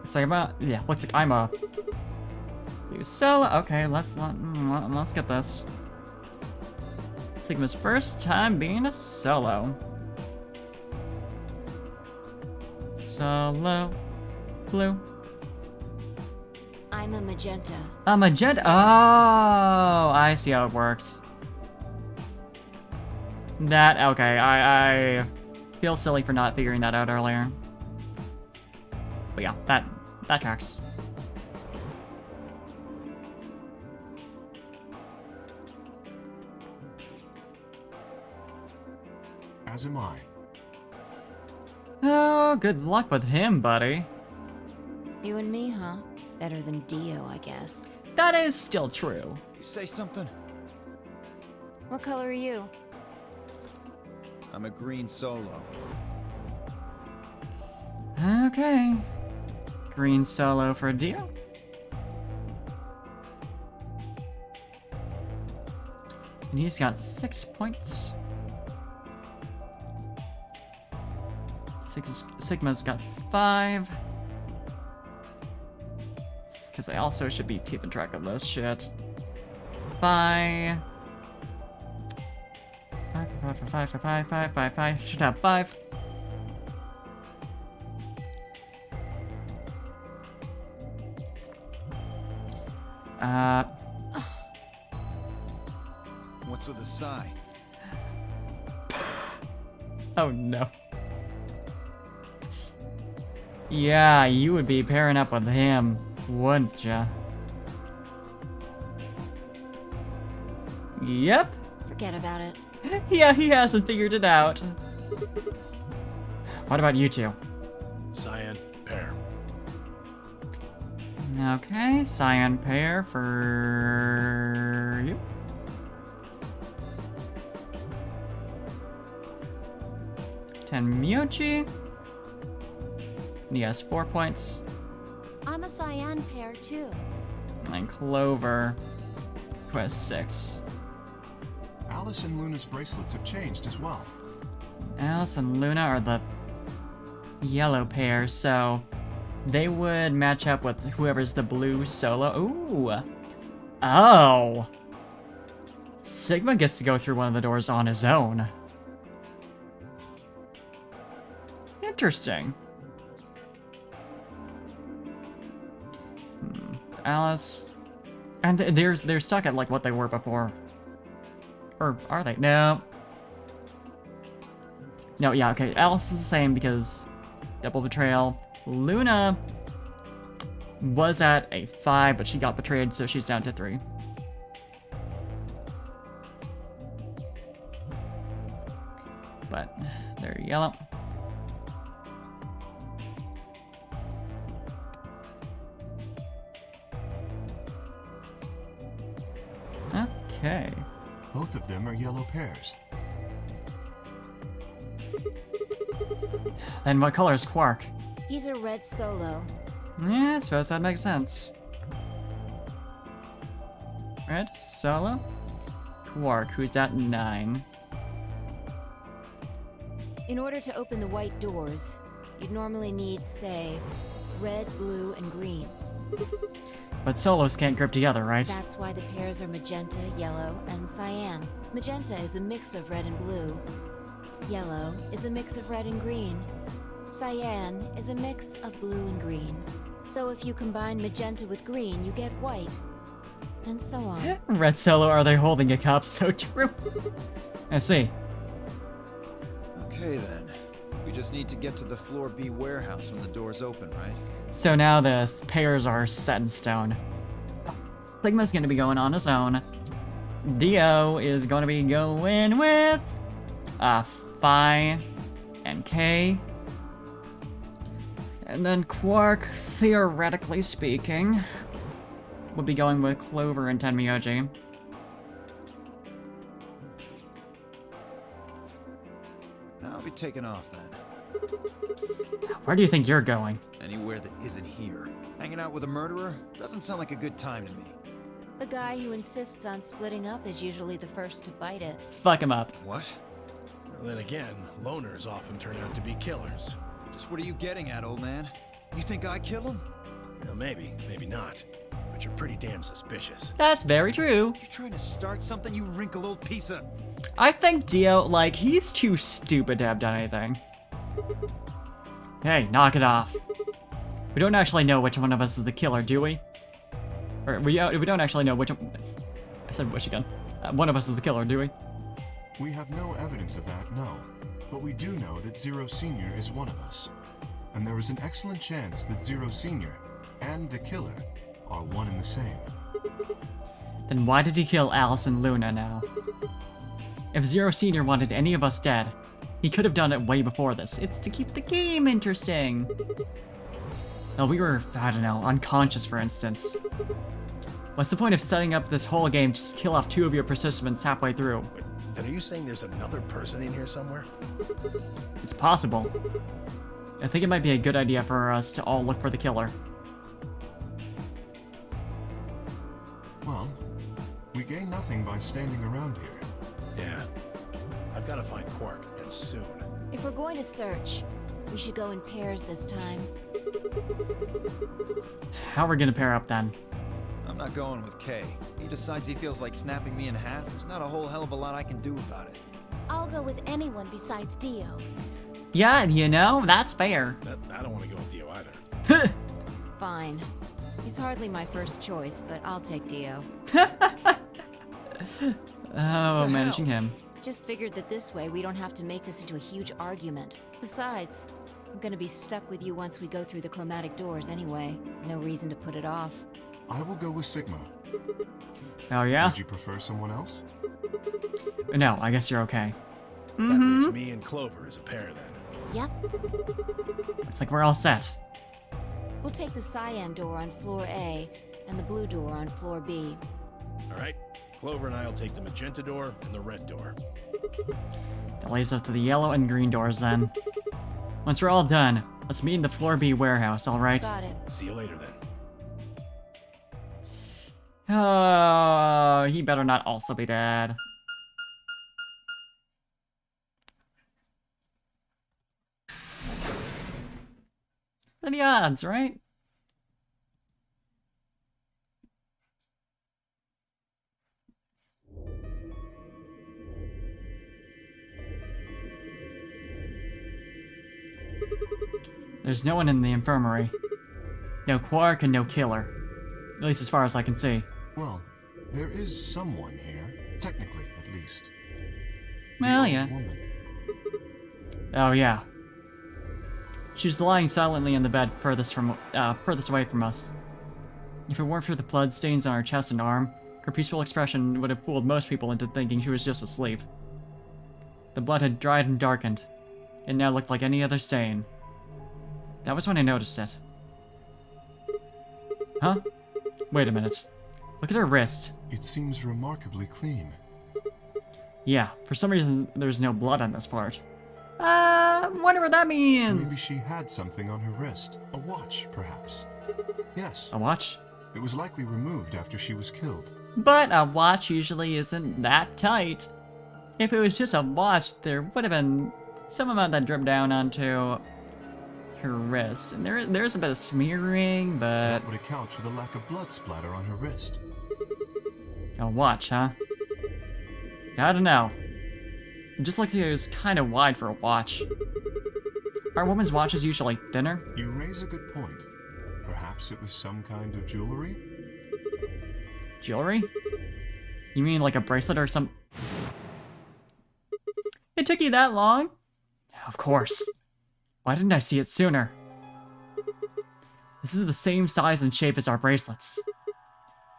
Looks like I'm a solo. Okay, let's get this. Sigma's first time being a solo. Solo. Blue. I'm a magenta. A magenta. Oh, I see how it works. That, okay, I feel silly for not figuring that out earlier. But yeah, that tracks. As am I. Oh, good luck with him, buddy. You and me, huh? Better than Dio, I guess. That is still true. You say something? What color are you? I'm a green solo. Okay. Green solo for Dio. And he's got 6 points. Sigma's got 5. Because I also should be keeping track of this shit. 5. 5. Should have 5. What's with the sigh? Oh no. Yeah, you would be pairing up with him, wouldn't ya? Yep. Forget about it. Yeah, he hasn't figured it out. What about you two? Cyan, pair. Okay, cyan pair for you. Tenmyoji. He has 4 points. I'm a cyan pair too. And Clover, who has 6. Alice and Luna's bracelets have changed as well. Alice and Luna are the yellow pair, so they would match up with whoever's the blue solo. Ooh. Oh. Sigma gets to go through one of the doors on his own. Interesting. Alice. And they're stuck at like what they were before. Or are they? No. No, yeah, okay. Alice is the same because double betrayal. Luna was at a 5, but she got betrayed, so she's down to 3. But they're yellow. Okay. Both of them are yellow pairs. Then what color is Quark? He's a red solo. Yeah, I suppose that makes sense. Red, solo, Quark, who's at 9. In order to open the white doors, you'd normally need, say, red, blue, and green. But solos can't grip together, right? That's why the pairs are magenta, yellow, and cyan. Magenta is a mix of red and blue. Yellow is a mix of red and green. Cyan is a mix of blue and green. So if you combine magenta with green, you get white. And so on. Red solo, are they holding a cup? So true. I see. Okay then. We just need to get to the floor B warehouse when the doors open, right? So now the pairs are set in stone. Sigma's gonna be going on his own. Dio is gonna be going with Phi and K. And then Quark, theoretically speaking, would be going with Clover and Tenmyoji. I'll be taking off then. Where do you think you're going? Anywhere that isn't here. Hanging out with a murderer? Doesn't sound like a good time to me. The guy who insists on splitting up is usually the first to bite it. Fuck him up. What? Well, then again, loners often turn out to be killers. Just what are you getting at, old man? You think I kill him? Well, maybe, maybe not. But you're pretty damn suspicious. That's very true. You're trying to start something, you wrinkled old piece of... I think Dio, like, he's too stupid to have done anything. Hey, knock it off. We don't actually know which one of us is the killer, do we? Or we don't actually know which... I said which again. One of us is the killer, do we? We have no evidence of that, no. But we do know that Zero Senior is one of us. And there is an excellent chance that Zero Senior and the killer are one and the same. Then why did he kill Alice and Luna now? If Zero Senior wanted any of us dead, he could have done it way before this. It's to keep the game interesting. No, we were, I don't know, unconscious, for instance. What's the point of setting up this whole game to just kill off 2 of your participants halfway through? And are you saying there's another person in here somewhere? It's possible. I think it might be a good idea for us to all look for the killer. Well, we gain nothing by standing around here. Yeah. I've got to find Quark, and soon. If we're going to search, we should go in pairs this time. How are we gonna pair up then? I'm not going with Kay. He decides he feels like snapping me in half. There's not a whole hell of a lot I can do about it. I'll go with anyone besides Dio. Yeah, you know, that's fair. I don't want to go with Dio either. Fine. He's hardly my first choice, but I'll take Dio. Oh, managing him. Just figured that this way we don't have to make this into a huge argument. Besides, I'm gonna be stuck with you once we go through the chromatic doors anyway. No reason to put it off. I will go with Sigma. Oh, yeah? Would you prefer someone else? No, I guess you're okay. That leaves me and Clover as a pair then. Yep. It's like we're all set. We'll take the cyan door on floor A and the blue door on floor B. All right? Clover and I'll take the magenta door and the red door. That leaves us to the yellow and green doors then. Once we're all done, let's meet in the floor B warehouse, alright? Got it. See you later then. Oh, he better not also be dead. What are the odds, right? There's no one in the infirmary. No Quark and no killer. At least as far as I can see. Well, there is someone here, technically at least. Well, The yeah. old woman. Oh, yeah. She's lying silently in the bed furthest away from us. If it weren't for the blood stains on her chest and arm, her peaceful expression would have fooled most people into thinking she was just asleep. The blood had dried and darkened. It now looked like any other stain. That was when I noticed it. Huh? Wait a minute. Look at her wrist. It seems remarkably clean. Yeah, for some reason there's no blood on this part. Wonder what that means! Maybe she had something on her wrist. A watch, perhaps. Yes. A watch? It was likely removed after she was killed. But a watch usually isn't that tight. If it was just a watch, there would have been some amount that dripped down onto her wrist. And there's a bit of smearing, but... That would account for the lack of blood splatter on her wrist. A watch, huh? I don't know. It just looks like it was kind of wide for a watch. Are women's watches usually thinner? You raise a good point. Perhaps it was some kind of jewelry? Jewelry? You mean like a bracelet or some... It took you that long? Of course. Why didn't I see it sooner? This is the same size and shape as our bracelets.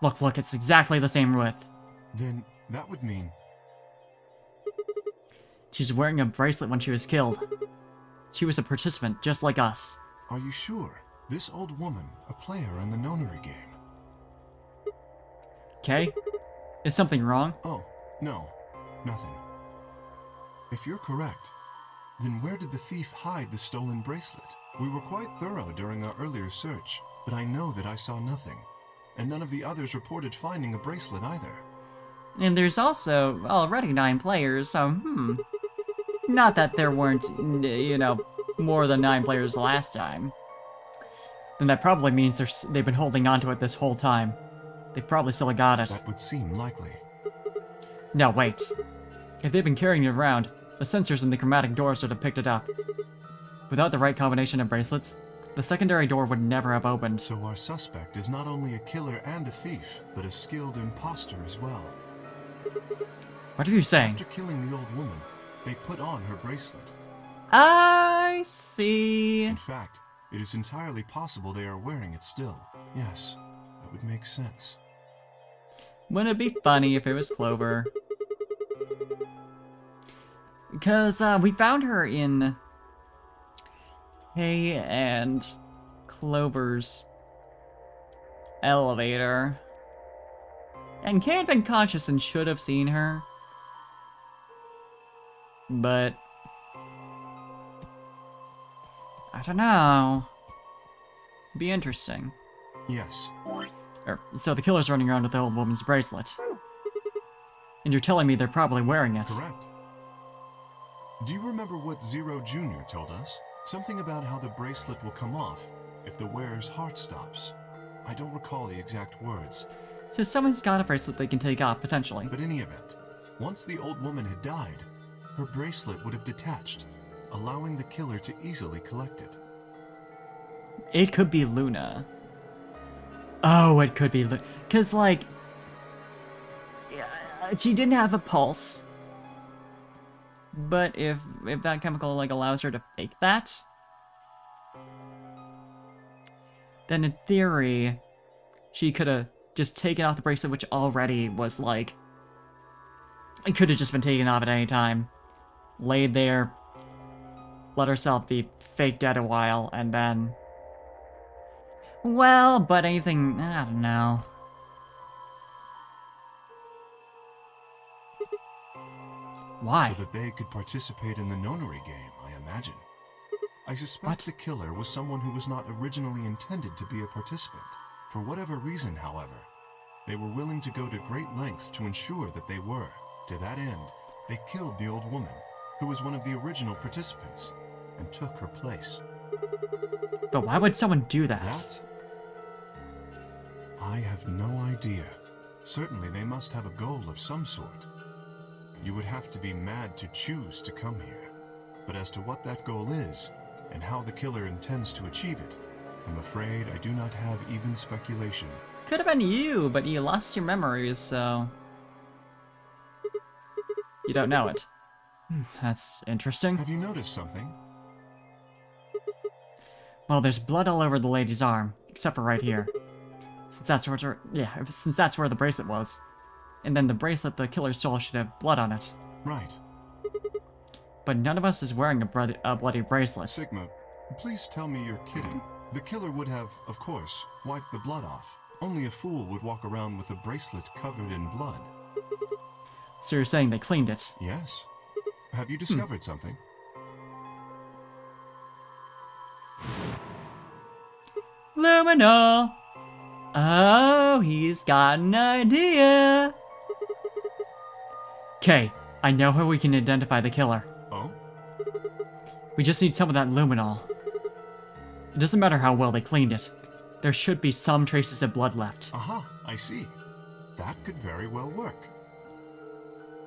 Look, it's exactly the same width. Then that would mean... She's wearing a bracelet when she was killed. She was a participant just like us. Are you sure? This old woman, a player in the nonary game. Okay? Is something wrong? Oh, no. Nothing. If you're correct, then where did the thief hide the stolen bracelet? We were quite thorough during our earlier search, but I know that I saw nothing. And none of the others reported finding a bracelet either. And there's also already 9 players, so Not that there weren't, more than 9 players last time. Then that probably means they've been holding on to it this whole time. They probably still got it. That would seem likely. No, wait. If they've been carrying it around, the sensors in the chromatic doors would have picked it up. Without the right combination of bracelets, the secondary door would never have opened. So our suspect is not only a killer and a thief, but a skilled imposter as well. What are you saying? After killing the old woman, they put on her bracelet. I see. In fact, it is entirely possible they are wearing it still. Yes, that would make sense. Wouldn't it be funny if it was Clover? Because we found her in A and Clover's elevator. And Kay had been conscious and should have seen her. But I don't know. Be interesting. Yes. So the killer's running around with the old woman's bracelet. And you're telling me they're probably wearing it. Correct. Do you remember what Zero Jr. told us? Something about how the bracelet will come off if the wearer's heart stops. I don't recall the exact words. So someone's got a bracelet they can take off, potentially. But in any event, once the old woman had died, her bracelet would have detached, allowing the killer to easily collect it. It could be Luna. Oh, it could be Luna. Because, like, she didn't have a pulse. But if that chemical, like, allows her to fake that, then in theory, she could have just taken off the bracelet, which already was, like, it could have just been taken off at any time. Laid there, let herself be fake dead a while, and then... Well, but anything... I don't know. Why? So that they could participate in the nonary game, I imagine. I suspect the killer was someone who was not originally intended to be a participant. For whatever reason, however, they were willing to go to great lengths to ensure that they were. To that end, they killed the old woman, who was one of the original participants, and took her place. But why would someone do that? That? I have no idea. Certainly they must have a goal of some sort. You would have to be mad to choose to come here. But as to what that goal is, and how the killer intends to achieve it, I'm afraid I do not have even speculation. Could have been you, but you lost your memories, so... You don't know it. That's interesting. Have you noticed something? Well, there's blood all over the lady's arm, except for right here. Since that's where the bracelet was. And then the bracelet the killer stole should have blood on it. Right. But none of us is wearing a bloody bracelet. Sigma, please tell me you're kidding. The killer would have, of course, wiped the blood off. Only a fool would walk around with a bracelet covered in blood. So you're saying they cleaned it? Yes. Have you discovered something? Luminol! Oh, he's got an idea! Okay, I know how we can identify the killer. Oh? We just need some of that luminol. It doesn't matter how well they cleaned it. There should be some traces of blood left. Aha, I see. That could very well work.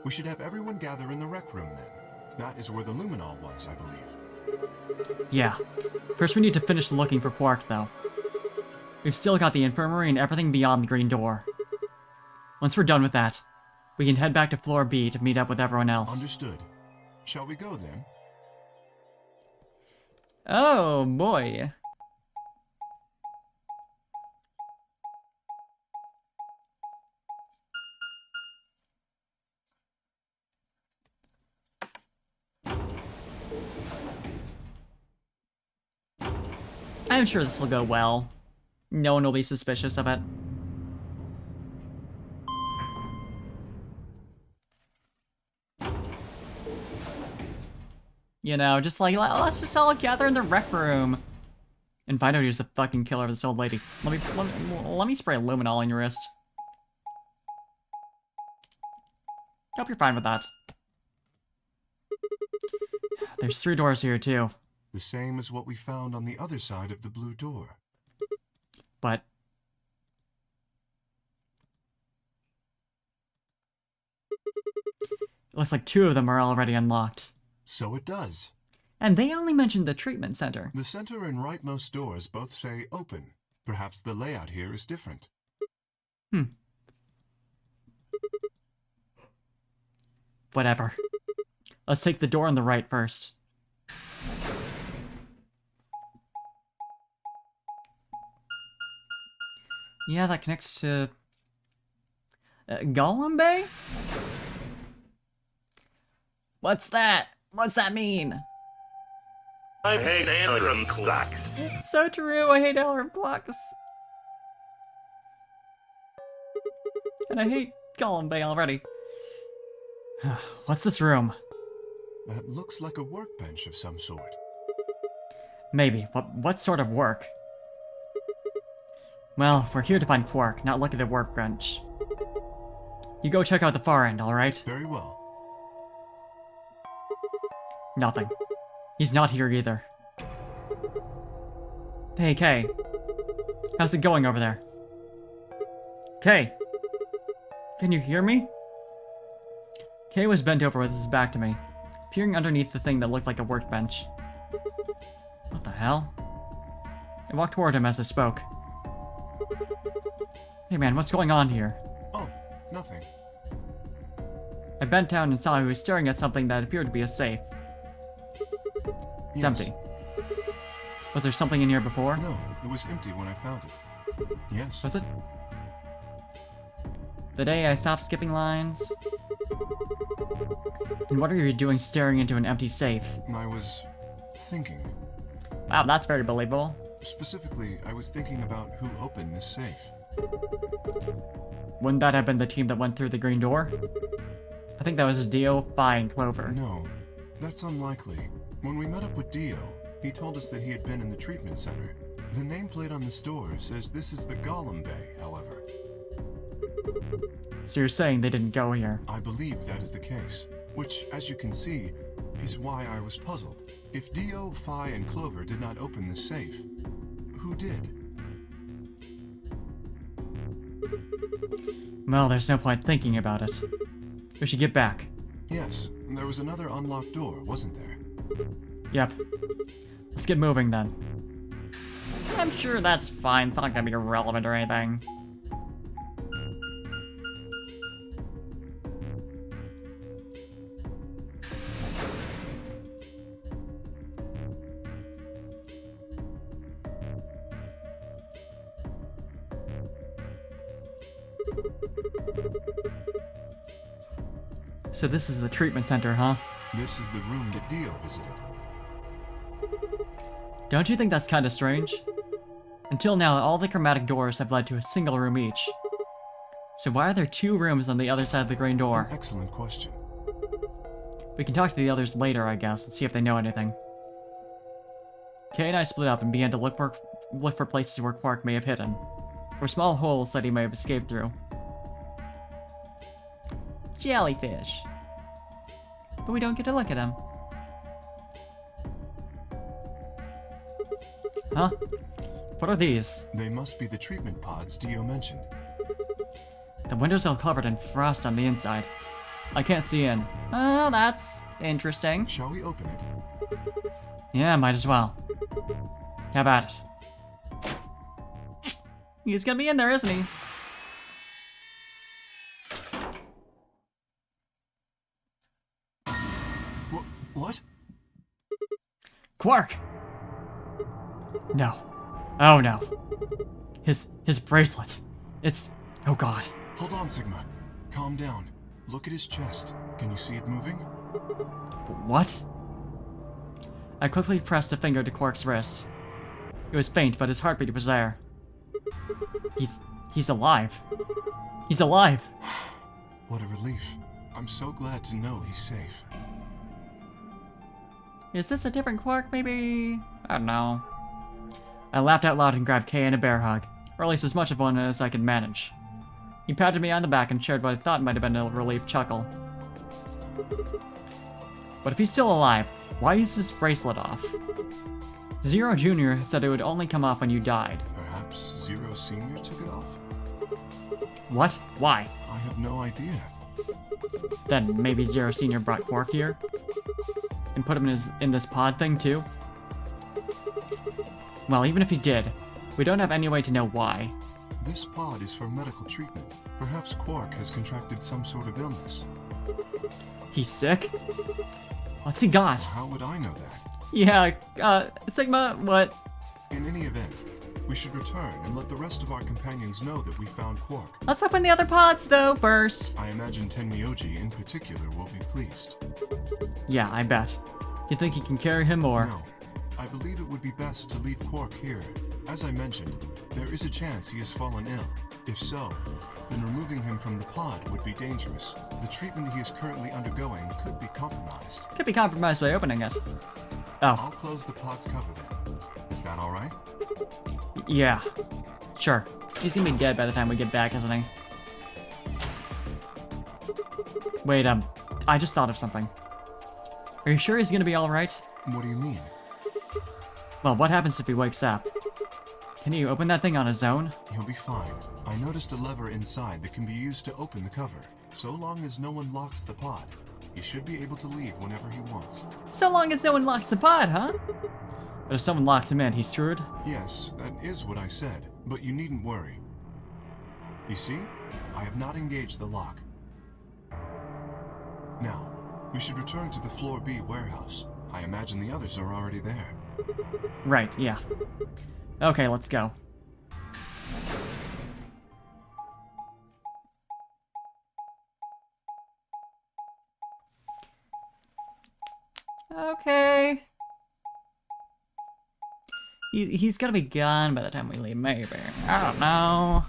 We should have everyone gather in the rec room then. That is where the luminol was, I believe. Yeah. First we need to finish looking for Quark, though. We've still got the infirmary and everything beyond the green door. Once we're done with that, we can head back to floor B to meet up with everyone else. Understood. Shall we go then? Oh, boy. I'm sure this will go well. No one will be suspicious of it. You know, just like, let's just all gather in the rec room and find out who's the fucking killer of this old lady. Let me spray luminol on your wrist. Hope you're fine with that. There's 3 doors here, too. The same as what we found on the other side of the blue door. But... it looks like 2 of them are already unlocked. So it does. And they only mentioned the treatment center. The center and rightmost doors both say open. Perhaps the layout here is different. Whatever. Let's take the door on the right first. Yeah, that connects to... Golem Bay? What's that? What's that mean? I hate alarm clocks. So true, I hate alarm clocks. And I hate Gollum Bay already. What's this room? That looks like a workbench of some sort. Maybe, but what sort of work? Well, we're here to find Quark, not look at a workbench. You go check out the far end, alright? Very well. Nothing. He's not here either. Hey, Kay. How's it going over there? Kay! Can you hear me? Kay was bent over with his back to me, peering underneath the thing that looked like a workbench. What the hell? I walked toward him as I spoke. Hey man, what's going on here? Oh, nothing. I bent down and saw he was staring at something that appeared to be a safe. It's Yes. empty. Was there something in here before? No, it was empty when I found it. Yes. Was it? The day I stopped skipping lines? And what are you doing staring into an empty safe? I was thinking. Wow, that's very believable. Specifically, I was thinking about who opened this safe. Wouldn't that have been the team that went through the green door? I think that was Dio, Phi, and Clover. No, that's unlikely. When we met up with Dio, he told us that he had been in the treatment center. The nameplate on the store says this is the Gollum Bay, however. So you're saying they didn't go here? I believe that is the case, which, as you can see, is why I was puzzled. If Dio, Phi, and Clover did not open the safe, who did? Well, there's no point thinking about it. We should get back. Yes, and there was another unlocked door, wasn't there? Yep. Let's get moving then. I'm sure that's fine, it's not gonna be irrelevant or anything. So this is the treatment center, huh? This is the room that Dio visited. Don't you think that's kinda strange? Until now, all the chromatic doors have led to a single room each. So why are there two rooms on the other side of the green door? An excellent question. We can talk to the others later, I guess, and see if they know anything. Kay and I split up and began to look for places where Quark may have hidden, or small holes that he may have escaped through. Jellyfish. But we don't get to look at him. Huh? What are these? They must be the treatment pods Dio mentioned. The windows are covered in frost on the inside. I can't see in. Oh, that's interesting. Shall we open it? Yeah, might as well. How about it? He's gonna be in there, isn't he? What? Quark! No. Oh no. His bracelet. It's... oh god. Hold on, Sigma. Calm down. Look at his chest. Can you see it moving? What? I quickly pressed a finger to Quark's wrist. It was faint, but his heartbeat was there. He's alive. He's alive! What a relief. I'm so glad to know he's safe. Is this a different Quark, maybe? I don't know. I laughed out loud and grabbed Kay in a bear hug, or at least as much of one as I could manage. He patted me on the back and shared what I thought might have been a relieved chuckle. But if he's still alive, why is this bracelet off? Zero Jr. said it would only come off when you died. Perhaps Zero Senior took it off? What? Why? I have no idea. Then maybe Zero Senior brought Quark here? And put him in this pod thing too? Well, even if he did, we don't have any way to know why. This pod is for medical treatment. Perhaps Quark has contracted some sort of illness. He's sick? What's he got? How would I know that? Yeah, Sigma, what? In any event, we should return and let the rest of our companions know that we found Quark. Let's open the other pods, though, first. I imagine Tenmyoji in particular will be pleased. Yeah, I bet. You think he can carry him, or...? No. I believe it would be best to leave Quark here. As I mentioned, there is a chance he has fallen ill. If so, then removing him from the pod would be dangerous. The treatment he is currently undergoing could be compromised. Could be compromised by opening it. I'll Oh, close the pod's cover then. Is that alright? yeah. Sure. He's gonna be dead by the time we get back, isn't he? Wait, I just thought of something. Are you sure he's gonna be alright? What do you mean? Well, what happens if he wakes up? Can he open that thing on his own? He'll be fine. I noticed a lever inside that can be used to open the cover. So long as no one locks the pod, he should be able to leave whenever he wants. So long as no one locks the pod, huh? But if someone locks him in, he's screwed? Yes, that is what I said, but you needn't worry. You see, I have not engaged the lock. Now, we should return to the Floor B warehouse. I imagine the others are already there. Right, yeah. Okay, let's go. Okay. He's gotta be gone by the time we leave, maybe. I don't know.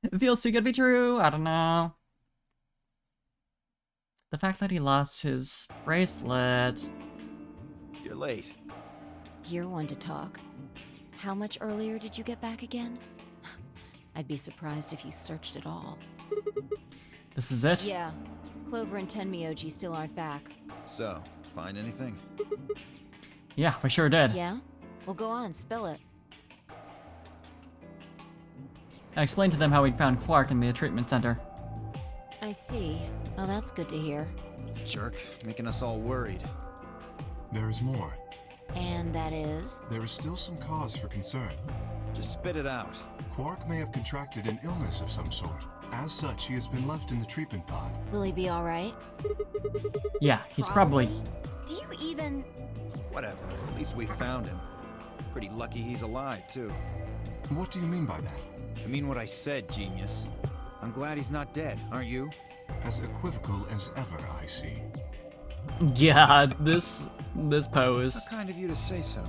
It feels too good to be true. I don't know. The fact that he lost his bracelet. You're late. You're one to talk. How much earlier did you get back again? I'd be surprised if you searched at all. This is it? Yeah. Clover and Tenmyoji still aren't back. So, find anything? Yeah, we sure did. Yeah? Well, go on, spill it. I explained to them how we'd found Quark in the treatment center. I see. Well, that's good to hear. Jerk, making us all worried. There is more. And that is? There is still some cause for concern. Just spit it out. Quark may have contracted an illness of some sort. As such, he has been left in the treatment pod. Will he be alright? Yeah, he's probably... Do you even... Whatever, at least we found him. Pretty lucky he's alive, too. What do you mean by that? I mean what I said, genius. I'm glad he's not dead, aren't you? As equivocal as ever, I see. Yeah, this pose. How kind of you to say so.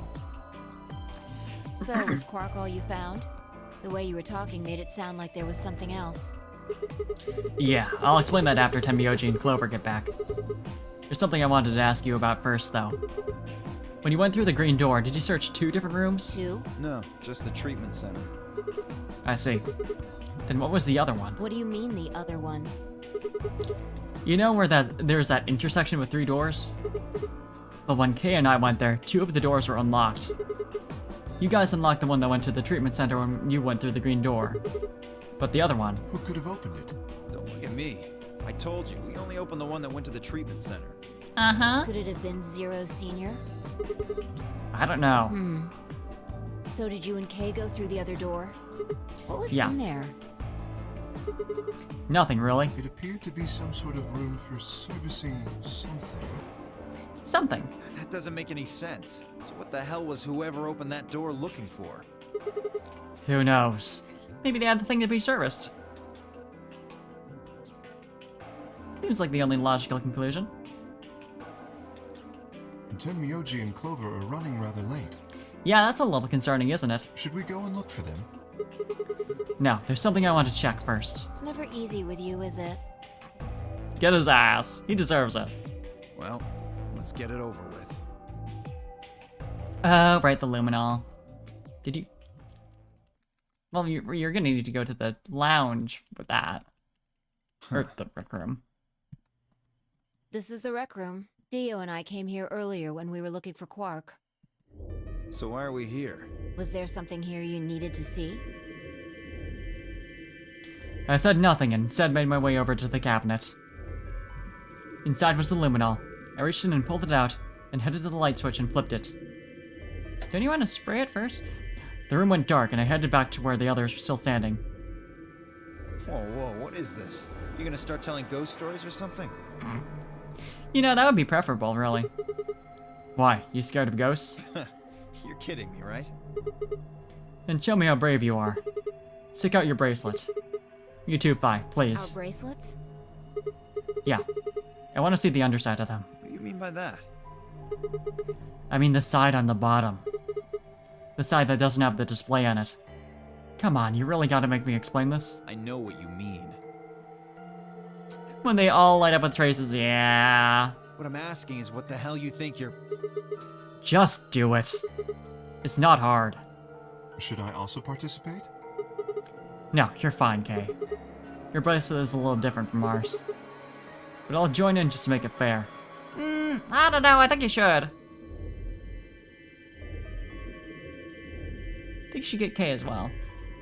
So, was Quark all you found? The way you were talking made it sound like there was something else. Yeah, I'll explain that after Tenmyoji and Clover get back. There's something I wanted to ask you about first, though. When you went through the green door, did you search 2 different rooms? 2? No, just the treatment center. I see. Then what was the other one? What do you mean, the other one? You know where there's that intersection with 3 doors? Well, when Kay and I went there, 2 of the doors were unlocked. You guys unlocked the one that went to the treatment center when you went through the green door. But the other one... Who could have opened it? Don't look at me. I told you, we only opened the one that went to the treatment center. Uh-huh. Could it have been Zero Senior? I don't know. So did you and Kay go through the other door? What was Yeah. in there? Nothing, really. It appeared to be some sort of room for servicing something. Something. That doesn't make any sense. So what the hell was whoever opened that door looking for? Who knows? Maybe they had the thing to be serviced. Seems like the only logical conclusion. Tenmyoji and Clover are running rather late. Yeah, that's a little concerning, isn't it? Should we go and look for them? No, there's something I want to check first. It's never easy with you, is it? Get his ass. He deserves it. Well, let's get it over with. Oh, right, the luminol. Did you... Well, you're gonna need to go to the lounge with that. Or the rec room. This is the rec room. Dio and I came here earlier when we were looking for Quark. So why are we here? Was there something here you needed to see? I said nothing and instead made my way over to the cabinet. Inside was the luminol. I reached in and pulled it out, then headed to the light switch and flipped it. Don't you want to spray it first? The room went dark and I headed back to where the others were still standing. Whoa, what is this? You gonna start telling ghost stories or something? You know, that would be preferable, really. Why, you scared of ghosts? You're kidding me, right? Then show me how brave you are. Stick out your bracelet. You too, Phi, please. Our bracelets? Yeah. I want to see the underside of them. What do you mean by that? I mean the side on the bottom. The side that doesn't have the display on it. Come on, you really gotta make me explain this? I know what you mean. When they all light up with traces, yeah. What I'm asking is what the hell you think you're... Just do it. It's not hard. Should I also participate? No, you're fine, Kay. Your bracelet is a little different from ours. But I'll join in just to make it fair. I don't know, I think you should. I think you should get Kay as well.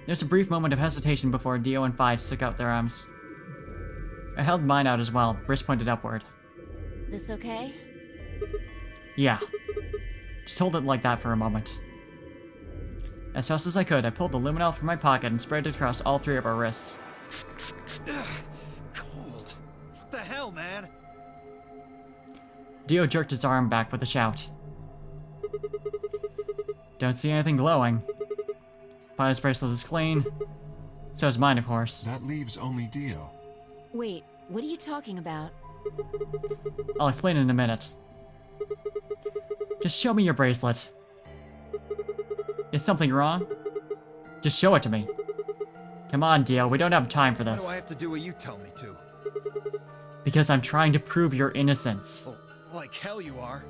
There's a brief moment of hesitation before Dio and Fi stuck out their arms. I held mine out as well, wrist pointed upward. This okay? Yeah. Just hold it like that for a moment. As fast as I could, I pulled the luminol from my pocket and sprayed it across all three of our wrists. Ugh, cold. What the hell, man? Dio jerked his arm back with a shout. Don't see anything glowing. Fi's bracelet is clean. So is mine, of course. That leaves only Dio. Wait, what are you talking about? I'll explain in a minute. Just show me your bracelet. Is something wrong? Just show it to me. Come on, Dio, we don't have time for Why this. do I have to do what you tell me to? Because I'm trying to prove your innocence. Oh, like hell you are.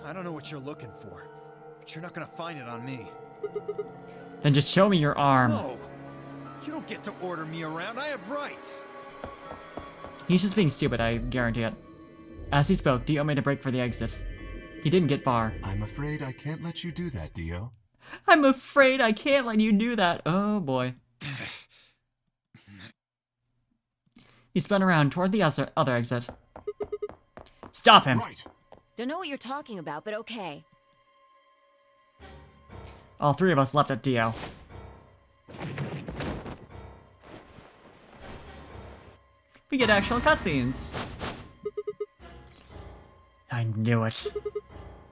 I don't know what you're looking for, but you're not gonna find it on me. Then just show me your arm. No! You don't get to order me around, I have rights! He's just being stupid, I guarantee it. As he spoke, Dio made a break for the exit. He didn't get far. I'm afraid I can't let you do that, Dio. I'm afraid I can't let you do that. Oh boy. He spun around toward the other exit. Stop him! Right! Don't know what you're talking about, but okay. All three of us leapt at Dio. We get actual cutscenes. I knew it.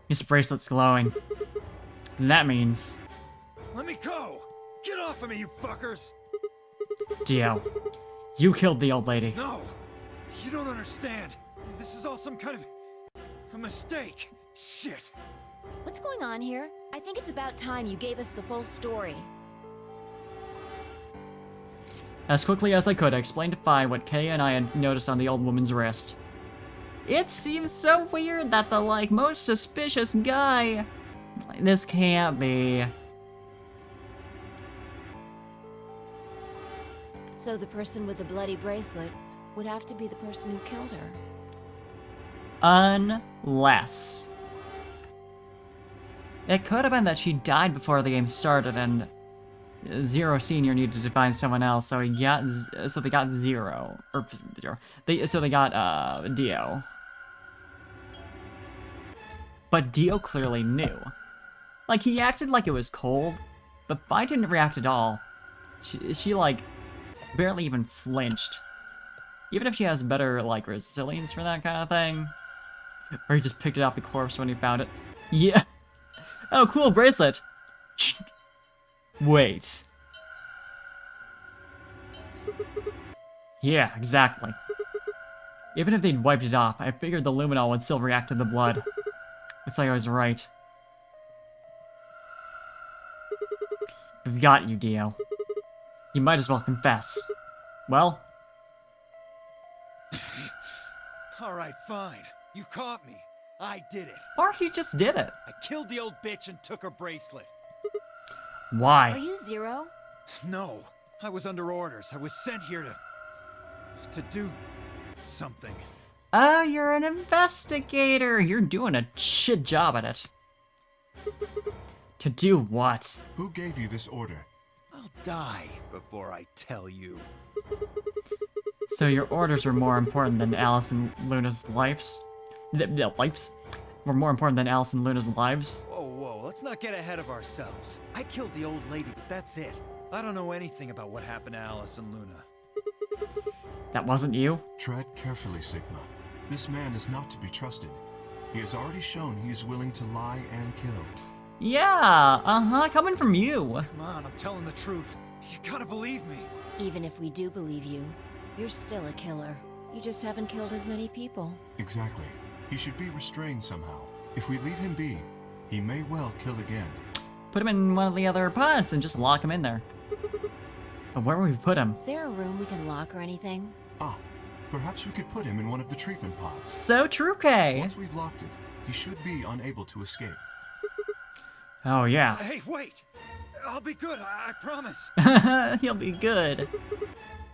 His bracelet's glowing. And that means... Let me go! Get off of me, you fuckers! Dio, you killed the old lady. No! You don't understand. This is all some kind of... a mistake. Shit. What's going on here? I think it's about time you gave us the full story. As quickly as I could, I explained to Fi what Kay and I had noticed on the old woman's wrist. It seems so weird that the, most suspicious guy... This can't be... So the person with the bloody bracelet would have to be the person who killed her. Unless... It could have been that she died before the game started and Zero Senior needed to find someone else, so they got Zero. Or Zero. So they got Dio. But Dio clearly knew. He acted like it was cold, but Fi didn't react at all. She barely even flinched. Even if she has better, resilience for that kind of thing. Or he just picked it off the corpse when he found it. Yeah. Oh, cool bracelet. Wait. Yeah, exactly. Even if they'd wiped it off, I figured the luminol would still react to the blood. Looks like I was right. We've got you, Dio. You might as well confess. Well? Alright, fine. You caught me. I did it. Or he just did it. I killed the old bitch and took her bracelet. Why? Are you Zero? No. I was under orders. I was sent here to do something. Oh, you're an investigator. You're doing a shit job at it. To do what? Who gave you this order? I'll die before I tell you. So your orders were more important than Alice and Luna's lives? Lives? Were more important than Alice and Luna's lives? Whoa, let's not get ahead of ourselves. I killed the old lady, but that's it. I don't know anything about what happened to Alice and Luna. That wasn't you? Tread carefully, Sigma. This man is not to be trusted. He has already shown he is willing to lie and kill. Yeah, coming from you. Come on, I'm telling the truth. You gotta believe me. Even if we do believe you, you're still a killer. You just haven't killed as many people. Exactly. He should be restrained somehow. If we leave him be, he may well kill again. Put him in one of the other pods and just lock him in there. But where would we put him? Is there a room we can lock or anything? Ah, perhaps we could put him in one of the treatment pods. So true, Kay. Once we've locked it, he should be unable to escape. Oh, yeah. Hey, wait! I'll be good, I promise. He'll be good.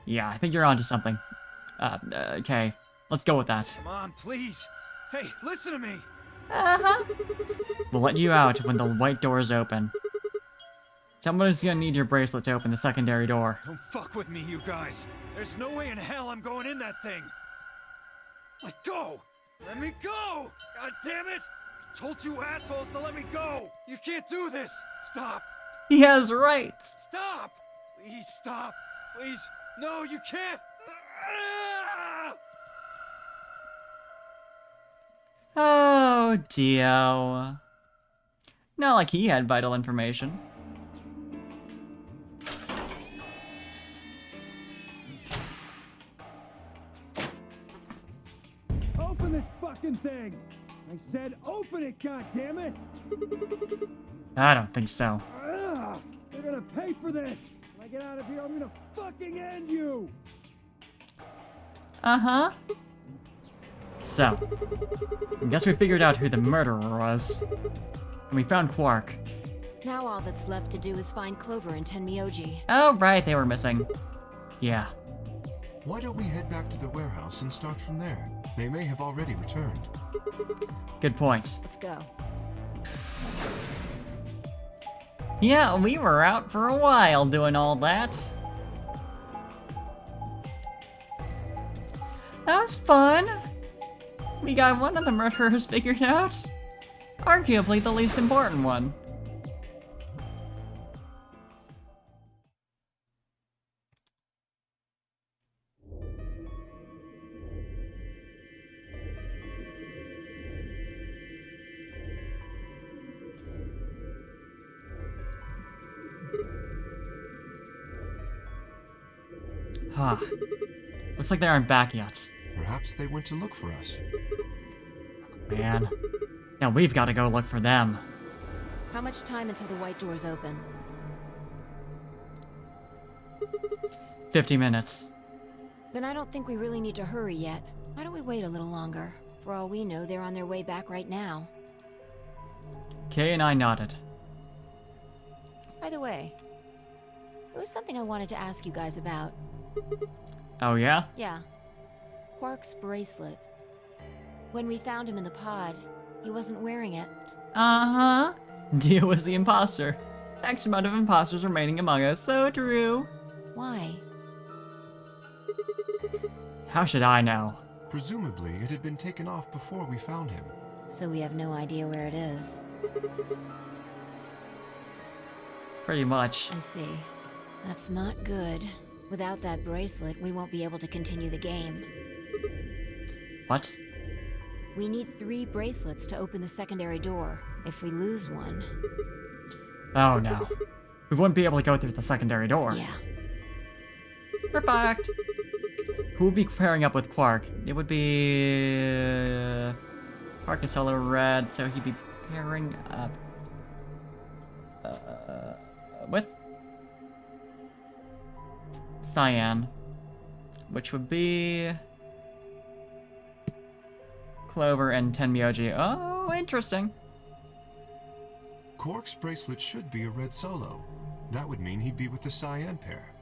Yeah, I think you're onto something. Okay. Let's go with that. Come on, please. Hey, listen to me. Uh-huh. We'll let you out when the white doors open. Someone's gonna need your bracelet to open the secondary door. Don't fuck with me, you guys. There's no way in hell I'm going in that thing. Let go! Let me go! God damn it! I told you assholes to let me go! You can't do this! Stop! He has rights! Stop! Please stop! Please! No, you can't! Ah! Oh, Dio. Not like he had vital information. Open this fucking thing! I said open it, goddammit! I don't think so. Ugh, they're gonna pay for this! When I get out of here, I'm gonna fucking end you! Uh-huh. So, I guess we figured out who the murderer was. And we found Quark. Now all that's left to do is find Clover and Tenmyoji. Oh, right, they were missing. Yeah. Why don't we head back to the warehouse and start from there? They may have already returned. Good point. Let's go. Yeah, we were out for a while doing all that. That was fun. We got one of the murderers figured out. Arguably the least important one. Huh. Looks like they aren't back yet. Perhaps they went to look for us. Man. Now we've got to go look for them. How much time until the white doors open? 50 minutes. Then I don't think we really need to hurry yet. Why don't we wait a little longer? For all we know, they're on their way back right now. Kay and I nodded. By the way, there was something I wanted to ask you guys about. Oh yeah? Yeah. Quark's bracelet. When we found him in the pod, he wasn't wearing it. Uh-huh. Dio was the imposter. X amount of imposters remaining among us, so true. Why? How should I know? Presumably, it had been taken off before we found him. So we have no idea where it is. Pretty much. I see. That's not good. Without that bracelet, we won't be able to continue the game. What? We need 3 bracelets to open the secondary door. If we lose one... Oh no. We wouldn't be able to go through the secondary door. Yeah. Perfect. Who would be pairing up with Quark? It would be... Quark is Solar Red, so he'd be pairing up... with... Cyan. Which would be... Clover and Tenmyoji. Oh, interesting. Quark's bracelet should be a red solo. That would mean he'd be with the Cyan pair.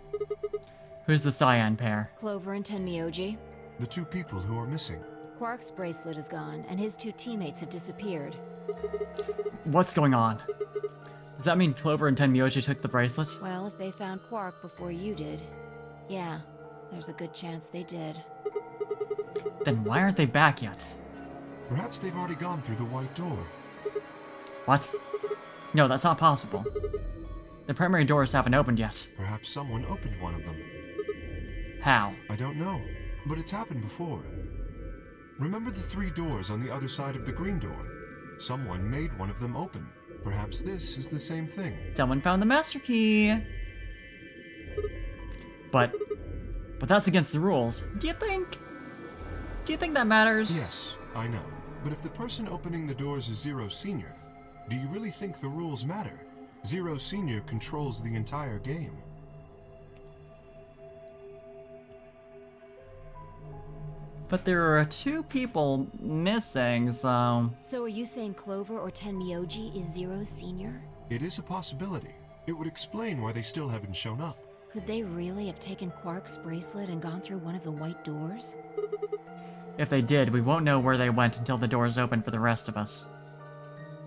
Who's the Cyan pair? Clover and Tenmyoji. The 2 people who are missing. Quark's bracelet is gone, and his 2 teammates have disappeared. What's going on? Does that mean Clover and Tenmyoji took the bracelet? Well, if they found Quark before you did, yeah, there's a good chance they did. Then why aren't they back yet? Perhaps they've already gone through the white door. What? No, that's not possible. The primary doors haven't opened yet. Perhaps someone opened one of them. How? I don't know, but it's happened before. Remember the 3 doors on the other side of the green door? Someone made one of them open. Perhaps this is the same thing. Someone found the master key. But that's against the rules. Do you think that matters? Yes, I know. But if the person opening the doors is Zero Senior, do you really think the rules matter? Zero Senior controls the entire game. But there are 2 people missing, so... So are you saying Clover or Tenmyoji is Zero Senior? It is a possibility. It would explain why they still haven't shown up. Could they really have taken Quark's bracelet and gone through one of the white doors? If they did, we won't know where they went until the doors open for the rest of us.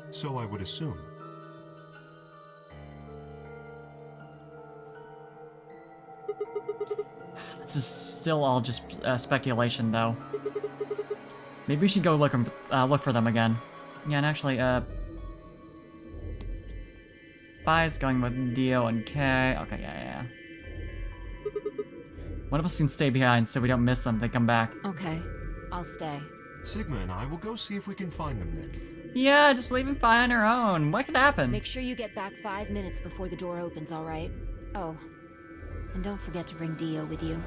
So I would assume. This is still all just speculation, though. Maybe we should go look for them again. Yeah, and actually, Bai's going with Dio and Kay. Okay, yeah. One of us can stay behind so we don't miss them if they come back. Okay, I'll stay. Sigma and I will go see if we can find them then. Yeah, just leaving Bai on her own. What could happen? Make sure you get back 5 minutes before the door opens, alright? Oh, and don't forget to bring Dio with you.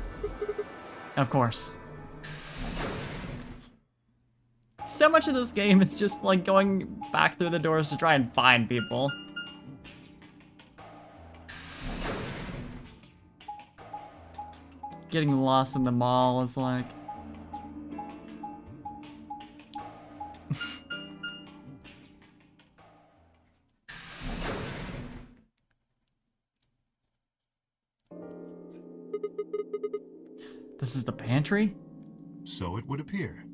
Of course. So much of this game is just like going back through the doors to try and find people. Getting lost in the mall is like... This is the pantry? So it would appear.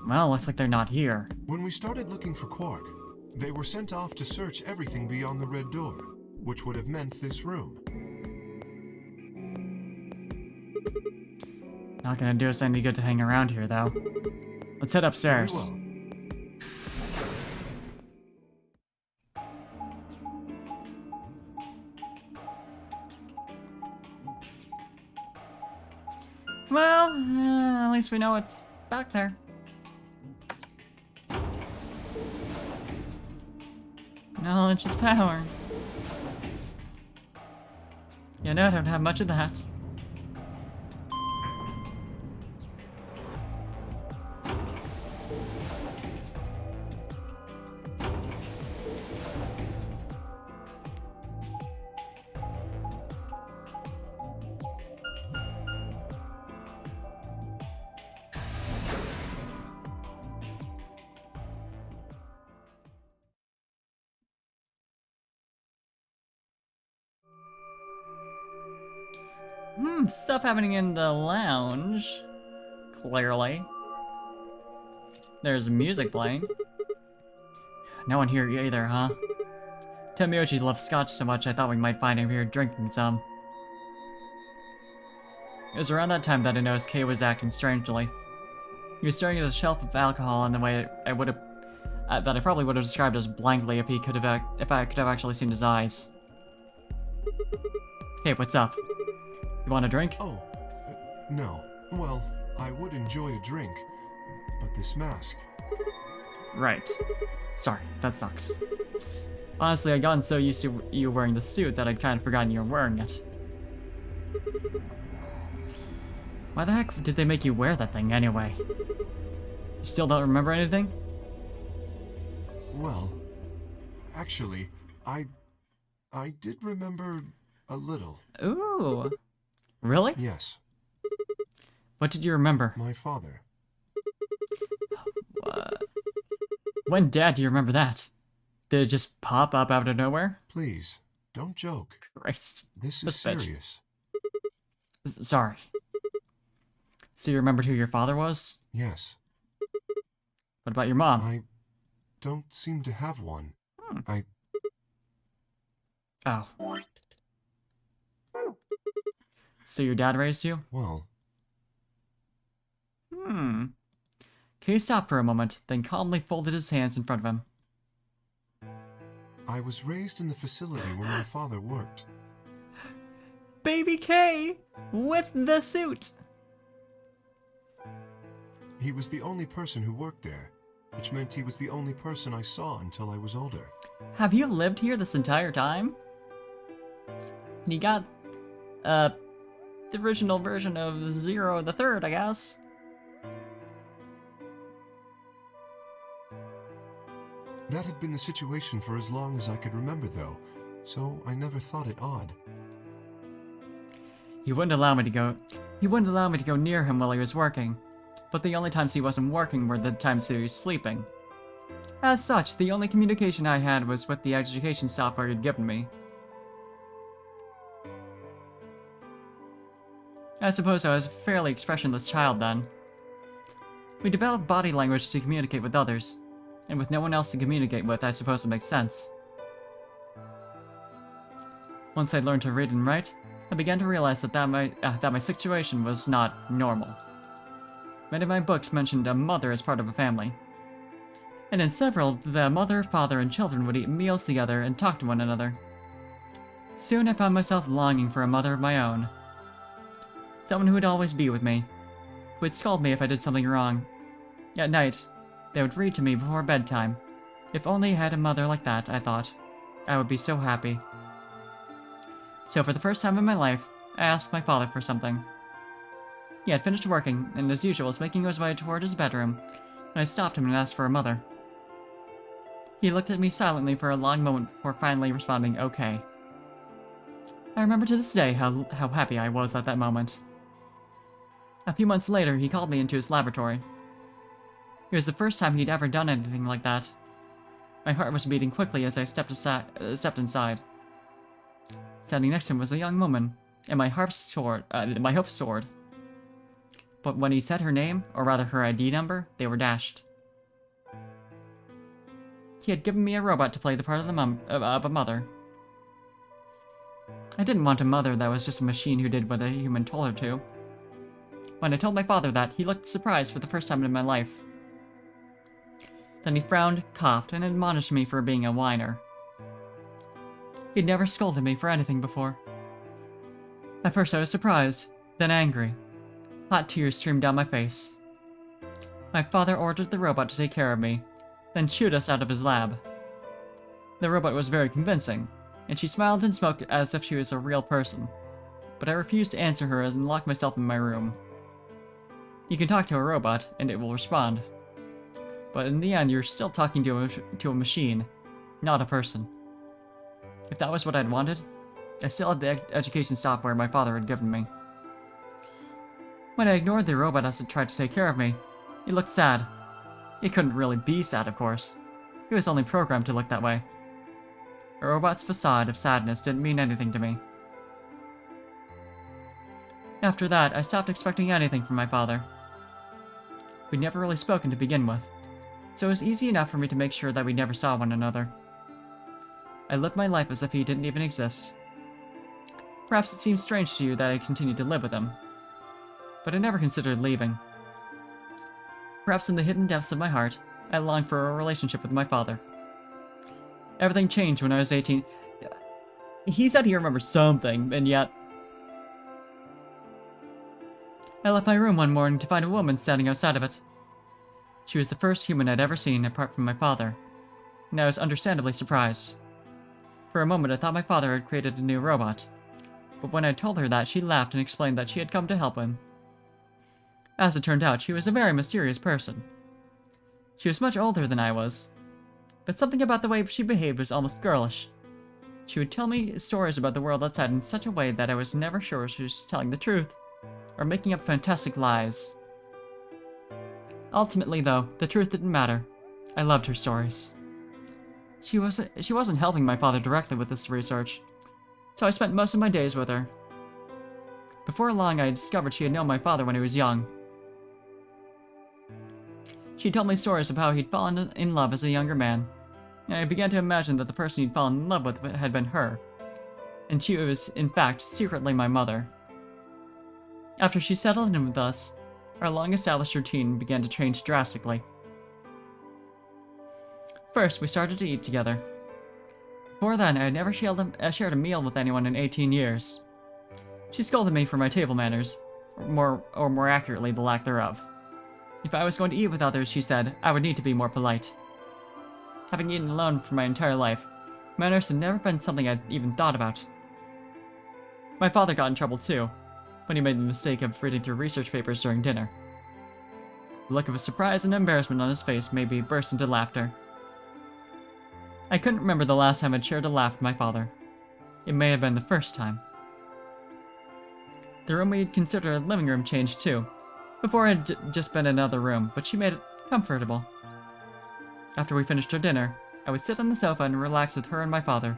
Well, looks like they're not here. When we started looking for Quark, they were sent off to search everything beyond the red door, which would have meant this room. Not gonna do us any good to hang around here, though. Let's head upstairs. Very well. Well, at least we know it's back there. Knowledge is power. Yeah, no, I don't have much of that. Stuff happening in the lounge. Clearly. There's music playing. No one here either, huh? Tenmyoji loves scotch so much I thought we might find him here drinking some. It was around that time that I noticed Kay was acting strangely. He was staring at a shelf of alcohol in the way I would have... that I probably would have described as blankly if I could have actually seen his eyes. Hey, what's up? You want a drink? Oh, no. Well, I would enjoy a drink, but this mask... Right. Sorry, that sucks. Honestly, I'd gotten so used to you wearing the suit that I'd kind of forgotten you were wearing it. Why the heck did they make you wear that thing anyway? You still don't remember anything? Well, actually, I did remember a little. Ooh. Really? Yes. What did you remember? My father. When, Dad, do you remember that? Did it just pop up out of nowhere? Please, don't joke. Christ. This is serious. Sorry. So you remembered who your father was? Yes. What about your mom? I don't seem to have one. Oh. So your dad raised you? Well... Kay stopped for a moment, then calmly folded his hands in front of him. I was raised in the facility where my father worked. Baby Kay! With the suit! He was the only person who worked there, which meant he was the only person I saw until I was older. Have you lived here this entire time? And you got, the original version of Zero the Third, I guess. That had been the situation for as long as I could remember, though, so I never thought it odd. He wouldn't allow me to go near him while he was working, but the only times he wasn't working were the times he was sleeping. As such, the only communication I had was with the education software he'd given me. I suppose I was a fairly expressionless child then. We developed body language to communicate with others, and with no one else to communicate with, I suppose it makes sense. Once I learned to read and write, I began to realize that my situation was not normal. Many of my books mentioned a mother as part of a family. And in several, the mother, father, and children would eat meals together and talk to one another. Soon I found myself longing for a mother of my own. Someone who would always be with me, who would scold me if I did something wrong. At night, they would read to me before bedtime. If only I had a mother like that, I thought, I would be so happy. So for the first time in my life, I asked my father for something. He had finished working, and as usual was making his way toward his bedroom, and I stopped him and asked for a mother. He looked at me silently for a long moment before finally responding, okay. I remember to this day how happy I was at that moment. A few months later, he called me into his laboratory. It was the first time he'd ever done anything like that. My heart was beating quickly as I stepped inside. Standing next to him was a young woman, and my hope soared. But when he said her name, or rather her ID number, they were dashed. He had given me a robot to play the part of a mother. I didn't want a mother that was just a machine who did what a human told her to. When I told my father that, he looked surprised for the first time in my life. Then he frowned, coughed, and admonished me for being a whiner. He'd never scolded me for anything before. At first I was surprised, then angry. Hot tears streamed down my face. My father ordered the robot to take care of me, then shooed us out of his lab. The robot was very convincing, and she smiled and smoked as if she was a real person, but I refused to answer her and locked myself in my room. You can talk to a robot, and it will respond. But in the end, you're still talking to a machine, not a person. If that was what I'd wanted, I still had the education software my father had given me. When I ignored the robot as it tried to take care of me, it looked sad. It couldn't really be sad, of course. It was only programmed to look that way. A robot's facade of sadness didn't mean anything to me. After that, I stopped expecting anything from my father. We'd never really spoken to begin with, so it was easy enough for me to make sure that we never saw one another. I lived my life as if he didn't even exist. Perhaps it seems strange to you that I continued to live with him, but I never considered leaving. Perhaps in the hidden depths of my heart, I longed for a relationship with my father. Everything changed when I was 18. He said he remembered something, and yet... I left my room one morning to find a woman standing outside of it. She was the first human I'd ever seen apart from my father, and I was understandably surprised. For a moment I thought my father had created a new robot, but when I told her that, she laughed and explained that she had come to help him. As it turned out, she was a very mysterious person. She was much older than I was, but something about the way she behaved was almost girlish. She would tell me stories about the world outside in such a way that I was never sure she was telling the truth, or making up fantastic lies. Ultimately, though, the truth didn't matter. I loved her stories. She wasn't helping my father directly with this research, so I spent most of my days with her. Before long, I discovered she had known my father when he was young. She told me stories of how he'd fallen in love as a younger man, and I began to imagine that the person he'd fallen in love with had been her, and she was, in fact, secretly my mother. After she settled in with us, our long-established routine began to change drastically. First, we started to eat together. Before then, I had never shared a meal with anyone in 18 years. She scolded me for my table manners, or more accurately, the lack thereof. If I was going to eat with others, she said, I would need to be more polite. Having eaten alone for my entire life, manners had never been something I'd even thought about. My father got in trouble too, when he made the mistake of reading through research papers during dinner. The look of surprise and embarrassment on his face made me burst into laughter. I couldn't remember the last time I'd shared a laugh with my father. It may have been the first time. The room we had considered a living room changed too. Before it had just been another room, but she made it comfortable. After we finished our dinner, I would sit on the sofa and relax with her and my father.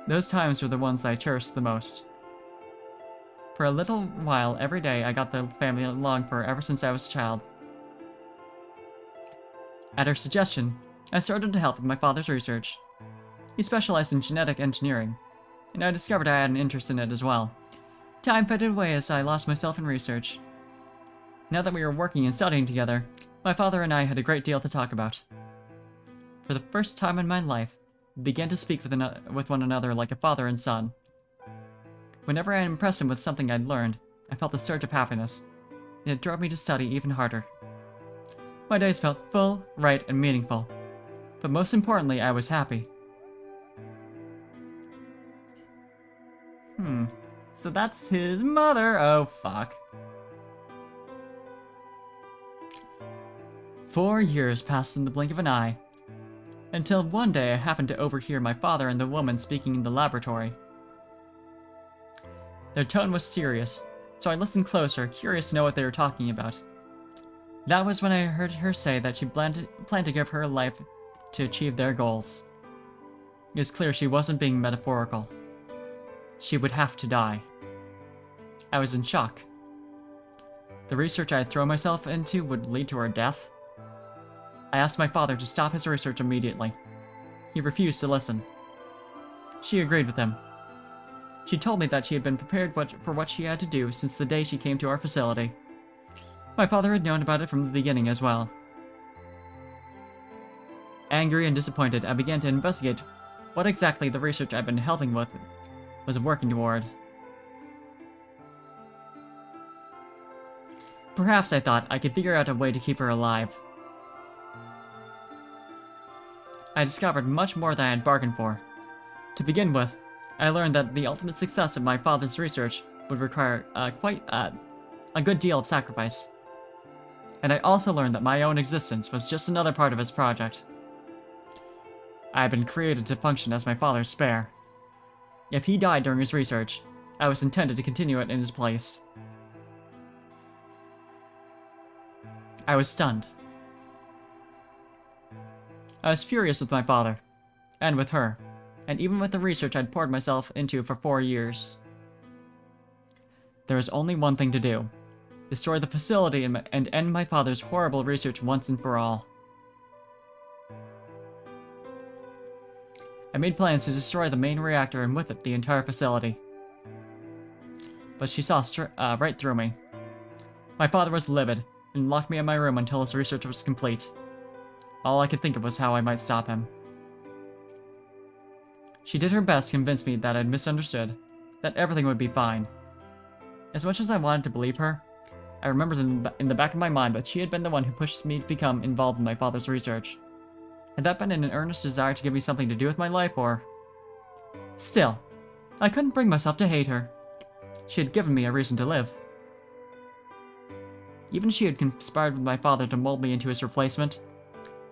Those times were the ones that I cherished the most. For a little while every day, I got the family I longed for ever since I was a child. At her suggestion, I started to help with my father's research. He specialized in genetic engineering, and I discovered I had an interest in it as well. Time faded away as I lost myself in research. Now that we were working and studying together, my father and I had a great deal to talk about. For the first time in my life, we began to speak with one another like a father and son. Whenever I impressed him with something I'd learned, I felt a surge of happiness, and it drove me to study even harder. My days felt full, right, and meaningful, but most importantly, I was happy. So that's his mother. Oh, fuck. 4 years passed in the blink of an eye, until one day I happened to overhear my father and the woman speaking in the laboratory. Their tone was serious, so I listened closer, curious to know what they were talking about. That was when I heard her say that she planned to give her life to achieve their goals. It was clear she wasn't being metaphorical. She would have to die. I was in shock. The research I had thrown myself into would lead to her death. I asked my father to stop his research immediately. He refused to listen. She agreed with him. She told me that she had been prepared for what she had to do since the day she came to our facility. My father had known about it from the beginning as well. Angry and disappointed, I began to investigate what exactly the research I'd been helping with was working toward. Perhaps, I thought, I could figure out a way to keep her alive. I discovered much more than I had bargained for. To begin with, I learned that the ultimate success of my father's research would require quite a good deal of sacrifice. And I also learned that my own existence was just another part of his project. I had been created to function as my father's spare. If he died during his research, I was intended to continue it in his place. I was stunned. I was furious with my father, and with her, and even with the research I'd poured myself into for 4 years. There was only one thing to do: destroy the facility and end my father's horrible research once and for all. I made plans to destroy the main reactor and with it the entire facility. But she saw right through me. My father was livid, and locked me in my room until his research was complete. All I could think of was how I might stop him. She did her best to convince me that I'd misunderstood, that everything would be fine. As much as I wanted to believe her, I remembered in the back of my mind that she had been the one who pushed me to become involved in my father's research. Had that been in an earnest desire to give me something to do with my life, or... Still, I couldn't bring myself to hate her. She had given me a reason to live. Even she had conspired with my father to mold me into his replacement.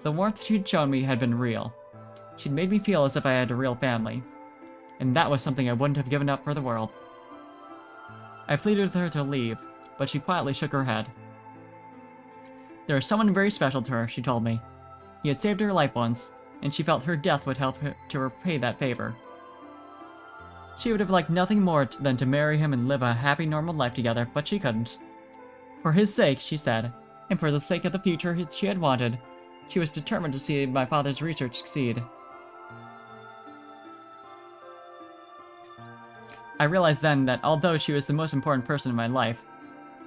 The warmth she'd shown me had been real. She'd made me feel as if I had a real family, and that was something I wouldn't have given up for the world. I pleaded with her to leave, but she quietly shook her head. There was someone very special to her, she told me. He had saved her life once, and she felt her death would help her to repay that favor. She would have liked nothing more than to marry him and live a happy, normal life together, but she couldn't. For his sake, she said, and for the sake of the future she had wanted, she was determined to see my father's research succeed. I realized then that although she was the most important person in my life,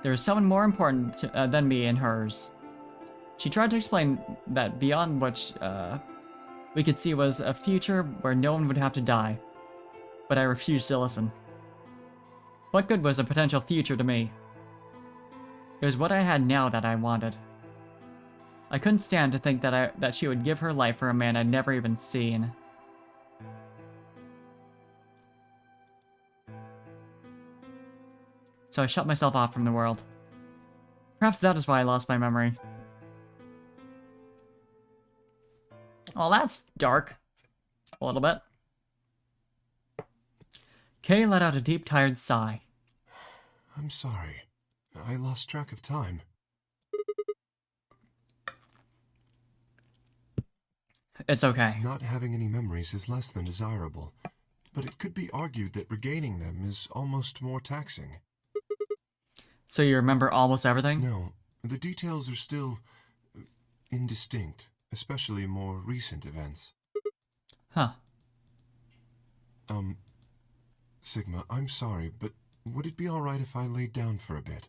there was someone more important than me in hers. She tried to explain that beyond what we could see was a future where no one would have to die, but I refused to listen. What good was a potential future to me? It was what I had now that I wanted. I couldn't stand to think that she would give her life for a man I'd never even seen. So I shut myself off from the world. Perhaps that is why I lost my memory. Oh, that's dark. A little bit. Kay let out a deep, tired sigh. I'm sorry. I lost track of time. It's okay. Not having any memories is less than desirable, but it could be argued that regaining them is almost more taxing. So you remember almost everything? No, the details are still indistinct, especially more recent events. Huh. Sigma, I'm sorry, but would it be alright if I laid down for a bit?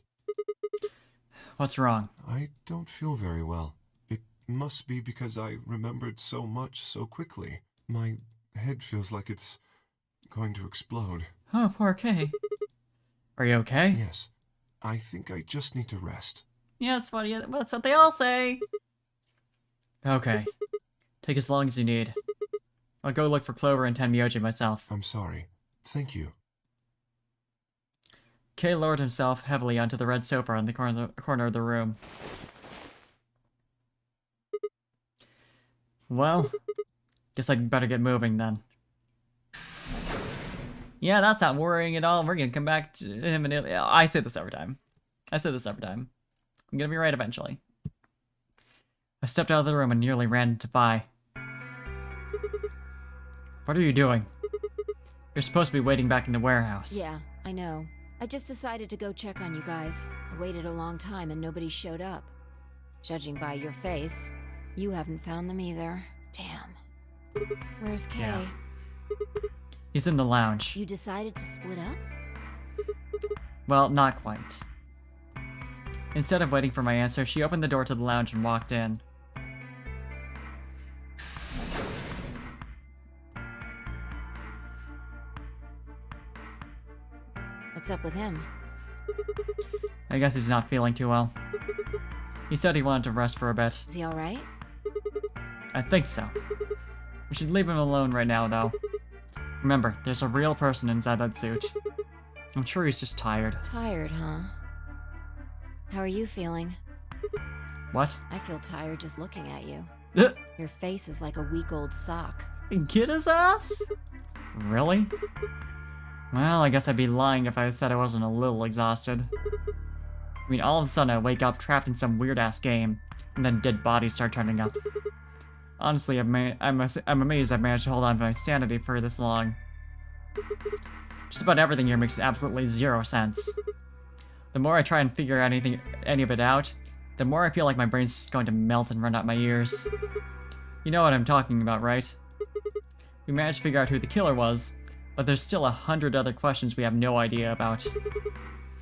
What's wrong? I don't feel very well. It must be because I remembered so much so quickly. My head feels like it's going to explode. Oh, poor Kay. Are you okay? Yes. I think I just need to rest. Yeah, that's funny. That's what they all say. Okay. Take as long as you need. I'll go look for Clover and Tenmyoji myself. I'm sorry. Thank you. Kay lowered himself heavily onto the red sofa in the corner of the room. Well, guess I'd better get moving then. Yeah, that's not worrying at all. We're gonna come back to him and I say this every time. I say this every time. I'm gonna be right eventually. I stepped out of the room and nearly ran into Vi. What are you doing? You're supposed to be waiting back in the warehouse. Yeah, I know. I just decided to go check on you guys. I waited a long time and nobody showed up. Judging by your face, you haven't found them either. Damn. Where's Kay? Yeah. He's in the lounge. You decided to split up? Well, not quite. Instead of waiting for my answer, she opened the door to the lounge and walked in. What's up with him? I guess he's not feeling too well. He said he wanted to rest for a bit. Is he alright? I think so. We should leave him alone right now, though. Remember, there's a real person inside that suit. I'm sure he's just tired. Tired, huh? How are you feeling? What? I feel tired just looking at you. Your face is like a week-old sock. Get his ass? Really? Well, I guess I'd be lying if I said I wasn't a little exhausted. I mean, all of a sudden I wake up trapped in some weird-ass game, and then dead bodies start turning up. Honestly, I'm amazed I've managed to hold on to my sanity for this long. Just about everything here makes absolutely zero sense. The more I try and figure any of it out, the more I feel like my brain's just going to melt and run out my ears. You know what I'm talking about, right? We managed to figure out who the killer was, but there's still 100 other questions we have no idea about.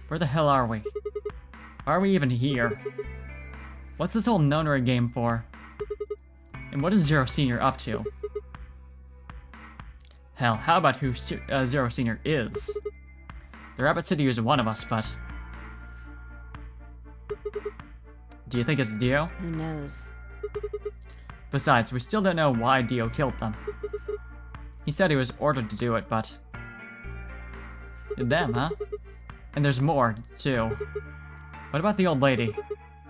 Where the hell are we? Why are we even here? What's this whole nonary game for? And what is Zero Senior up to? Hell, how about who Zero Senior is? The Rabbit City is one of us, but... Do you think it's Dio? Who knows? Besides, we still don't know why Dio killed them. He said he was ordered to do it, but... Them, huh? And there's more, too. What about the old lady?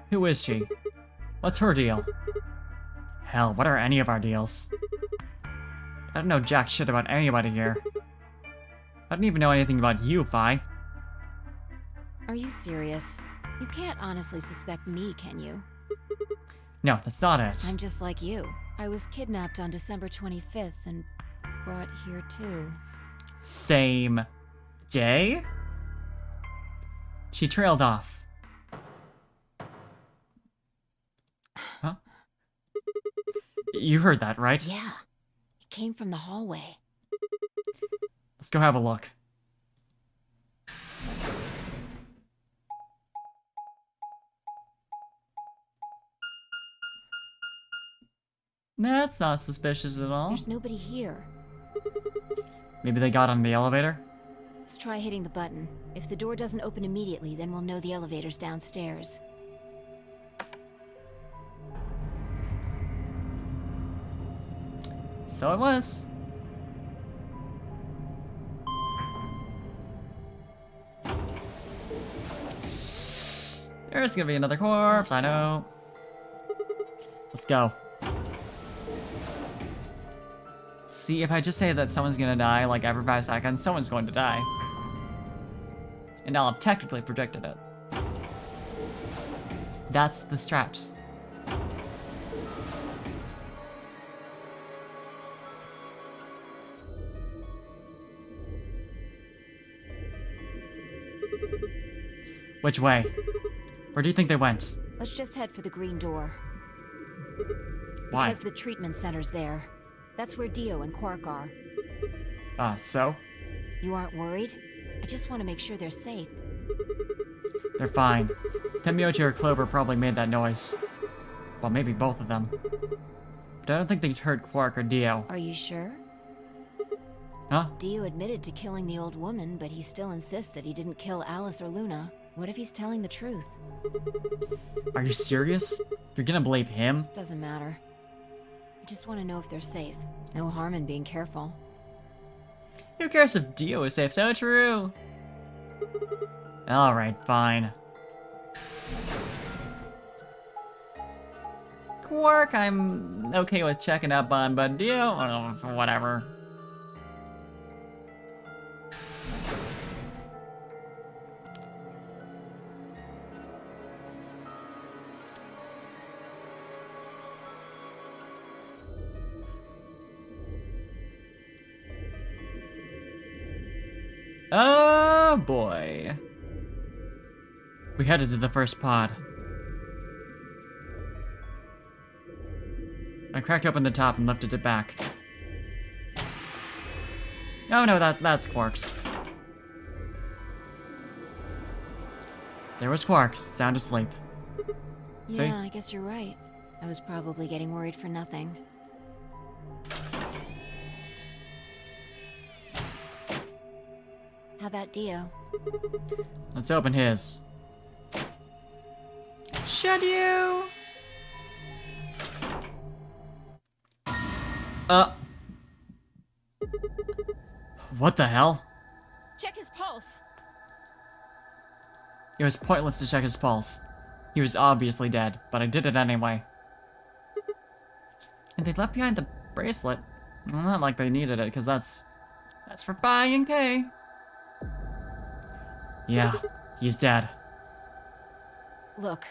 Who is she? What's her deal? Hell, what are any of our deals? I don't know jack shit about anybody here. I don't even know anything about you, Vi. Are you serious? You can't honestly suspect me, can you? No, that's not it. I'm just like you. I was kidnapped on December 25th and brought here too. Same day? She trailed off. Huh? You heard that, right? Yeah. It came from the hallway. Let's go have a look. That's not suspicious at all. There's nobody here. Maybe they got on the elevator? Let's try hitting the button. If the door doesn't open immediately, then we'll know the elevator's downstairs. So it was. There's gonna be another corpse, I know. Let's go. See, if I just say that someone's gonna die, like every 5 seconds, someone's going to die. And I'll have technically predicted it. That's the strat. Which way? Where do you think they went? Let's just head for the green door. Why? Because the treatment center's there. That's where Dio and Quark are. So? You aren't worried? I just want to make sure they're safe. They're fine. Tenmyoji or Clover probably made that noise. Well, maybe both of them. But I don't think they heard Quark or Dio. Are you sure? Huh? Dio admitted to killing the old woman, but he still insists that he didn't kill Alice or Luna. What if he's telling the truth? Are you serious? You're gonna believe him? Doesn't matter. I just want to know if they're safe. No harm in being careful. Who cares if Dio is safe? So true! Alright, fine. Quark, I'm okay with checking up on, but Dio, whatever. Oh boy. We headed to the first pod. I cracked open the top and lifted it back. Oh no, that's Quark's. There was Quark, sound asleep. See? Yeah, I guess you're right. I was probably getting worried for nothing. How about Dio? Let's open his. Should you? What the hell? Check his pulse. It was pointless to check his pulse. He was obviously dead, but I did it anyway. And they left behind the bracelet. Well, not like they needed it, because that's for Phi and K. Yeah, he's dead. Look.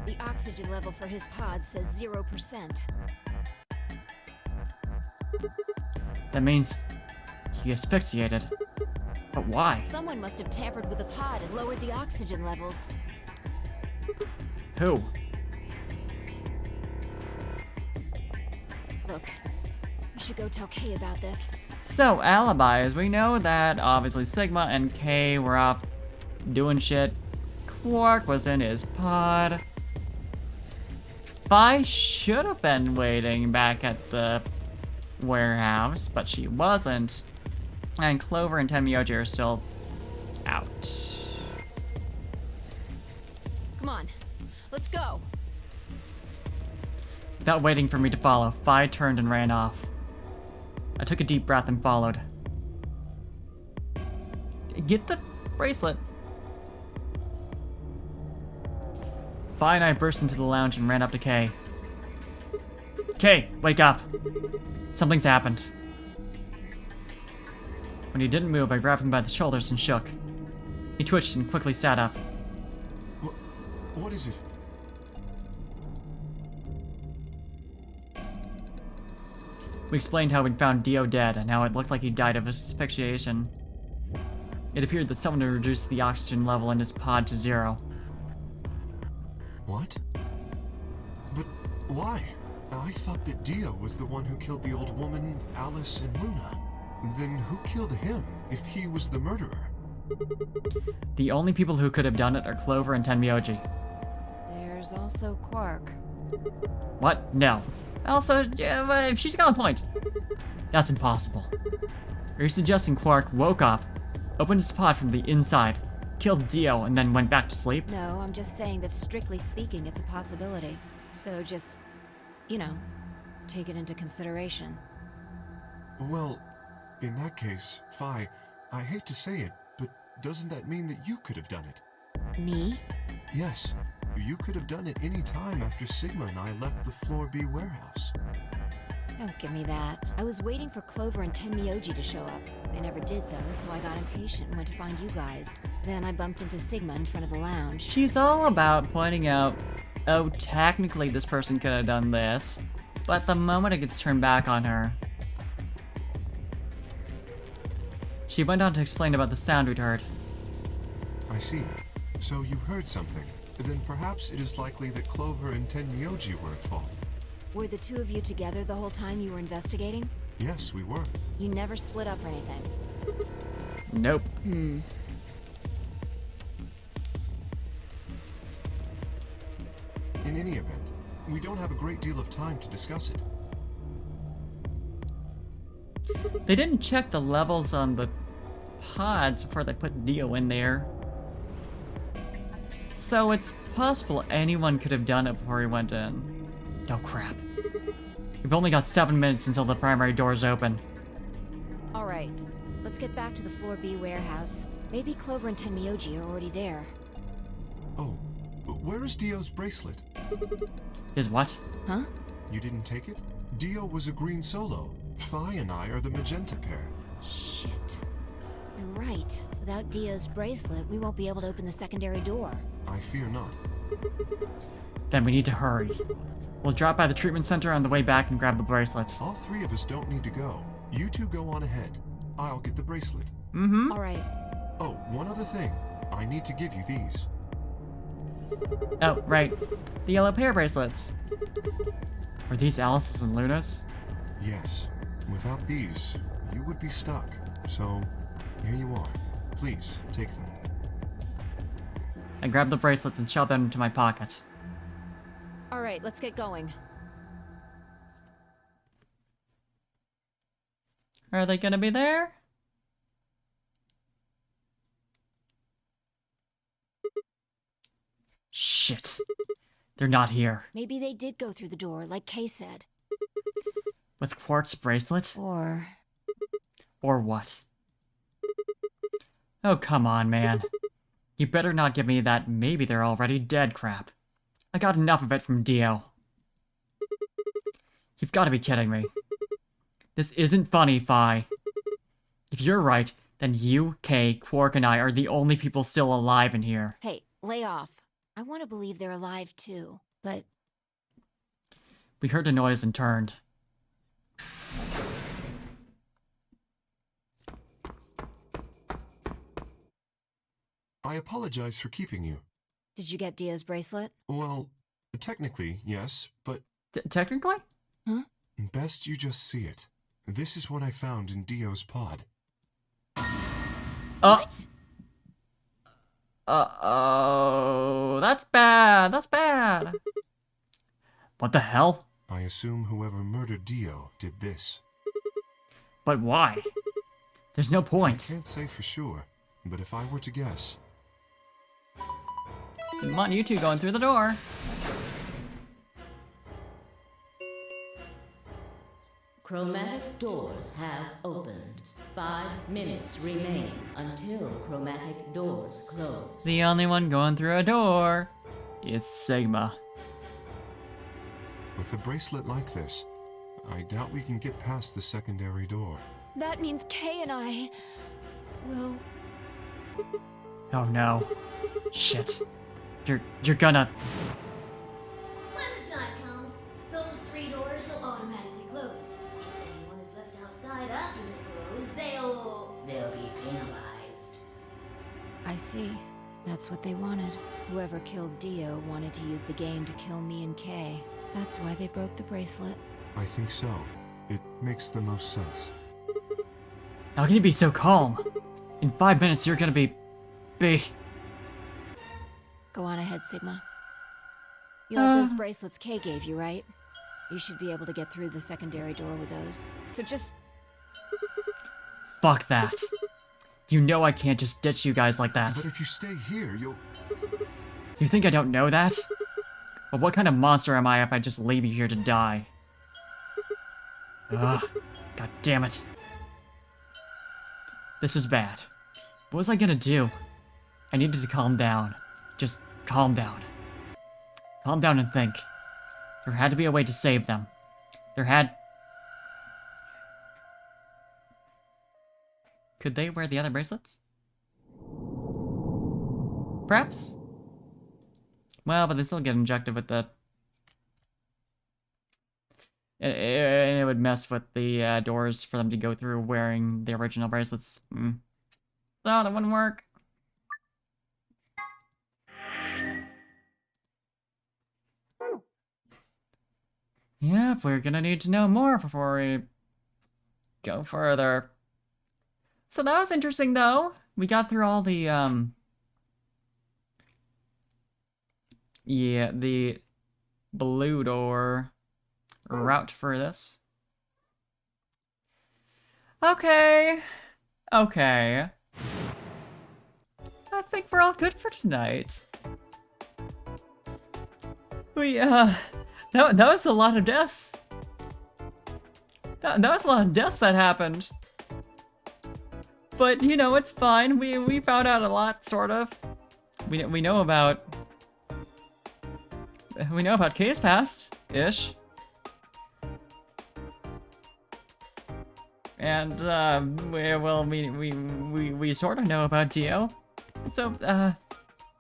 The oxygen level for his pod says 0%. That means he asphyxiated. But why? Someone must have tampered with the pod and lowered the oxygen levels. Who? Look, we should go tell Kay about this. So, alibis. We know that obviously Sigma and K were off doing shit. Quark was in his pod. Phi should have been waiting back at the warehouse, but she wasn't. And Clover and Tenmyoji are still out. Come on, let's go. Without waiting for me to follow, Phi turned and ran off. I took a deep breath and followed. Get the bracelet. Phi and I burst into the lounge and ran up to Kay. Kay, wake up. Something's happened. When he didn't move, I grabbed him by the shoulders and shook. He twitched and quickly sat up. What is it? We explained how we'd found Dio dead and how it looked like he died of asphyxiation. It appeared that someone had reduced the oxygen level in his pod to 0. What? But why? I thought that Dio was the one who killed the old woman, Alice, and Luna. Then who killed him, if he was the murderer? The only people who could have done it are Clover and Tenmyoji. There's also Quark. What? No. Also, yeah, she's got a point. That's impossible. Are you suggesting Quark woke up, opened his pod from the inside, killed Dio, and then went back to sleep? No, I'm just saying that strictly speaking, it's a possibility. So just, you know, take it into consideration. Well, in that case, Phi, I hate to say it, but doesn't that mean that you could have done it? Me? Yes. You could have done it any time after Sigma and I left the Floor B warehouse. Don't give me that. I was waiting for Clover and Tenmyoji to show up. They never did, though, so I got impatient and went to find you guys. Then I bumped into Sigma in front of the lounge. She's all about pointing out, oh, technically this person could have done this, but the moment it gets turned back on her. She went on to explain about the sound we'd heard. I see. So you heard something. Then perhaps it is likely that Clover and Tenmyoji were at fault. Were the two of you together the whole time you were investigating? Yes, we were. You never split up or anything? Nope. Hmm. In any event, we don't have a great deal of time to discuss it. They didn't check the levels on the pods before they put Dio in there. So it's possible anyone could have done it before he went in. Oh crap. We've only got 7 minutes until the primary doors open. Alright, let's get back to the Floor B warehouse. Maybe Clover and Tenmyoji are already there. Oh, where is Dio's bracelet? Is what? Huh? You didn't take it? Dio was a green solo. Phi and I are the magenta pair. Shit. You're right. Without Dio's bracelet, we won't be able to open the secondary door. I fear not. Then we need to hurry. We'll drop by the treatment center on the way back and grab the bracelets. All three of us don't need to go. You two go on ahead. I'll get the bracelet. Mm-hmm. Alright. Oh, one other thing. I need to give you these. Oh, right. The yellow pair bracelets. Are these Alice's and Luna's? Yes. Without these, you would be stuck. So, here you are. Please, take them. I grab the bracelets and shove them into my pocket. Alright, let's get going. Are they gonna be there? Shit. They're not here. Maybe they did go through the door, like Kay said. With Quartz bracelet? Or what? Oh, come on, man. You better not give me that maybe they're already dead crap. I got enough of it from Dio. You've got to be kidding me. This isn't funny, Phi. If you're right, then you, Kay, Quark, and I are the only people still alive in here. Hey, lay off. I want to believe they're alive too, but... We heard a noise and turned. I apologize for keeping you. Did you get Dio's bracelet? Well, technically, yes, but... Technically? Huh? Best you just see it. This is what I found in Dio's pod. What? Uh-oh. That's bad. That's bad. What the hell? I assume whoever murdered Dio did this. But why? There's no point. I can't say for sure, but if I were to guess... Didn't want you two going through the door. Chromatic doors have opened. 5 minutes remain until chromatic doors close. The only one going through a door is Sigma. With a bracelet like this, I doubt we can get past the secondary door. That means Kay and I... will... Oh no. Shit. You're gonna... When the time comes, those 3 doors will automatically close. If anyone is left outside after they close, they'll be penalized. I see. That's what they wanted. Whoever killed Dio wanted to use the game to kill me and Kay. That's why they broke the bracelet. I think so. It makes the most sense. How can you be so calm? In 5 minutes, you're gonna be... Go on ahead, Sigma. You have those bracelets Kay gave you, right? You should be able to get through the secondary door with those. So just... Fuck that. You know I can't just ditch you guys like that. But if you stay here, you'll... You think I don't know that? But what kind of monster am I if I just leave you here to die? Ugh. God damn it. This is bad. What was I gonna do? I needed to calm down. Just calm down. Calm down and think. There had to be a way to save them. There had... Could they wear the other bracelets? Perhaps? Well, but they still get injected with the... It would mess with the doors for them to go through wearing the original bracelets. So that wouldn't work. Yep, we're gonna need to know more before we go further. So that was interesting, though. We got through all the, yeah, the blue door route for this. Okay. Okay. I think we're all good for tonight. That was a lot of deaths. That was a lot of deaths that happened. But, you know, it's fine. We found out a lot, sort of. We know about... We know about K's past-ish. And, we sort of know about Dio. So,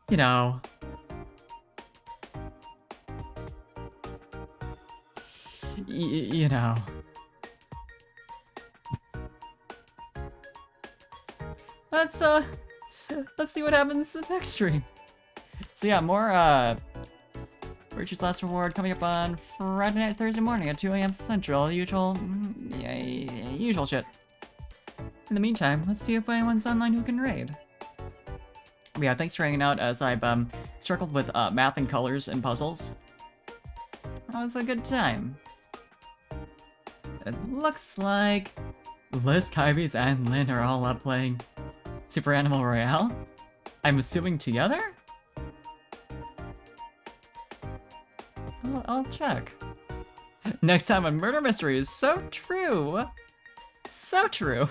you know... you know... Let's see what happens in the next stream. So yeah, more, Richard's Last Reward coming up on Friday night, Thursday morning at 2 a.m. Central. Usual shit. In the meantime, let's see if anyone's online who can raid. But yeah, thanks for hanging out as I've, circled with, math and colors and puzzles. That was a good time. It looks like Liz, Kyvies, and Lynn are all up playing Super Animal Royale? I'm assuming together? I'll check. Next time on Murder Mysteries. So true! So true!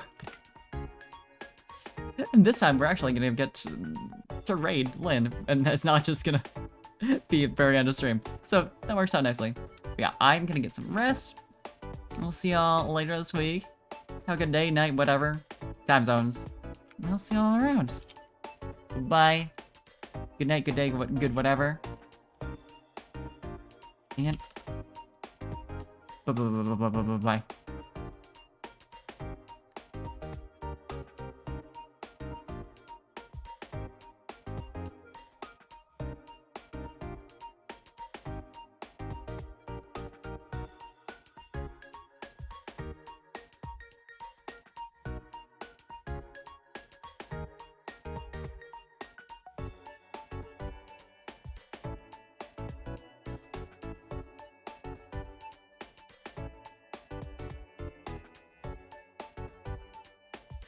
And this time we're actually gonna get to raid Lynn, and it's not just gonna be at the very end of stream. So that works out nicely. But yeah, I'm gonna get some rest. We'll see y'all later this week. Have a good day, night, whatever. Time zones. I'll see you all around. Bye. Good night, good day, good whatever. And bye.